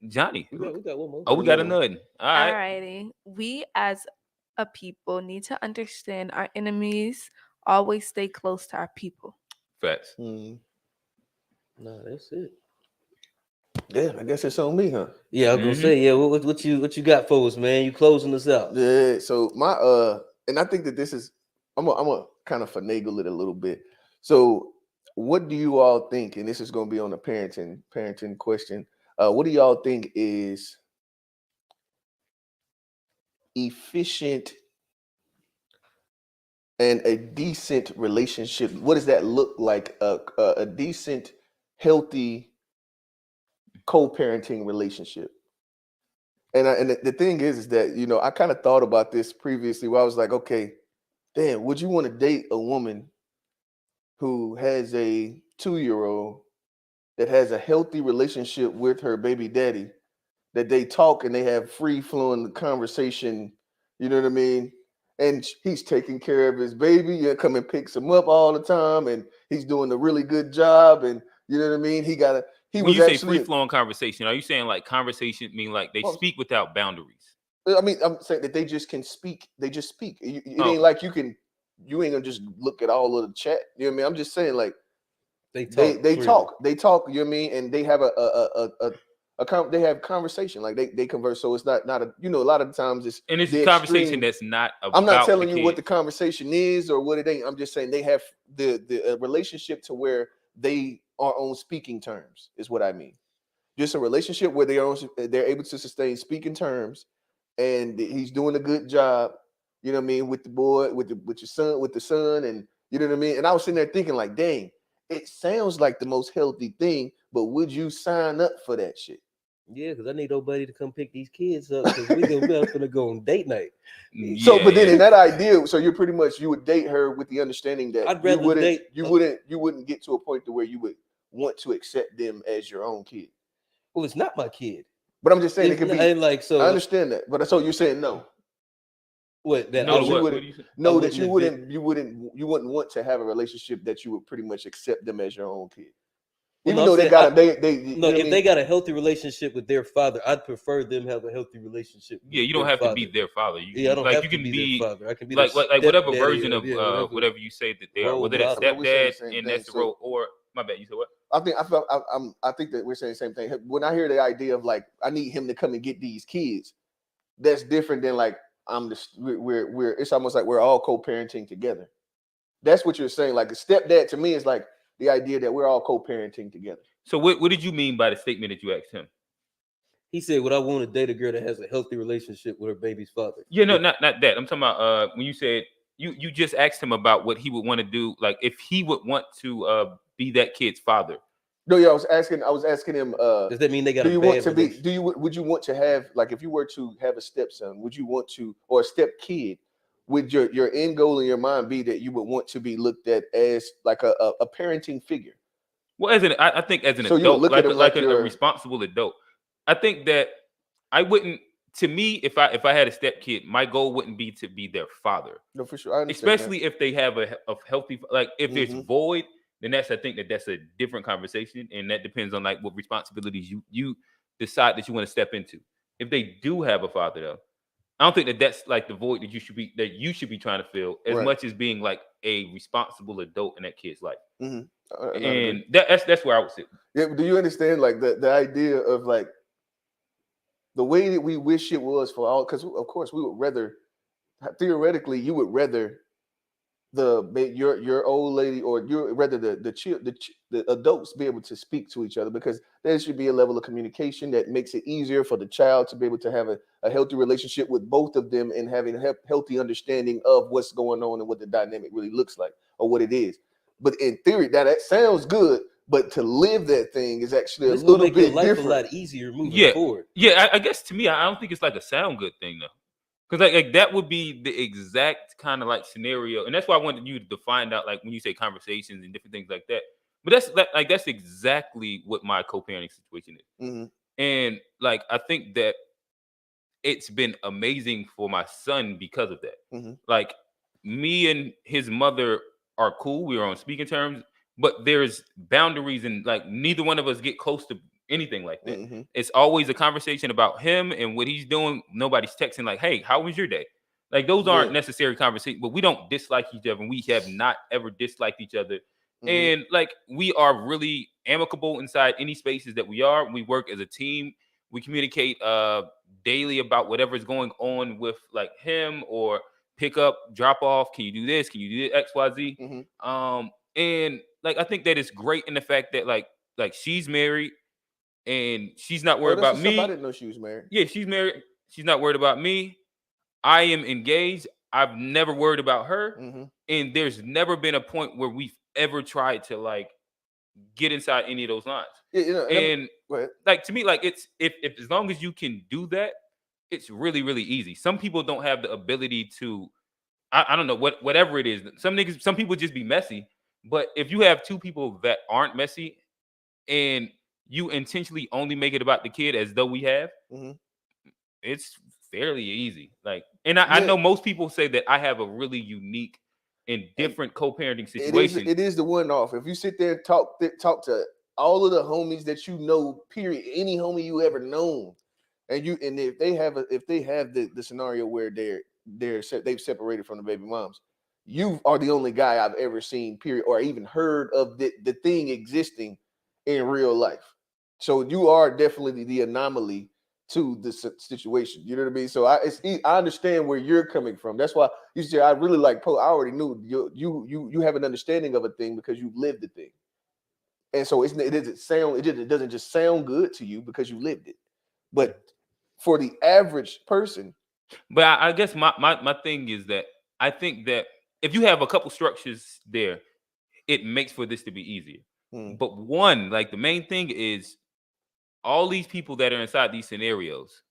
Johnny, we got one more. Oh, we got another. All right. Alrighty. We as a people need to understand our enemies always stay close to our people. Facts. No, that's it. Yeah, I guess it's on me, huh? Yeah, I was gonna say, yeah. What you got for us, man? You closing us out? Yeah. So my and I think that this is I'm a kind of finagle it a little bit. So what do you all think? And this is going to be on the parenting question. What do y'all think is efficient and a decent relationship? What does that look like? A decent, healthy co-parenting relationship. And the thing is that, you know, I kind of thought about this previously where I was like, okay, damn, would you want to date a woman who has a 2-year-old that has a healthy relationship with her baby daddy, that they talk and they have free flowing conversation, you know what I mean? And he's taking care of his baby, yeah, come and picks him up all the time, and he's doing a really good job, and you know what I mean? When Was you say actually free flowing conversation, are you saying like conversation mean like they speak without boundaries? I mean, I'm saying that they just can speak. They just speak. It ain't like you ain't gonna just look at all of the chat. You know what I mean? I'm just saying like they talk. You know what I mean? And they have they have conversation. Like they converse. So it's not a, you know, a lot of times it's a conversation that's not about I'm not telling the you what the conversation is or what it ain't. I'm just saying they have the relationship to where they are on speaking terms is what I mean. Just a relationship where they're able to sustain speaking terms, and he's doing a good job, you know what I mean, with the boy, with your son, with the son, and you know what I mean. And I was sitting there thinking, like, dang, it sounds like the most healthy thing, but would you sign up for that shit? Yeah, because I need nobody to come pick these kids up because we're gonna go on date night. Yeah, so, but then in that idea, so you're pretty much, you would date her with the understanding that I'd rather you wouldn't get to a point to where you would want to accept them as your own kid. Well, it's not my kid. But I'm just saying it could be. And like, so I understand that, but so you're saying no. What that No, you wouldn't want to have a relationship that you would pretty much accept them as your own kid. Well, Even though they got if they got a healthy relationship with their father, I'd prefer them have a healthy relationship. Yeah, you don't have to be their father. I don't have to be their father. I can be like whatever version of whatever you say that they are, whether that's stepdad and that's the role, or my bad, you said what? I think that we're saying the same thing. When I hear the idea of like I need him to come and get these kids, that's different than like we're it's almost like we're all co-parenting together. That's what you're saying. Like a stepdad to me is like the idea that we're all co-parenting together. So what did you mean by the statement that you asked him? He said, "Would I want to date a girl that has a healthy relationship with her baby's father?" Yeah, no, not that. I'm talking about when you said you just asked him about what he would want to do, like if he would want to be that kid's father. No, yeah, I was asking him. Does that mean they got? Do you want to be? Would you want to have, like, if you were to have a stepson, would you want to, or a step kid? Would your end goal in your mind be that you would want to be looked at as like a parenting figure? Well, I think as an adult, like a responsible adult, I think that I wouldn't. To me, if I had a step kid, my goal wouldn't be to be their father. No, for sure. I understand especially that. If they have a healthy, like if it's void, then I think that's a different conversation, and that depends on like what responsibilities you decide that you want to step into. If they do have a father, though, I don't think that's like the void that you should be trying to fill as much as being like a responsible adult in that kid's life. And that's where I would sit. Yeah, do you understand like the idea of like the way that we wish it was for all? Because of course we would rather, theoretically, you would rather your old lady, or you rather the adults be able to speak to each other, because there should be a level of communication that makes it easier for the child to be able to have a healthy relationship with both of them, and having a healthy understanding of what's going on and what the dynamic really looks like or what it is. But in theory, that sounds good, but to live that thing is actually a little bit different. A lot easier moving forward. Yeah, I guess to me, I don't think it's like a sound good thing though. Because like that would be the exact kind of like scenario, and that's why I wanted you to find out, like when you say conversations and different things like that. But that's exactly what my co-parenting situation is, and like I think that it's been amazing for my son because of that. Like me and his mother are cool; we are on speaking terms, but there's boundaries, and like neither one of us get close to anything like that. It's always a conversation about him and what he's doing. Nobody's texting like, "Hey, how was your day?" Like those aren't necessary conversations, but we don't dislike each other, and we have not ever disliked each other. And like we are really amicable inside any spaces that we are. We work as a team. We communicate daily about whatever is going on with like him, or pick up, drop off. Can you do this? Can you do X, Y, Z? And like I think that it's great in the fact that like she's married and she's not worried about me. I didn't know she was married. Yeah, she's married. She's not worried about me. I am engaged. I've never worried about her. And there's never been a point where we've ever tried to like get inside any of those lines. And like to me, like it's if as long as you can do that, it's really, really easy. Some people don't have the ability to, I don't know, whatever it is. Some people just be messy. But if you have two people that aren't messy and you intentionally only make it about the kid as though we have, it's fairly easy. Like, and I know most people say that I have a really unique and different co-parenting situation. It is the one off. If you sit there and talk to all of the homies that you know, period, any homie you ever known, and if they have the scenario where they've separated from the baby moms, you are the only guy I've ever seen, period, or even heard of the thing existing in real life. So you are definitely the anomaly to this situation. You know what I mean? So I understand where you're coming from. That's why you say I really like Poe. I already knew you have an understanding of a thing because you lived the thing, and so it doesn't just sound good to you because you lived it. But for the average person, but I guess my thing is that I think that if you have a couple structures there, it makes for this to be easier. But one, like the main thing is all these people that are inside these scenarios,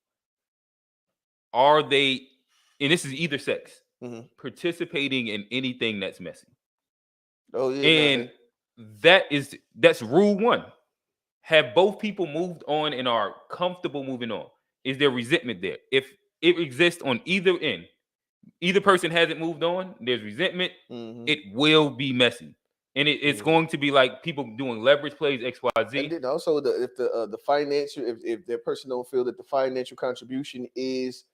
are they, and this is either sex, participating in anything that's messy? Oh yeah. And that's rule one. Have both people moved on and are comfortable moving on? Is there resentment there? If it exists on either end, either person hasn't moved on, there's resentment, it will be messy. And it's going to be like people doing leverage plays, X, Y, Z. And then also if the financial, if their person don't feel that the financial contribution is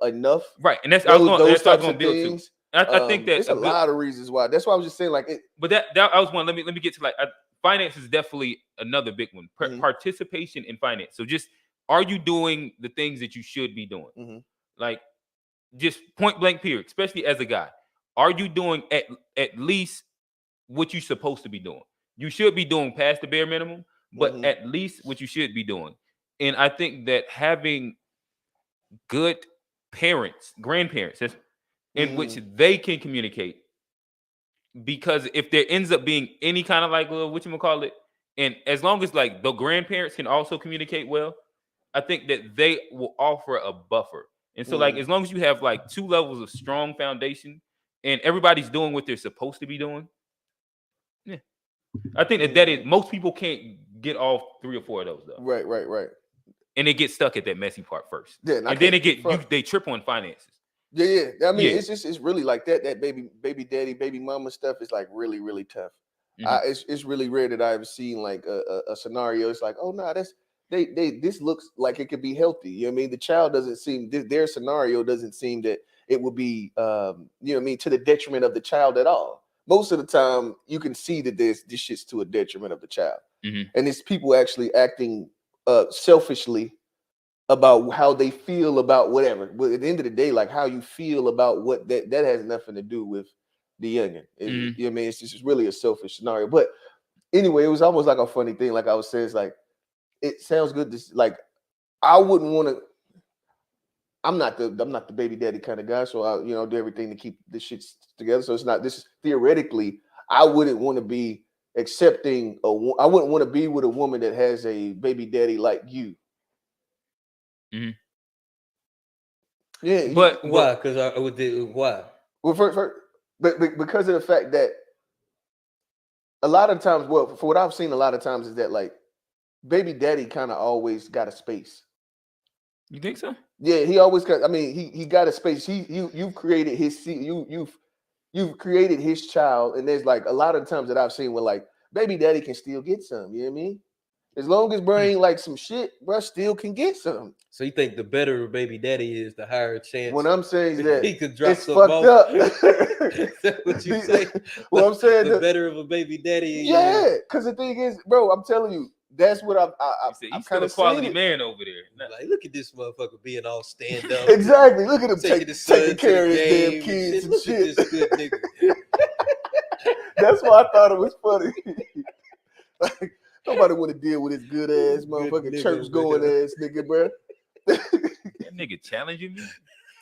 enough, right? And that's those types of things. I think that there's a lot of reasons why. That's why I was just saying like it. But that I was one. Let me get to like finance is definitely another big one. Participation in finance. So just are you doing the things that you should be doing? Like just point blank period. Especially as a guy, are you doing at least what you're supposed to be doing? You should be doing past the bare minimum, but at least what you should be doing. And I think that having good parents, grandparents, in which they can communicate, because if there ends up being any kind of like whatchamacallit, and as long as like the grandparents can also communicate well, I think that they will offer a buffer. And so like as long as you have like two levels of strong foundation and everybody's doing what they're supposed to be doing, I think that is most people can't get all 3 or 4 of those though. Right. And they get stuck at that messy part first. Yeah, and then they trip on finances. Yeah. I mean, it's really like that baby daddy, baby mama stuff is like really, really tough. It's really rare that I've seen like a scenario. It's like, oh no, this looks like it could be healthy. You know what I mean? The child doesn't seem, their scenario doesn't seem that it would be you know what I mean, to the detriment of the child at all. Most of the time, you can see that this shit's to a detriment of the child, and it's people actually acting selfishly about how they feel about whatever. But at the end of the day, like how you feel about what that has nothing to do with the youngin. You know what I mean? It's just really a selfish scenario. But anyway, it was almost like a funny thing. Like I was saying, it's like it sounds good. Like I wouldn't want to. I'm not the baby daddy kind of guy, so I do everything to keep this shit together. So it's not this. Theoretically, I wouldn't want to be accepting. I wouldn't want to be with a woman that has a baby daddy like you. Yeah, but why? Because I would. Why? Well, first, but because of the fact that a lot of times, well, for what I've seen, a lot of times is that like baby daddy kind of always got a space. You think so? Yeah, he always got. I mean, he got a space. You've created his you've created his child, and there's like a lot of times that I've seen where like baby daddy can still get some. You know what I mean? As long as bro ain't like some shit, bro still can get some. So you think the better a baby daddy is, the higher chance? What I'm saying is that he could drop it's something fucked off. up. Is that what you say? What I'm saying, the better of a baby daddy. Yeah, because the thing is, bro, I'm telling you, that's what I'm kind of quality man over there. Like, look at this motherfucker being all stand up. Exactly. Look at him taking care of his damn game kids and Look shit. at this good nigga. That's why I thought it was funny. Like, nobody want to deal with his good ass motherfucking church going ass nigga, bro. That nigga challenging me.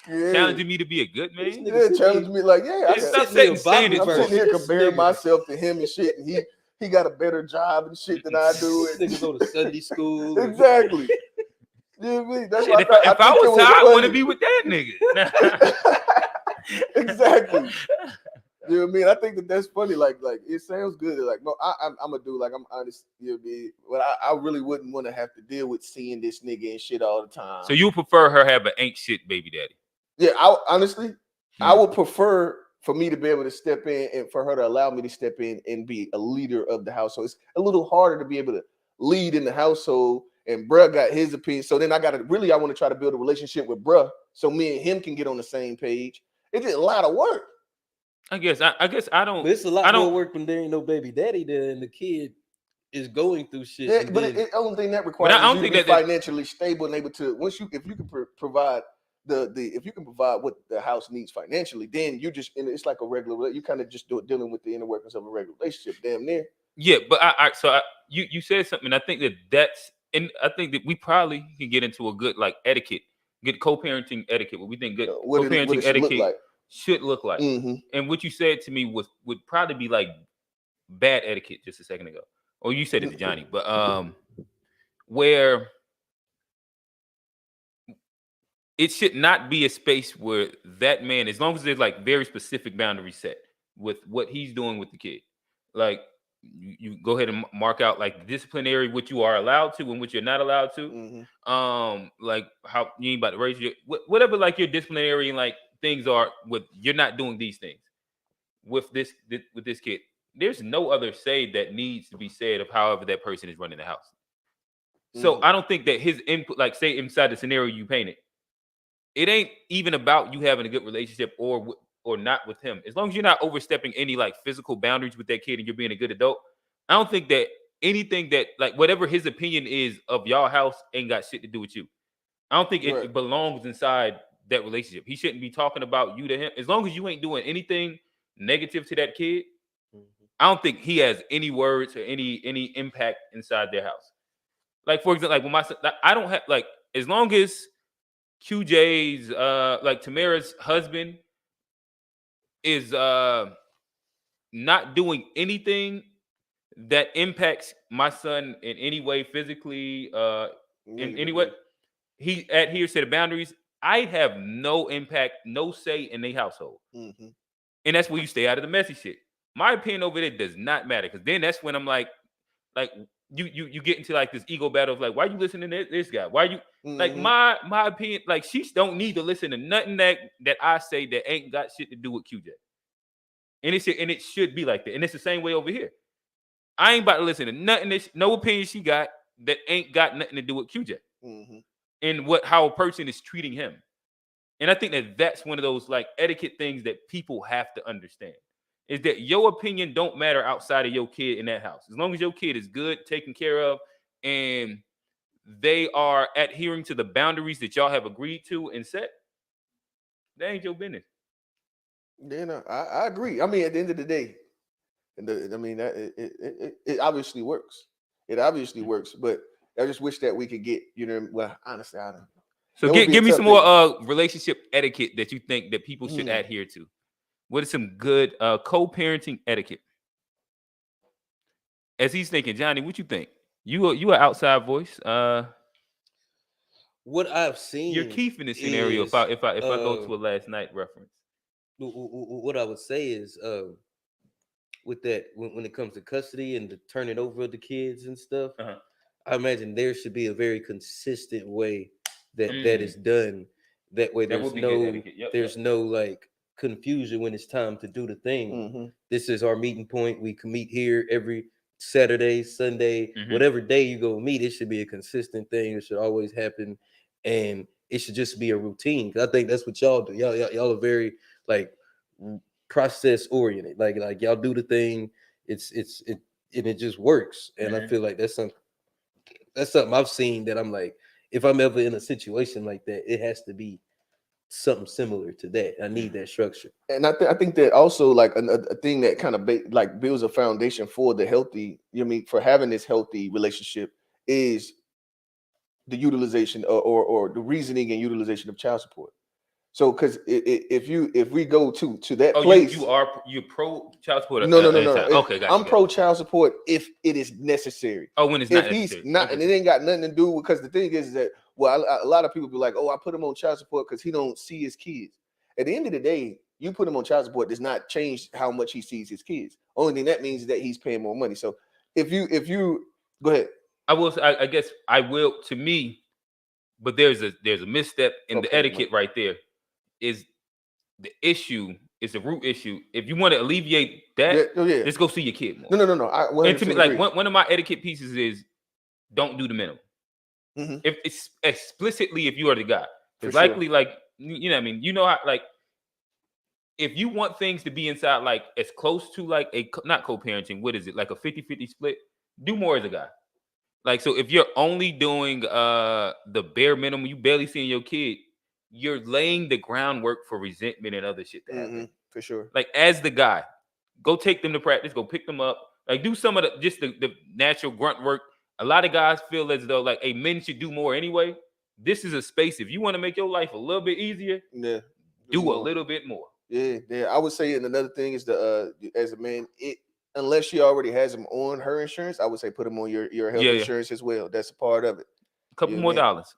Yeah. Challenging me to be a good man. Yeah, challenging me like, yeah, I'm sitting here comparing myself to him and shit, and he got a better job and shit than I do. This nigga go to Sunday school. Exactly. You know what I mean? That's Shit, why if I was high, I want to be with that nigga. Exactly. You know what I mean? I think that's funny. Like it sounds good. Like, no, I'm gonna do. Like, I'm honest. You know what I mean? But I really wouldn't want to have to deal with seeing this nigga and shit all the time. So you prefer her have an ain't shit baby daddy? Yeah, honestly, I would prefer for me to be able to step in and for her to allow me to step in and be a leader of the household. It's a little harder to be able to lead in the household. And bruh got his opinion. So then I want to try to build a relationship with bruh so me and him can get on the same page. It's just a lot of work. I guess I don't. But it's a lot more work when there ain't no baby daddy there and the kid is going through shit. Yeah, but the only thing that requires is you to be financially stable and able to if you can provide if you can provide what the house needs financially, then it's like a regular. You kind of just dealing with the inner workings of a regular relationship, damn near. Yeah, but you said something. I think that's. And I think that we probably can get into a good etiquette, good co-parenting etiquette. What we think good co-parenting etiquette should look like. Mm-hmm. And what you said to me would probably be like bad etiquette just a second ago. Or you said it to Johnny, but where it should not be a space where that man, as long as there's like very specific boundaries set with what he's doing with the kid, like. You go ahead and mark out like disciplinary what you are allowed to and what you're not allowed to. Mm-hmm. Like how you ain't about to raise your whatever like your disciplinary and like things are with you're not doing these things with this kid. There's no other say that needs to be said of however that person is running the house. So I don't think that his input, like say inside the scenario you painted, it ain't even about you having a good relationship or not with him. As long as you're not overstepping any like physical boundaries with that kid and you're being a good adult, I don't think that anything that like whatever his opinion is of y'all house ain't got shit to do with you. I don't think it belongs inside that relationship. He shouldn't be talking about you to him. As long as you ain't doing anything negative to that kid, I don't think he has any words or any impact inside their house. Like for example, like when my son, I don't have like as long as QJ's like Tamara's husband is not doing anything that impacts my son in any way physically, in any way. He adheres to the boundaries. I have no impact, no say in their household. Mm-hmm. And that's where you stay out of the messy shit. My opinion over there does not matter because then that's when I'm like you get into like this ego battle of like, why you listening to this guy? Why you like my opinion? Like she don't need to listen to nothing that I say that ain't got shit to do with QJ. And it should be like that. And it's the same way over here. I ain't about to listen to nothing. No opinion she got that ain't got nothing to do with QJ. Mm-hmm. And how a person is treating him. And I think that's one of those like etiquette things that people have to understand. Is that your opinion don't matter outside of your kid in that house. As long as your kid is good, taken care of, and they are adhering to the boundaries that y'all have agreed to and set, that ain't your business. Yeah, I agree. I mean, at the end of the day, it obviously works. It obviously works, but I just wish that we could get, well, honestly, I don't know. So give me some more relationship etiquette that you think that people should adhere to. What is some good co-parenting etiquette? As he's thinking, Johnny, what you think? You are outside voice. What I've seen, you're Keith in this scenario. If I go to a last night reference, what I would say is with that when it comes to custody and the turning over of the kids and stuff, I imagine there should be a very consistent way that is done. That way, there's no like confusion when it's time to do the thing. Mm-hmm. This is our meeting point. We can meet here every Saturday, Sunday, whatever day you go meet, it should be a consistent thing. It should always happen, and it should just be a routine. Because I think that's what y'all do. Y'all are very like process oriented. Like y'all do the thing. It and it just works. And I feel like that's something I've seen that I'm like, if I'm ever in a situation like that, it has to be something similar to that. I need that structure. And I think that also like a thing that kind of like builds a foundation for the healthy, for having this healthy relationship is the utilization or the reasoning and utilization of child support. So, because if we go to that place, you're pro child support. No. Okay, I'm pro child support if it is necessary. Oh, when it's if not he's necessary. not, and it ain't got nothing to do with, because the thing is that a lot of people be like, oh, I put him on child support because he don't see his kids. At the end of the day, you put him on child support does not change how much he sees his kids. Only thing that means is that he's paying more money. So if you go ahead, I guess I will to me, but there's a misstep in the etiquette right there. Is the issue, is the root issue. If you want to alleviate that, let's go see your kid more. No. And to me, like one of my etiquette pieces is don't do the minimum. If it's explicitly, if you are the guy, it's likely like, you know what I mean? You know how, like, if you want things to be inside, like as close to like not co-parenting, what is it? Like a 50-50 split, do more as a guy. Like, so if you're only doing the bare minimum, you barely seeing your kid, you're laying the groundwork for resentment and other shit to happen. For sure. Like, as the guy, go take them to practice, go pick them up, like do some of the natural grunt work. A lot of guys feel as though like, hey, men should do more anyway. This is a space, if you want to make your life a little bit easier, do a little bit more. Yeah. I would say, and another thing is as a man, unless she already has him on her insurance, I would say put him on your health insurance as well. That's a part of it. Couple more dollars.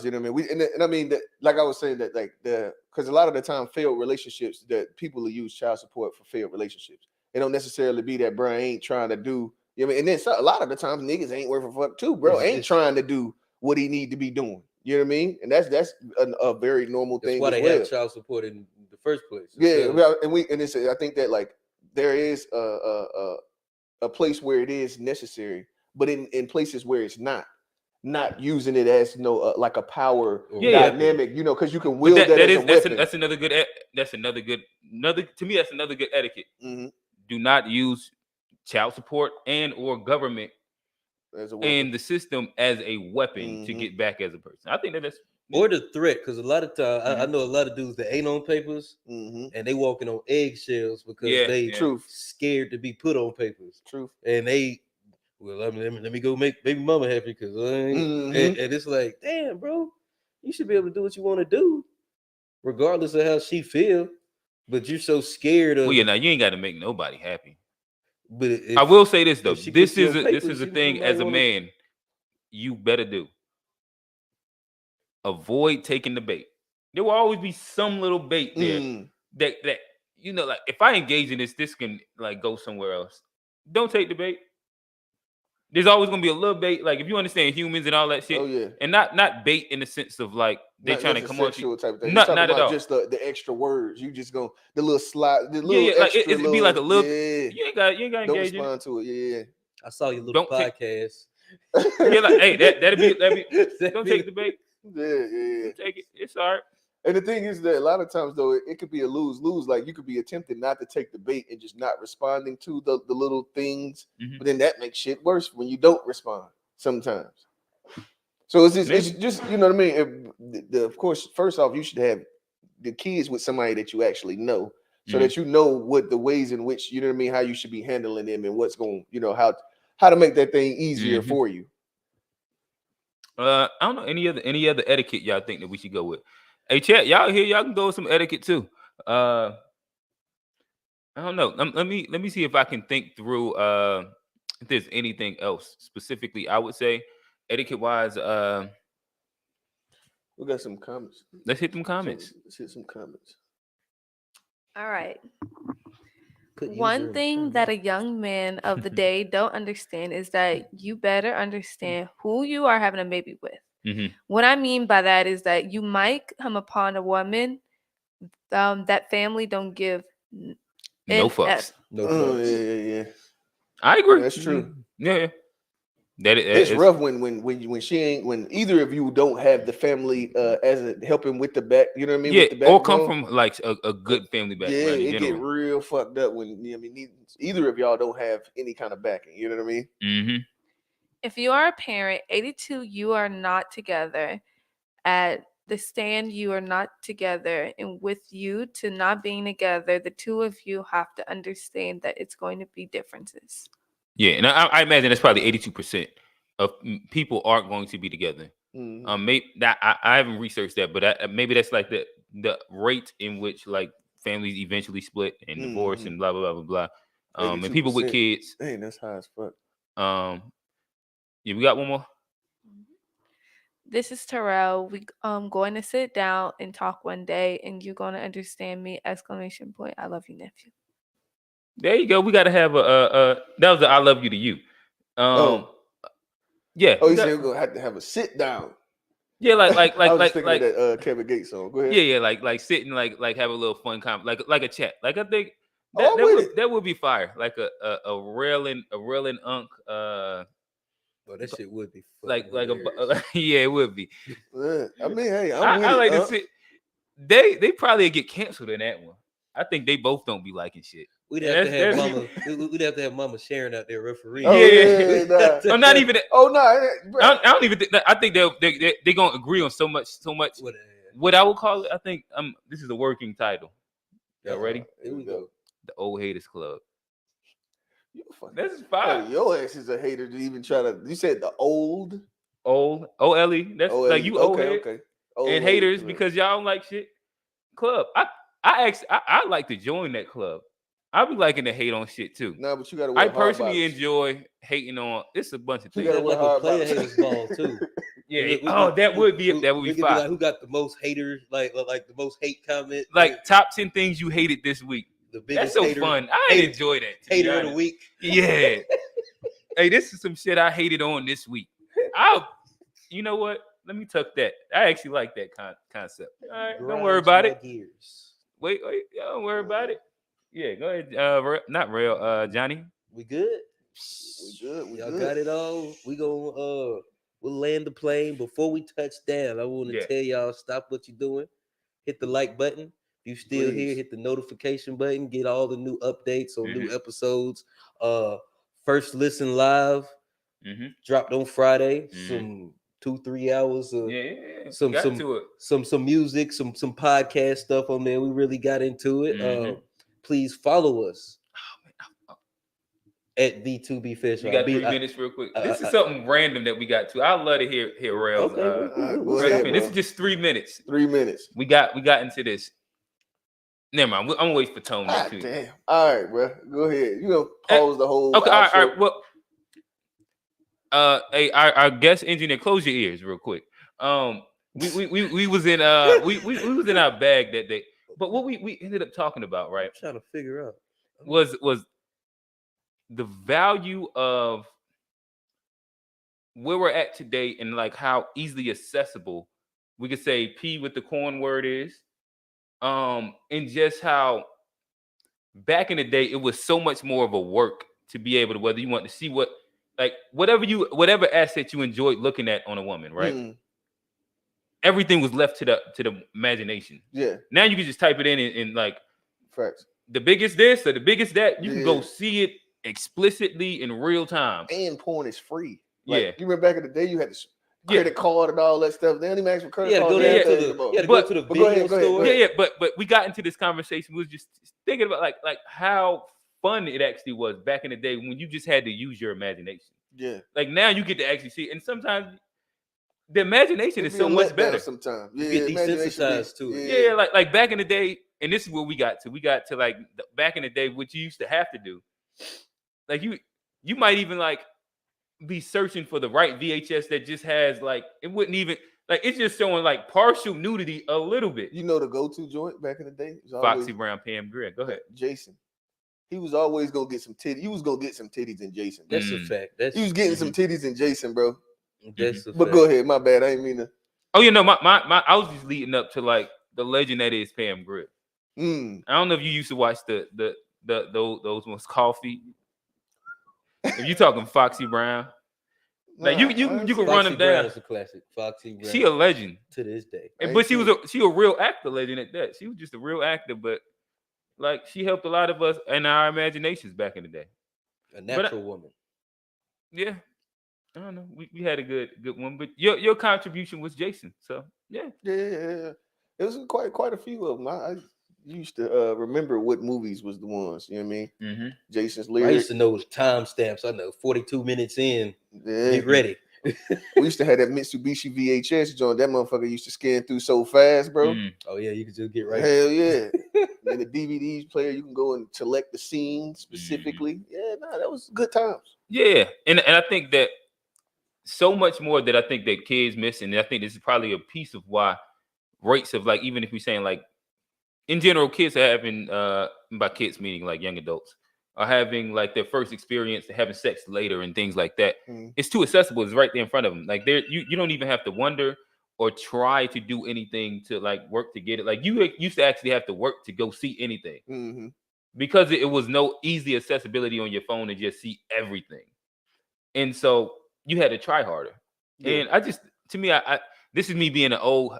You know what I mean? And I mean that, like I was saying, that like because a lot of the time failed relationships, that people will use child support for failed relationships. It don't necessarily be that bro ain't trying to do. You know what I mean? And then a lot of the times niggas ain't worth a fuck too, bro. Ain't trying to do what he need to be doing. You know what I mean? And that's a very normal thing. That's why they have child support in the first place. Yeah, and it's, I think that like there is a place where it is necessary, but in places where it's not using it as like a power dynamic, because you can wield that as a weapon. That's another good to me. That's another good etiquette. Do not use child support and or government and the system as a weapon to get back as a person. I think that's or the threat, because a lot of times I know a lot of dudes that ain't on papers and they walking on eggshells because they scared to be put on papers. And they, well, I mean, let me go make baby mama happy, because and it's like, damn, bro, you should be able to do what you want to do, regardless of how she feel. But you're so scared of. Well, now you ain't got to make nobody happy. But I will say this though, this is a thing as a man, you better do. Avoid taking the bait. There will always be some little bait there that like if I engage in this can like go somewhere else. Don't take the bait. There's always gonna be a little bait, like if you understand humans and all that shit, and not bait in the sense of like they trying to come on you. Type of thing. Not at all. Just the extra words. You just go the little slide, the little like extra. It'd be like a little. You ain't got Don't engage respond in to it. Yeah. I saw your little podcast. You're like, hey, that'd be. Don't take the bait. Yeah. Take it. It's all right. And the thing is that a lot of times though, it could be a lose-lose. Like you could be attempting not to take the bait and just not responding to the little things, but then that makes shit worse when you don't respond sometimes. So it's just you know what I mean. Of course, first off, you should have the kids with somebody that you actually know, so that you know what the ways in which, you know what I mean, how you should be handling them and what's going, how to make that thing easier for you. I don't know any other etiquette y'all think that we should go with. Hey, chat, y'all here? Y'all can go with some etiquette too. I don't know. Let me see if I can think through if there's anything else specifically. I would say etiquette wise. We got some comments. Let's hit some comments. All right. One thing that a young man of the day don't understand is that you better understand who you are having a baby with. What I mean by that is that you might come upon a woman that family don't give no fucks. Yeah. I agree. That's true. Yeah. It's rough when she ain't, when either of you don't have the family as a helping with the back, you know what I mean? Yeah, with the or come backbone. from like a good family background. Yeah, in it general. get real fucked up when either of y'all don't have any kind of backing. You know what I mean? Mm-hmm. If you are a parent, 82, you are not together. At the stand, you are not together. And with you to not being together, the two of you have to understand that it's going to be differences. Yeah, and I imagine that's probably 82% of people aren't going to be together. Mm-hmm. Maybe that I haven't researched that, but maybe that's like the rate in which like families eventually split and divorce and blah blah blah blah blah. And people with kids. Dang, that's high as fuck. Yeah, we got one more. This is Terrell. We going to sit down and talk one day, and you're going to understand me! ! I love you, nephew. There you go. We got to have a that was the I love you to you. Yeah. Oh, you said we're gonna have to have a sit down. Yeah, I was like thinking of that Kevin Gates song. Go ahead. Yeah, like sitting like have a little fun like a chat. Like I think that would be fire. Like a railing unk. Well, that shit would be like yeah, it would be. I mean, hey, I like to sit. They probably get canceled in that one. I think they both don't be liking shit. We'd have to have mama. We'd have to have Mama Sharon out there refereeing. Yeah. I'm not even. Oh no, I don't even. I think they're gonna agree on so much. What I would call it, I think this is a working title. Y'all ready? Here we go. The Old Haters Club. This is fire. Oh, your ass is a hater to even try to. You said the old O-L-E. That's O-L-E. like you old head. Okay. And haters because y'all don't like shit. Club. I like to join that club. I be liking to hate on shit too. No, but you gotta wear I personally enjoy hating on. It's a bunch of things. You gotta like a player haters ball too. Yeah. That would be fire. Like, who got the most haters? Like the most hate comment. Like top 10 things you hated this week. The biggest. That's so fun. I enjoy that. Hater of the week. Yeah. Hey, this is some shit I hated on this week. You know what? Let me tuck that. I actually like that concept. All right, don't worry about it. Wait, don't worry about it. Yeah, go ahead. Not real, Johnny. We good? We Y'all good. got it all. We gonna we'll land the plane before we touch down. I want to tell y'all, stop what you're doing. Hit the like button. If you still here, hit the notification button. Get all the new updates on new episodes. First listen live. Dropped on Friday. Some 2-3 hours of some music, some podcast stuff on there. We really got into it. Please follow us at B2B Fish. You got 3 minutes real quick. This is something random that we got to. I love to hear Rails. This is just 3 minutes. 3 minutes. We got into this. Never mind. I'm gonna wait for Tone. Damn. All right, bro. Go ahead. You gonna pause the whole. Okay. All right. Well. Hey, our guest engineer, close your ears real quick. We was in we was in our bag that day, but what we ended up talking about, right? I'm trying to figure out was the value of where we're at today and like how easily accessible we could say P with the corn word is, and just how back in the day it was so much more of a work to be able to, whether you want to see what. Like whatever asset you enjoyed looking at on a woman, right? Everything was left to the imagination. Yeah. Now you can just type it in and like facts. The biggest this or the biggest that. You can go see it explicitly in real time. And porn is free. Like, yeah. You remember back in the day you had to credit card and all that stuff. They don't even ask for credit card. Go to the video store. Yeah. But we got into this conversation. We was just thinking about like how fun it actually was back in the day when you just had to use your imagination. Yeah. Like now you get to actually see it. And sometimes the imagination is so much better. Sometimes. Yeah, you get desensitized to it. Yeah, like back in the day, and this is what we got to. We got to like back in the day, what you used to have to do. Like you might even like be searching for the right VHS that just has like it wouldn't even like it's just showing like partial nudity a little bit. You know the go-to joint back in the day? Foxy Brown, Pam Grier. Go ahead. Jason. He was always gonna get some titties. He was gonna get some titties in Jason. That's a fact. He was getting some titties in Jason, bro. That's a but fact. Go ahead. My bad. I ain't mean to. Oh, you know, my I was just leading up to like the legend that is Pam Grier. I don't know if you used to watch the those ones, Coffee. If you talking Foxy Brown, like you can run them down. Brown's a classic. Foxy Brown. She a legend to this day. But she a real actor legend at that. She was just a real actor, but like she helped a lot of us in our imaginations back in the day. A natural woman. Yeah. I don't know. We had a good one, but your contribution was Jason. So yeah. It was quite a few of them. I used to remember what movies was the ones. You know what I mean? Mm-hmm. Jason's lyrics. I used to know timestamps. I know 42 minutes in. Get ready. We used to have that Mitsubishi VHS joint. That motherfucker used to scan through so fast, bro. Oh yeah, you could just get right. Hell yeah. And the DVDs player, you can go and select the scenes specifically. Yeah, that was good times. Yeah, and I think that so much more that I think that kids miss, and I think this is probably a piece of why rates of like, even if we're saying like in general, kids are having by kids meaning like young adults are having like their first experience, having sex later and things like that. It's too accessible. It's right there in front of them. Like you don't even have to wonder or try to do anything to like work to get it. Like you used to actually have to work to go see anything because it was no easy accessibility on your phone to just see everything. And so you had to try harder. Yeah. And I just, to me, I this is me being an old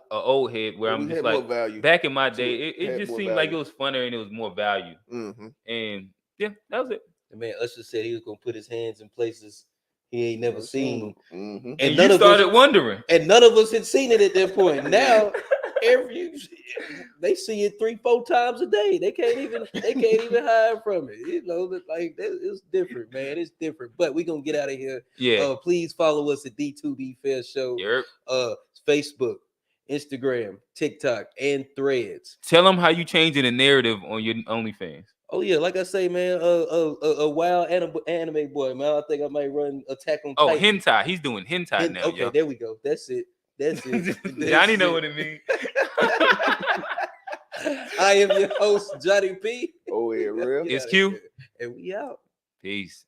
head where I'm just like, back in my day, it just seemed like it was funner and it was more value. And yeah, that was it. The man Usher said he was gonna put his hands in places he ain't never seen. And you started wondering. And none of us had seen it at that point. Now they see it 3-4 times a day. They can't even hide from it. You know, like it's different, man. It's different. But we're gonna get out of here. Yeah. Please follow us at D2D Fair Show. Yep. Facebook, Instagram, TikTok, and Threads. Tell them how you changing the narrative on your OnlyFans. Oh yeah, like I say, man, a wild anime boy, man. I think I might run Attack on Titan. Hentai. He's doing hentai now. Okay, there we go. That's it. Johnny know what it means. I am your host, Johnny P. Oh yeah, real. It's Q. And we out. Peace.